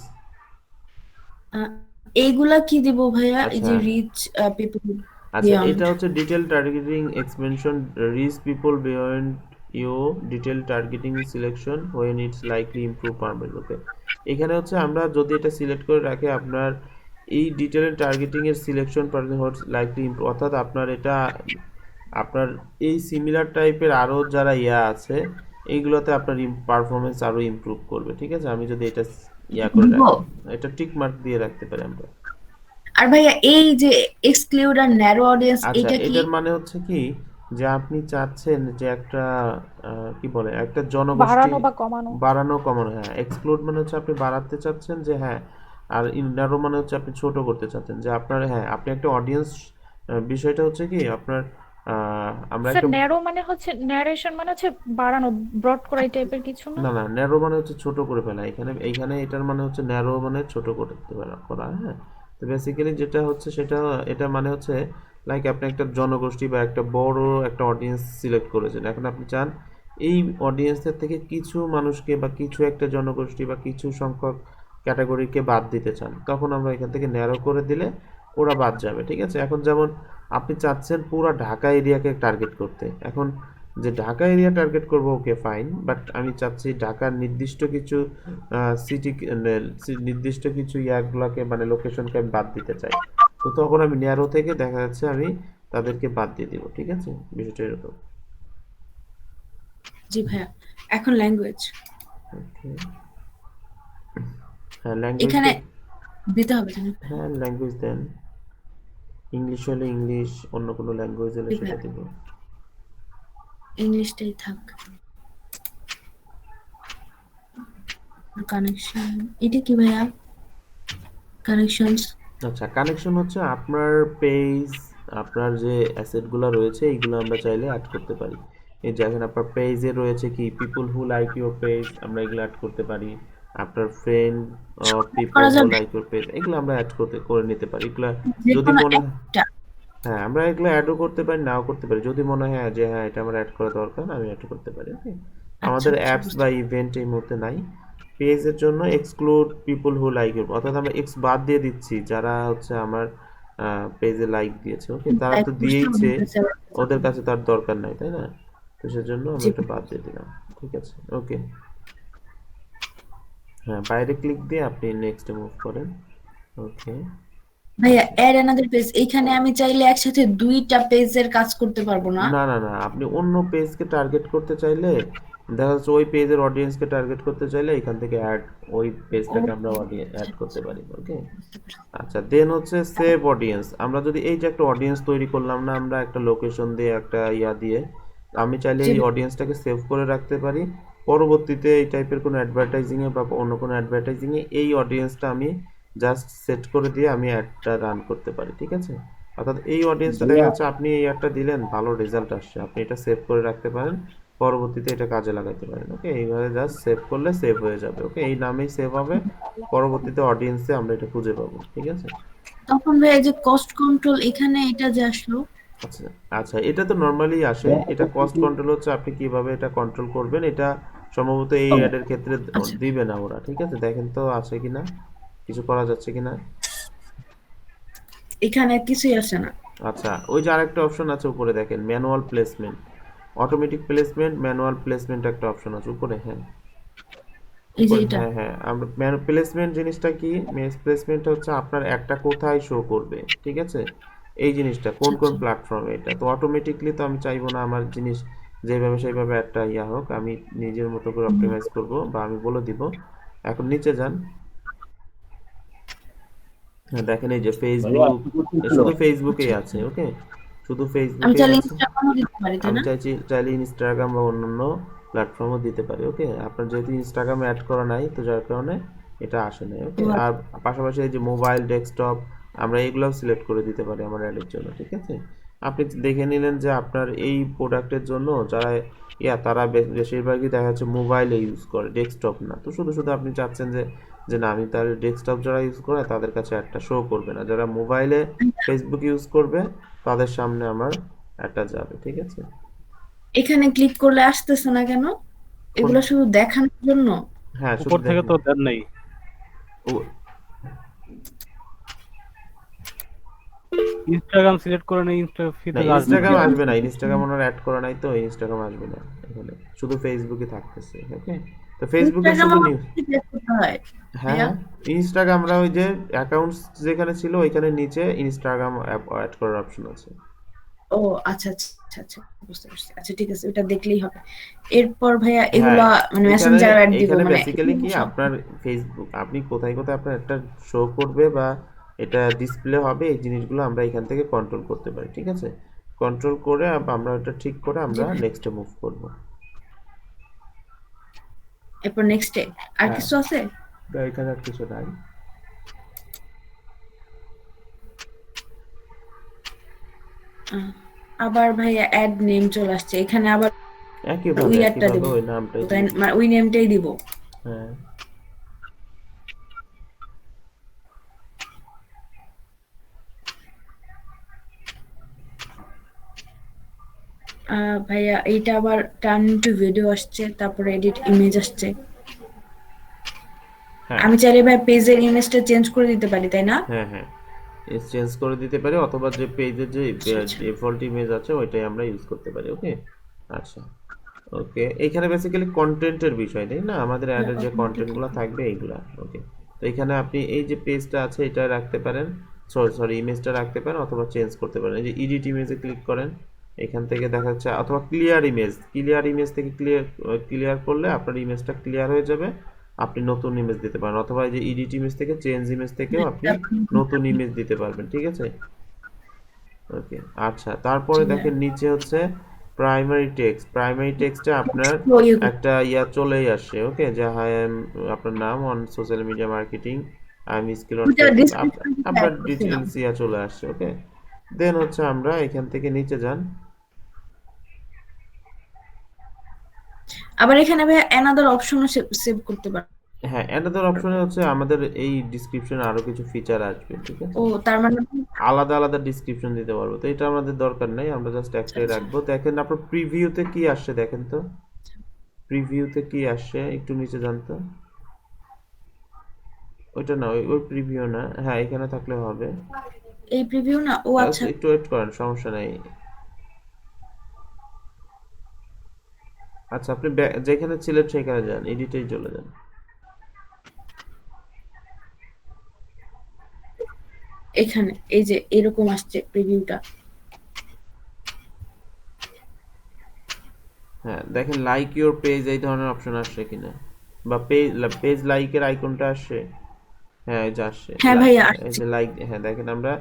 এইগুলা কি দিব ভাইয়া? এই যে রিচ পিপল। আচ্ছা এটা হচ্ছে detail targeting expansion, reach people beyond you, detail targeting selection when it's likely improve পারবেন। ওকে এখানে হচ্ছে আমরা যদি এটা সিলেক্ট করে রাখি আপনার এই ডিটেল টার্গেটিং এর সিলেকশন লাইকলি ইমপ্রুভ, অর্থাৎ আপনার এটা আপনার এই সিমিলার টাইপের আরো যারা আছে এইগুলোতে আপনার পারফরমেন্স আরো ইমপ্রুভ করবে। ঠিক আছে, আমি যদি এটা করে রাখি, এটা টিক মার্ক দিয়ে রাখতে পারি আমরা। আর ভাইয়া এই যে এক্সক্লুড আর ন্যারো অডিয়েন্স, এটা কি? এটার মানে হচ্ছে কি যে আপনি চাচ্ছেন যে একটা কি বলে একটা জনগোষ্ঠী বাড়ানো কমানো। হ্যাঁ, এক্সক্লুড মানে হচ্ছে আপনি বাড়াতে চাচ্ছেন যে হ্যাঁ, আর ন্যারো মানে হচ্ছে আপনি ছোট করতে চাচ্ছেন যে আপনার হ্যাঁ আপনি একটা অডিয়েন্স। বিষয়টা হচ্ছে কি আপনার আমরা একটা ন্যারো মানে হচ্ছে ন্যারেশন মানে হচ্ছে বাড়ানো, ব্রড করা এই টাইপের কিছু না। না ন্যারো মানে হচ্ছে ছোট করে ফেলা। এইখানে এটার মানে হচ্ছে ন্যারো মানে ছোট করতে করা। হ্যাঁ, তো বেসিক্যালি যেটা হচ্ছে সেটা এটা মানে হচ্ছে লাইক আপনি একটা জনগোষ্ঠী বা একটা বড় একটা অডিয়েন্স সিলেক্ট করেছেন, এখন আপনি চান এই অডিয়েন্সের থেকে কিছু মানুষকে বা কিছু একটা জনগোষ্ঠী বা কিছু সংখ্যক ক্যাটাগরিকে বাদ দিতে চান, তখন আমরা এখান থেকে ন্যারো করে দিলে ওরা বাদ যাবে। ঠিক আছে, এখন যেমন আপনি চাচ্ছেন পুরো ঢাকা এরিয়াকে টার্গেট করতে, এখন যে ঢাকা এরিয়া টার্গেট করব ওকে ফাইন, বাট আমি চাচ্ছি ঢাকার নির্দিষ্ট কিছু সিটি নির্দিষ্ট কিছু ইয়াগুলোকে মানে লোকেশনকে আমি বাদ দিতে চাই, তো তখন আমি ন্যারো থেকে দেখা যাচ্ছে আমি তাদেরকে বাদ দিয়ে দিব। ঠিক আছে, বিষয়টা এরকম। জি ভাইয়া, এখন ল্যাঙ্গুয়েজ। হ্যাঁ ল্যাঙ্গুয়েজ এখানে দিতে হবে জানেন? হ্যাঁ ল্যাঙ্গুয়েজ দেন, ইংলিশ হলে ইংলিশ, অন্য কোনো ল্যাঙ্গুয়েজ হলে সেটা দিব। ইংলিশটাই থাক। কানেকশন, এটা কি ভাইয়া? কানেকশনস। আচ্ছা, কানেকশন হচ্ছে আপনার পেজ, আপনার যে অ্যাসেটগুলো রয়েছে এইগুলো আমরা চাইলে অ্যাড করতে পারি। এই যে এখন আপনার পেজে রয়েছে কি people who like your page, আমরা এগুলো অ্যাড করতে পারি। আপনার friend people who like your page, এগুলো আমরা অ্যাড করে নিতে পারি। এগুলো যদি মনে হ্যাঁ আমরা এগুলো অ্যাডও করতে পারি, নাও করতে পারি। যদি মনে হয় যে হ্যাঁ এটা আমার অ্যাড করা দরকার, আমি অ্যাড করতে পারি। ওকে, আমাদের অ্যাপস বা ইভেন্ট এই মুহূর্তে নাই, পেজের জন্য exclude people who like you, অর্থাৎ আমরা এক্স বাদ দিয়ে দিচ্ছি যারা হচ্ছে আমার পেজে লাইক দিয়েছে। ওকে, তারা তো দিয়েইছে, ওদের কাছে তার দরকার নাই, তাই না? তো সেজন্য আমরা এটা বাদ দিয়ে দিলাম। ঠিক আছে, ওকে। হ্যাঁ, বাইরে ক্লিক দিয়ে আপনি নেক্সটে মুভ করেন। ওকে, ভাইয়া অ্যাড অ্যানাদার পেজ, এইখানে আমি চাইলে একসাথে দুইটা পেজের কাজ করতে পারবো না? না না না, আপনি অন্য পেজকে টার্গেট করতে চাইলে, দেখা যাচ্ছে ওই পেজের অডিয়েন্সকে টার্গেট করতে চাইলে এখান থেকে অ্যাড, ওই পেজটাকে আমরা অ্যাড করতে পারি। ওকে, আচ্ছা, দেন হচ্ছে সেভ অডিয়েন্স। আমরা যদি এই যে একটা অডিয়েন্স তৈরি করলাম না আমরা, একটা লোকেশন দিয়ে, একটা ইয়া দিয়ে, আমি চাইলে এই অডিয়েন্সটাকে সেভ করে রাখতে পারি। পরবর্তীতে এই টাইপের কোনো অ্যাডভার্টাইজিং এ বা অন্য কোনো অ্যাডভার্টাইজিং এ এই অডিয়েন্সটা আমি জাস্ট সেট করে দিয়ে আমি অ্যাডটা রান করতে পারি। ঠিক আছে, অর্থাৎ এই অডিয়েন্সটা দেখা যাচ্ছে আপনি এই অ্যাডটা দিলেন, ভালো রেজাল্ট আসছে, আপনি এটা সেভ করে রাখতে পারেন, পরবর্তীতে এটা কাজে লাগাতে পারেন। ওকে, এইভাবে জাস্ট সেভ করলে সেভ হয়ে যাবে। ওকে, এই নামেই সেভ হবে, পরবর্তীতে অডিয়েন্সে আমরা এটা খুঁজে পাবো। ঠিক আছে, তখন ভাই এই যে কস্ট কন্ট্রোল এখানে এটা যে আসলো, আচ্ছা আচ্ছা, এটা তো নর্মালি আসে। এটা কস্ট কন্ট্রোল হচ্ছে আপনি কিভাবে এটা কন্ট্রোল করবেন, এটা সম্ভবত এই অ্যাডের ক্ষেত্রে দিবে না ওরা। ঠিক আছে, দেখেন তো আছে কিনা, কিছু করা যাচ্ছে কিনা। এখানে কিছুই আসে না। আচ্ছা, ওই যে আরেকটা অপশন আছে উপরে দেখেন, manual placement, automatic placement, manual placement একটা অপশন আছে উপরে। হ্যাঁ, এই যে এটা, হ্যাঁ হ্যাঁ, আমরা প্লেসমেন্ট জিনিসটা কি, প্লেসমেন্ট হচ্ছে আপনার একটা কোথায় শো করবে। ঠিক আছে, এই জিনিসটা কোন কোন প্ল্যাটফর্মে, এটা তো অটোমেটিকলি তো আমি চাইবো না আমার জিনিস যেভাবে সেইভাবে একটা ইয়া হোক, আমি নিজের মতো করে অপটিমাইজ করব, বা আমি বলে দিব। এখন নিচে যান, হ্যাঁ দেখেন এই যে ফেসবুক, শুধু ফেসবুকেই আছে। ওকে, শুধু আমি ফেসবুকে চাইলে আছে। ইনস্টাগ্রামও দিতে পারি তাই আমি না? চাইলে ইনস্টাগ্রাম বা অন্যান্য প্ল্যাটফর্মও দিতে পারি। ওকে, আপনার যেহেতু ইনস্টাগ্রামে অ্যাড করা নাই, তো যার কারণে এটা আসে নাই। ওকে, আর পাশাপাশি এই যে মোবাইল, ডেস্কটপ, আমরা এগুলোও সিলেক্ট করে দিতে পারি আমার অ্যাডের জন্য। ঠিক আছে, আপনি দেখে নিলেন যে আপনার এই প্রোডাক্টের জন্য যারা তারা বেশিরভাগই দেখা যাচ্ছে মোবাইলে ইউজ করে, ডেস্কটপ না। তো শুধু শুধু আপনি চাচ্ছেন যে যে না, আমি তাহলে ডেস্কটপ যারা ইউজ করে তাদের কাছে একটা শো করবে না, যারা মোবাইলে ফেসবুক ইউজ করবে তাদের সামনে আমার একটা যাবে। ঠিক আছে, এখানে ক্লিক করলে আসতেছে না কেন? এগুলো শুধু দেখানোর জন্য? হ্যাঁ, শুধু উপর থেকে দেখেন। তো দেন নাই। ইনস্টাগ্রাম সিলেক্ট করে নেই, ফিতে আসবে না। ইনস্টাগ্রাম আসবে না, ইনস্টাগ্রাম ওনার অ্যাড করা নাই, তো ইনস্টাগ্রাম আসবে না এখানে, শুধু ফেসবুকই থাকতেছে। ওকে, তো ফেসবুকে শুধু নিউজ, হ্যাঁ ইনস্টাগ্রাম, আমরা ওই যে অ্যাকাউন্টস যেখানে ছিল ওইখানে নিচে ইনস্টাগ্রাম অ্যাড করার অপশন আছে। ও আচ্ছা আচ্ছা আচ্ছা আচ্ছা, বুঝতে পারছি। আচ্ছা ঠিক আছে, ওটা দেখলেই হবে। এরপর ভাইয়া এগুলা মানে মেসেঞ্জার অ্যাড দিব, এখানে মানে বেসিক্যালি কি আপনার ফেসবুক, আপনি কোথায় কোথায় আপনার একটা শো করবে বা এটা ডিসপ্লে হবে, এই জিনিসগুলো আমরা এখান থেকে কন্ট্রোল করতে পারি। ঠিক আছে, কন্ট্রোল করে আমরা এটা ঠিক করে আমরা নেক্সটে মুভ করব। এরপর নেক্সটে আর কিছু আছে? এখানে আর কিছু নাই। আবার ভাইয়া অ্যাড নেম চলে আসছে, এখানে আবার একইভাবে ওই অ্যাডটা দেব, ওই নামটাই মানে ওই নেমটাই দিব। হ্যাঁ, ভাইয়া এইটা আবার টার্ন ইনটু ভিডিও আসছে, তারপরে এডিট ইমেজ আসছে। আমি চাইলে ভাই পেজের ইমেজটা চেঞ্জ করে দিতে পারি তাই না? হ্যাঁ হ্যাঁ, চেঞ্জ করে দিতে পারি, অথবা যে পেজের যে ডিফল্ট ইমেজ আছে ওইটাই আমরা ইউজ করতে পারি। ওকে, আচ্ছা ওকে, এখানে বেসিক্যালি কন্টেন্টের বিষয় তাই না, আমাদের অ্যাডের যে কন্টেন্টগুলো থাকবে এইগুলা। ওকে, তো এখানে আপনি এই যে পেজটা আছে এটা রাখতে পারেন, সরি ইমেজটা রাখতে পারেন, অথবা চেঞ্জ করতে পারেন। এই যে এডিট ইমেজে ক্লিক করেন, এখান থেকে দেখা যাচ্ছে, অথবা ক্লিয়ার ইমেজ থেকে ক্লিয়ার করলে আপনার ইমেজটা ক্লিয়ার হয়ে যাবে, আপনি নতুন ইমেজ দিতে পারেন, অথবা এই যে এডিট ইমেজ থেকে চেঞ্জ ইমেজ থেকেও আপনি নতুন ইমেজ দিতে পারবেন। ঠিক আছে, ওকে আচ্ছা, তারপরে দেখেন নিচে হচ্ছে প্রাইমারি টেক্সটে আপনার একটা চলেই আসে। ওকে, যে হাই আপনার নাম on social media marketing, I am skill on, আপনার ডিটেইলস চলে আসছে। ওকে, দেন হচ্ছে আমরা এখান থেকে নিচে যান, আবার এখানে ভাই অ্যানাদার অপশনও সেভ করতে পারি। হ্যাঁ, অ্যানাদার অপশনে হচ্ছে আমাদের এই ডেসক্রিপশনে আরো কিছু ফিচার আসবে। ঠিক আছে, ও তার মানে আলাদা আলাদা ডেসক্রিপশন দিতে পারবো, তো এটা আমাদের দরকার নেই, আমরা জাস্ট একটাই রাখবো। দেখেন আপনার প্রিভিউতে কি আসছে, দেখেন তো প্রিভিউতে কি আসছে, একটু নিচে যান তো। ওইটা না, ওই প্রিভিউ না, হ্যাঁ এখানে থাকলে হবে। এই প্রিভিউ না, ও আচ্ছা। একটু ওয়েট করেন, সমস্যা নাই। আচ্ছা আপনি যেখানে ছিলেন সেখানে যান, এডিটেই চলে যান। এখানে এই যে এরকম আসছে প্রিভিউটা। হ্যাঁ দেখেন লাইক ইউর পেজ এই ধরনের অপশন আসছে কিনা, বা পেজ লাইকের আইকনটা আসছে। হ্যাঁ এই যে আসছে, হ্যাঁ ভাইয়া এই যে লাইক। হ্যাঁ দেখেন আমরা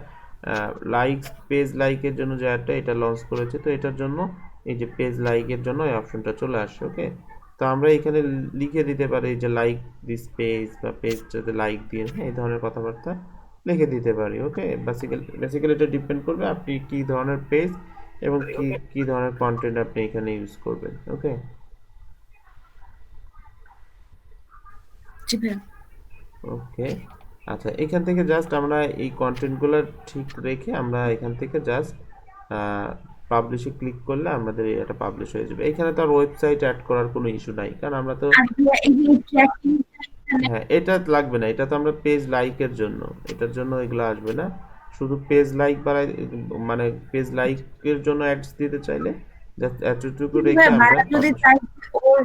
লাইকস পেজ লাইকের জন্য যে অ্যাডটা এটা লঞ্চ করেছে, তো এটার জন্য এই যে পেজ লাইকের জন্য এই অপশনটা চলে আসছে। ওকে, তো আমরা এখানে লিখে দিতে পারি যে লাইক দিস পেজ, বা পেজটাতে লাইক দিয়ে, হ্যাঁ এই ধরনের কথাবার্তা লিখে দিতে পারি। ওকে, বেসিক্যালি এটা ডিপেন্ড করবে আপনি কি ধরনের পেজ এবং কি ধরনের কন্টেন্ট আপনি এখানে ইউজ করবেন। ওকে, জি ভাইয়া। ওকে আচ্ছা, এখান থেকে জাস্ট আমরা এই কন্টেন্টগুলো ঠিক রেখে আমরা এখান থেকে জাস্ট পাবলিশে ক্লিক করলে আমাদের এটা পাবলিশ হয়ে যাবে। এখানে তো আর ওয়েবসাইট অ্যাড করার কোনো ইস্যু নাই, কারণ আমরা তো আর ভাইয়া এই যে ট্র্যাকিং, হ্যাঁ এটা লাগবে না, এটা তো আমরা পেজ লাইকের জন্য, এটার জন্য এগুলো আসবে না। শুধু পেজ লাইক বাড়াই, মানে পেজ লাইকের জন্য অ্যাডস দিতে চাইলে জাস্ট এতটুকু রেখে আমরা ভাইয়া যদি চাই ওর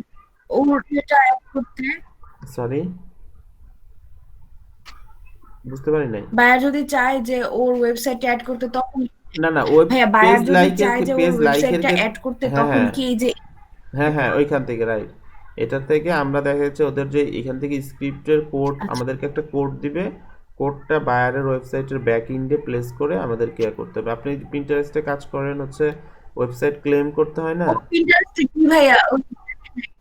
ওর এটা অ্যাড করতে, সরি বুঝতে পারি নাই। বায়ার যদি চায় যে ওর ওয়েবসাইট অ্যাড করতে, তখন না না, ওই ভাইয়া পেজ বায়ার যদি লাইকের চায় যে ওর পেজ লাইকের ওয়েবসাইটটা অ্যাড করতে, হ্যাঁ তখন হ্যাঁ কি এই যে হ্যাঁ ওইখান থেকে রাইট, এটা থেকে আমরা দেখা যাচ্ছে ওদের যে এখান থেকে স্ক্রিপ্টের কোড, আমাদেরকে একটা কোড দিবে, কোডটা বায়ারের ওয়েবসাইটের ব্যাক এন্ডে প্লেস করে আমাদেরকে করতে হবে। আপনি পিন্টারেস্টে কাজ করেন, হচ্ছে ওয়েবসাইট ক্লেম করতে হয় না? পিন্টারেস্টে কি ভাইয়া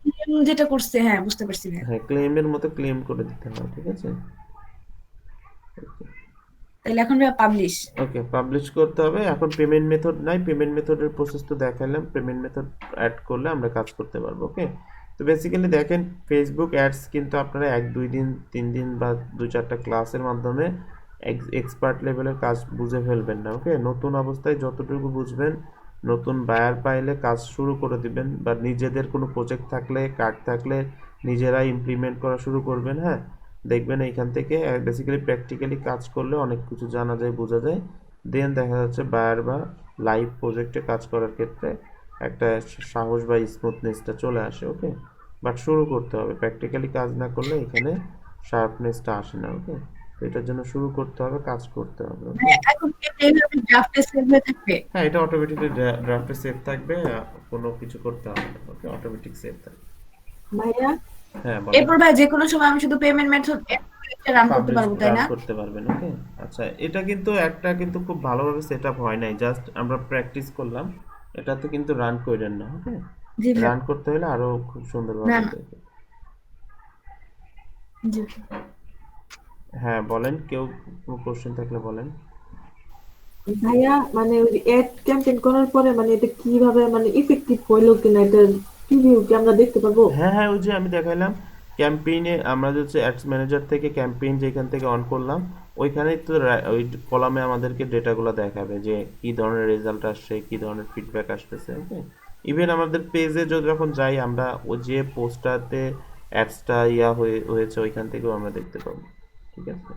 ক্লেম যেটা করছে, হ্যাঁ বুঝতে পারছি ভাইয়া। হ্যাঁ ক্লেমের মতো ক্লেম করে দিতে হয়, ঠিক আছে? তাহলে এখন ভাইয়া পাবলিশ। ওকে, পাবলিশ করতে হবে। এখন পেমেন্ট মেথড নাই, পেমেন্ট মেথডের প্রসেস তো দেখালাম, পেমেন্ট মেথড অ্যাড করলে আমরা কাজ করতে পারবো। ওকে, তো বেসিক্যালি দেখেন ফেসবুক অ্যাডস কিন্তু আপনারা 1-2 দিন 3 দিন বা 2-4টা ক্লাসের মাধ্যমে এক্সপার্ট লেভেলের কাজ বুঝে ফেলবেন না। ওকে, নতুন অবস্থায় যতটুকু বুঝবেন, নতুন বায়ার পাইলে কাজ শুরু করে দিবেন, বা নিজেদের কোনো প্রজেক্ট থাকলে, কার্ড থাকলে নিজেরাই ইমপ্লিমেন্ট করা শুরু করবেন। হ্যাঁ দেখবেন এইখান থেকে বেসিক্যালি প্র্যাকটিক্যালি কাজ করলে অনেক কিছু জানা যায়, বোঝা যায়। দেন দেখা যাচ্ছে বায়ার বা লাইভ প্রজেক্টে কাজ করার ক্ষেত্রে একটা সাহস বা স্মুথনেসটা চলে আসে। ওকে, বাট শুরু করতে হবে, প্র্যাকটিক্যালি কাজ না করলে এখানে শার্পনেসটা আসে না। ওকে, তো এটার জন্য শুরু করতে হবে, কাজ করতে হবে। ওকে, এখন এইভাবে ড্রাফটে সেভ হয়ে থাকবে। হ্যাঁ এটা অটোমেটিকলি ড্রাফটে সেভ থাকবে, কোনো কিছু করতে হবে না। ওকে, অটোমেটিক সেভ থাকবে। ভাইয়া হ্যাঁ বলেন। এরপর ভাই যে কোনো সময় আমি শুধু পেমেন্ট মেথড রান করতে পারবো, তাই না? করতে পারবেন। ওকে, আচ্ছা এটা কিন্তু একটা কিন্তু খুব ভালোভাবে সেটআপ হয় নাই, জাস্ট আমরা প্র্যাকটিস করলাম, এটাতে কিন্তু রান করেন না। ওকে, জি ভাই। রান করতে হলে আরো খুব সুন্দরভাবে না, দেখবে। জি হ্যাঁ বলেন, কেউ কোনো কোশ্চেন থাকলে বলেন। ভাইয়া মানে ওই অ্যাড ক্যাম্পেইন করার পরে মানে এটা কিভাবে মানে ইফেক্টিভ হইলো কিনা, এটা প্রিভিউ কি আমরা দেখতে পাবো? হ্যাঁ ওই যে আমি দেখাইলাম ক্যাম্পেইনে, আমরা হচ্ছে অ্যাডস ম্যানেজার থেকে ক্যাম্পেইন যেখান থেকে অন করলাম, ওইখানেই তো ওই কলামে আমাদেরকে ডেটাগুলো দেখাবে যে কি ধরনের রেজাল্ট আসছে, কি ধরনের ফিডব্যাক আসতেছে। ওকে, ইভেন আমাদের পেজে যখন যাই আমরা ওই যে পোস্টটাতে অ্যাডসটা হয়েছে ওইখান থেকেও আমরা দেখতে পাবো। ঠিক আছে,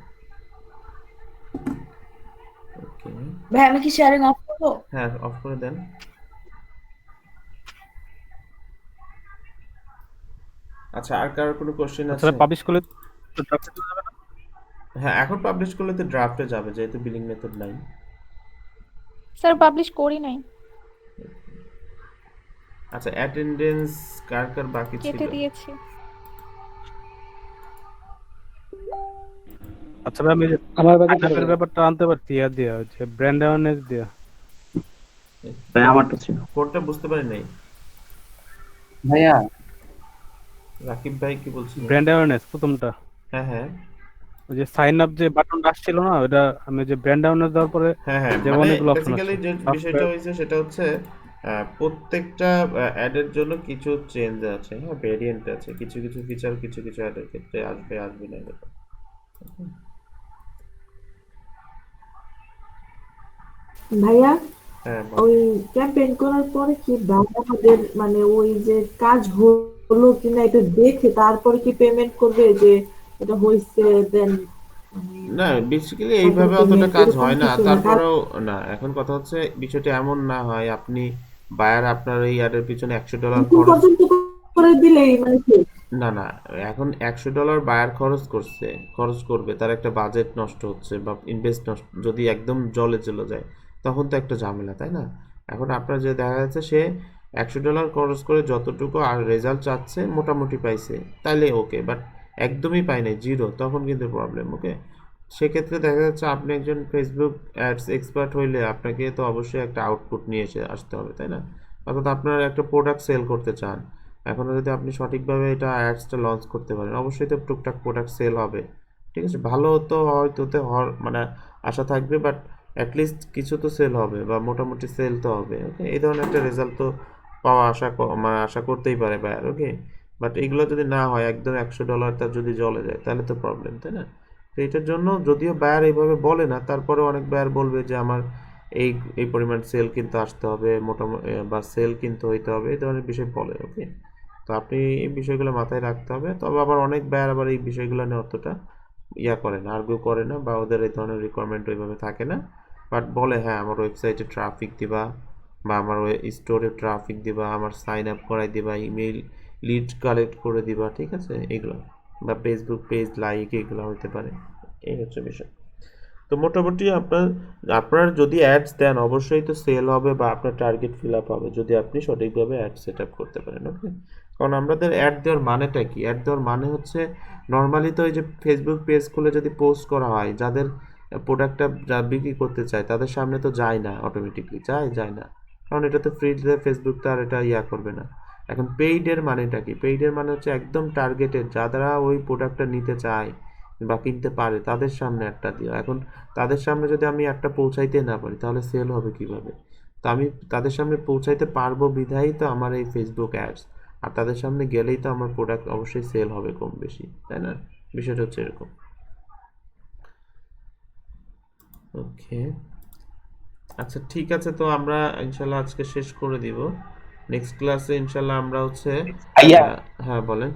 ওকে ভাই আমি কি শেয়ারিং অফ করবো? হ্যাঁ অফ করে দেন। আচ্ছা আর কারোর কোনো কোশ্চেন আছে? আচ্ছা পাবলিশ করলে তো ড্রাফটে চলে যাবে না? হ্যাঁ এখন পাবলিশ করলে তো ড্রাফটে যাবে, যেহেতু বিলিং মেথড নাই। স্যার পাবলিশ করি নাই, আচ্ছা অ্যাটেন্ডেন্স কার কার বাকি ছিল? কেটে দিয়েছি। আচ্ছা ভাই আমি আমার বাকি আইনাপের ব্যাপারটা আনতে পারছি, ইয়া দিয়া হচ্ছে ব্র্যান্ড অ্যাওয়ারনেস দিয়া। ভাই আমারটা ছিল। কোডটা বুঝতে পারি নাই ভাইয়া। রাকিব ভাই কি বলছেন? ব্র্যান্ড অ্যাওয়ারনেস প্রথমটা, হ্যাঁ ওই যে সাইন আপ যে বাটনটা আসছিল না, ওটা আমি যে ব্র্যান্ড অ্যাওয়ারনেস দেওয়ার পরে হ্যাঁ যে মানে অনেকগুলো অপশন বেসিক্যালি আছে। যে বিষয়টা হয়েছে সেটা হচ্ছে প্রত্যেকটা অ্যাডের জন্য কিছু চেঞ্জ আছে, হ্যাঁ ভেরিয়েন্ট আছে, কিছু কিছু ফিচার কিছু কিছু অ্যাডের ক্ষেত্রে আসবে না এরকম। ভাইয়া হ্যাঁ ওই ক্যাম্পেইন করার পরে কি আমাদের মানে ওই যে কাজ হলো কিনা এটা দেখে তারপরে কি পেমেন্ট করবে, যে এটা হয়েছে দেন না বেসিক্যালি তারপরে এইভাবে অতটা পেমেন্ট কাজ এরকম হয় না, কিছু না তারপরেও না এখন কথা হচ্ছে বিষয়টা এমন না হয় আপনি বায়ার আপনার এই অ্যাডের পিছনে $100 দুপুর খরচ, পর্যন্ত করে দিলেই মানে শেষ। না না এখন $100 বায়ার খরচ করবে, তার একটা বাজেট নষ্ট হচ্ছে বা ইনভেস্ট নষ্ট, যদি একদম জলে চলে যায় তখন তো একটা ঝামেলা, তাই না? এখন আপনার যে দেখা যাচ্ছে সে $100 খরচ করে যতটুকু আর রেজাল্ট চাচ্ছে মোটামুটি পাইছে, তাইলে ওকে, বাট একদমই পাই নাই, জিরো, তখন কিন্তু প্রবলেম। ওকে, সেক্ষেত্রে দেখা যাচ্ছে আপনি একজন ফেসবুক অ্যাডস এক্সপার্ট হইলে আপনাকে তো অবশ্যই একটা আউটপুট নিয়ে আসতে হবে, তাই না? অর্থাৎ আপনার একটা প্রোডাক্ট সেল করতে চান, এখন যদি আপনি সঠিকভাবে এটা অ্যাডসটা লঞ্চ করতে পারেন অবশ্যই তো টুকটাক প্রোডাক্ট সেল হবে, ঠিক আছে? ভালো তো হয়তো হওয়ার মানে আশা থাকবে, বাট অ্যাটলিস্ট কিছু তো সেল হবে বা মোটামুটি সেল তো হবে। ওকে, এই ধরনের একটা রেজাল্ট তো পাওয়া মানে আশা করতেই পারে বায়ার। ওকে, বাট এগুলো যদি না হয় একদম $100 তার যদি জলে যায় তাহলে তো প্রবলেম, তাই না? তো এটার জন্য যদিও বায়ার এইভাবে বলে না, তারপরে অনেক বায়ার বলবে যে আমার এই এই পরিমাণ সেল কিন্তু আসতে হবে মোটামুটি, বা সেল কিন্তু হইতে হবে, এই ধরনের বিষয় বলে। ওকে, তো আপনি এই বিষয়গুলো মাথায় রাখতে হবে। তবে আবার অনেক বায়ার আবার এই বিষয়গুলো নিয়ে অতটা করে না, আর্গু করে না, বা ওদের এই ধরনের রিকোয়ারমেন্ট ওইভাবে থাকে না, বাট বলে হ্যাঁ আমার ওয়েবসাইটে ট্রাফিক দিবা বা আমার স্টোরে ট্রাফিক দিবা, আমার সাইন আপ করাই দিবা, ইমেল লিড কালেক্ট করে দিবা, ঠিক আছে? এগুলো বা ফেসবুক পেজ লাইক এগুলো হতে পারে, এই হচ্ছে বিষয়। তো মোটামুটি আপনার যদি অ্যাডস দেন অবশ্যই তো সেল হবে বা আপনার টার্গেট ফিল আপ হবে যদি আপনি সঠিকভাবে অ্যাড সেট আপ করতে পারেন। ওকে, কারণ আমাদের অ্যাড দেওয়ার মানেটা কি? অ্যাড দেওয়ার মানে হচ্ছে নর্মালি তো এই যে ফেসবুক পেজ খুলে যদি পোস্ট করা হয়, যাদের প্রোডাক্টটা বিক্রি করতে চায় তাদের সামনে তো যায় না, অটোমেটিকলি যায় না, কারণ এটা তো ফ্রিতে ফেসবুক তো আর এটা করবে না। এখন পেইডের মানেটা কি? পেইডের মানে হচ্ছে একদম টার্গেটেড, যারা ওই প্রোডাক্টটা নিতে চায় বা কিনতে পারে তাদের সামনে একটা দিও। এখন তাদের সামনে যদি আমি একটা পৌঁছাইতে না পারি তাহলে সেল হবে কিভাবে? তো আমি তাদের সামনে পৌঁছাইতে পারবো বিধায়ই তো আমার এই ফেসবুক অ্যাডস, আর তাদের সামনে গেলেই তো আমার প্রোডাক্ট অবশ্যই সেল হবে কম বেশি, তাই না? বিষয়টা হচ্ছে এরকম। ওকে, আচ্ছা ঠিক আছে, তো আমরা ইনশাল্লাহ আজকে শেষ করে দিব। নেক্সট ক্লাসে ইনশাল্লাহ আমরা হচ্ছে ভাইয়া হ্যাঁ বলেন।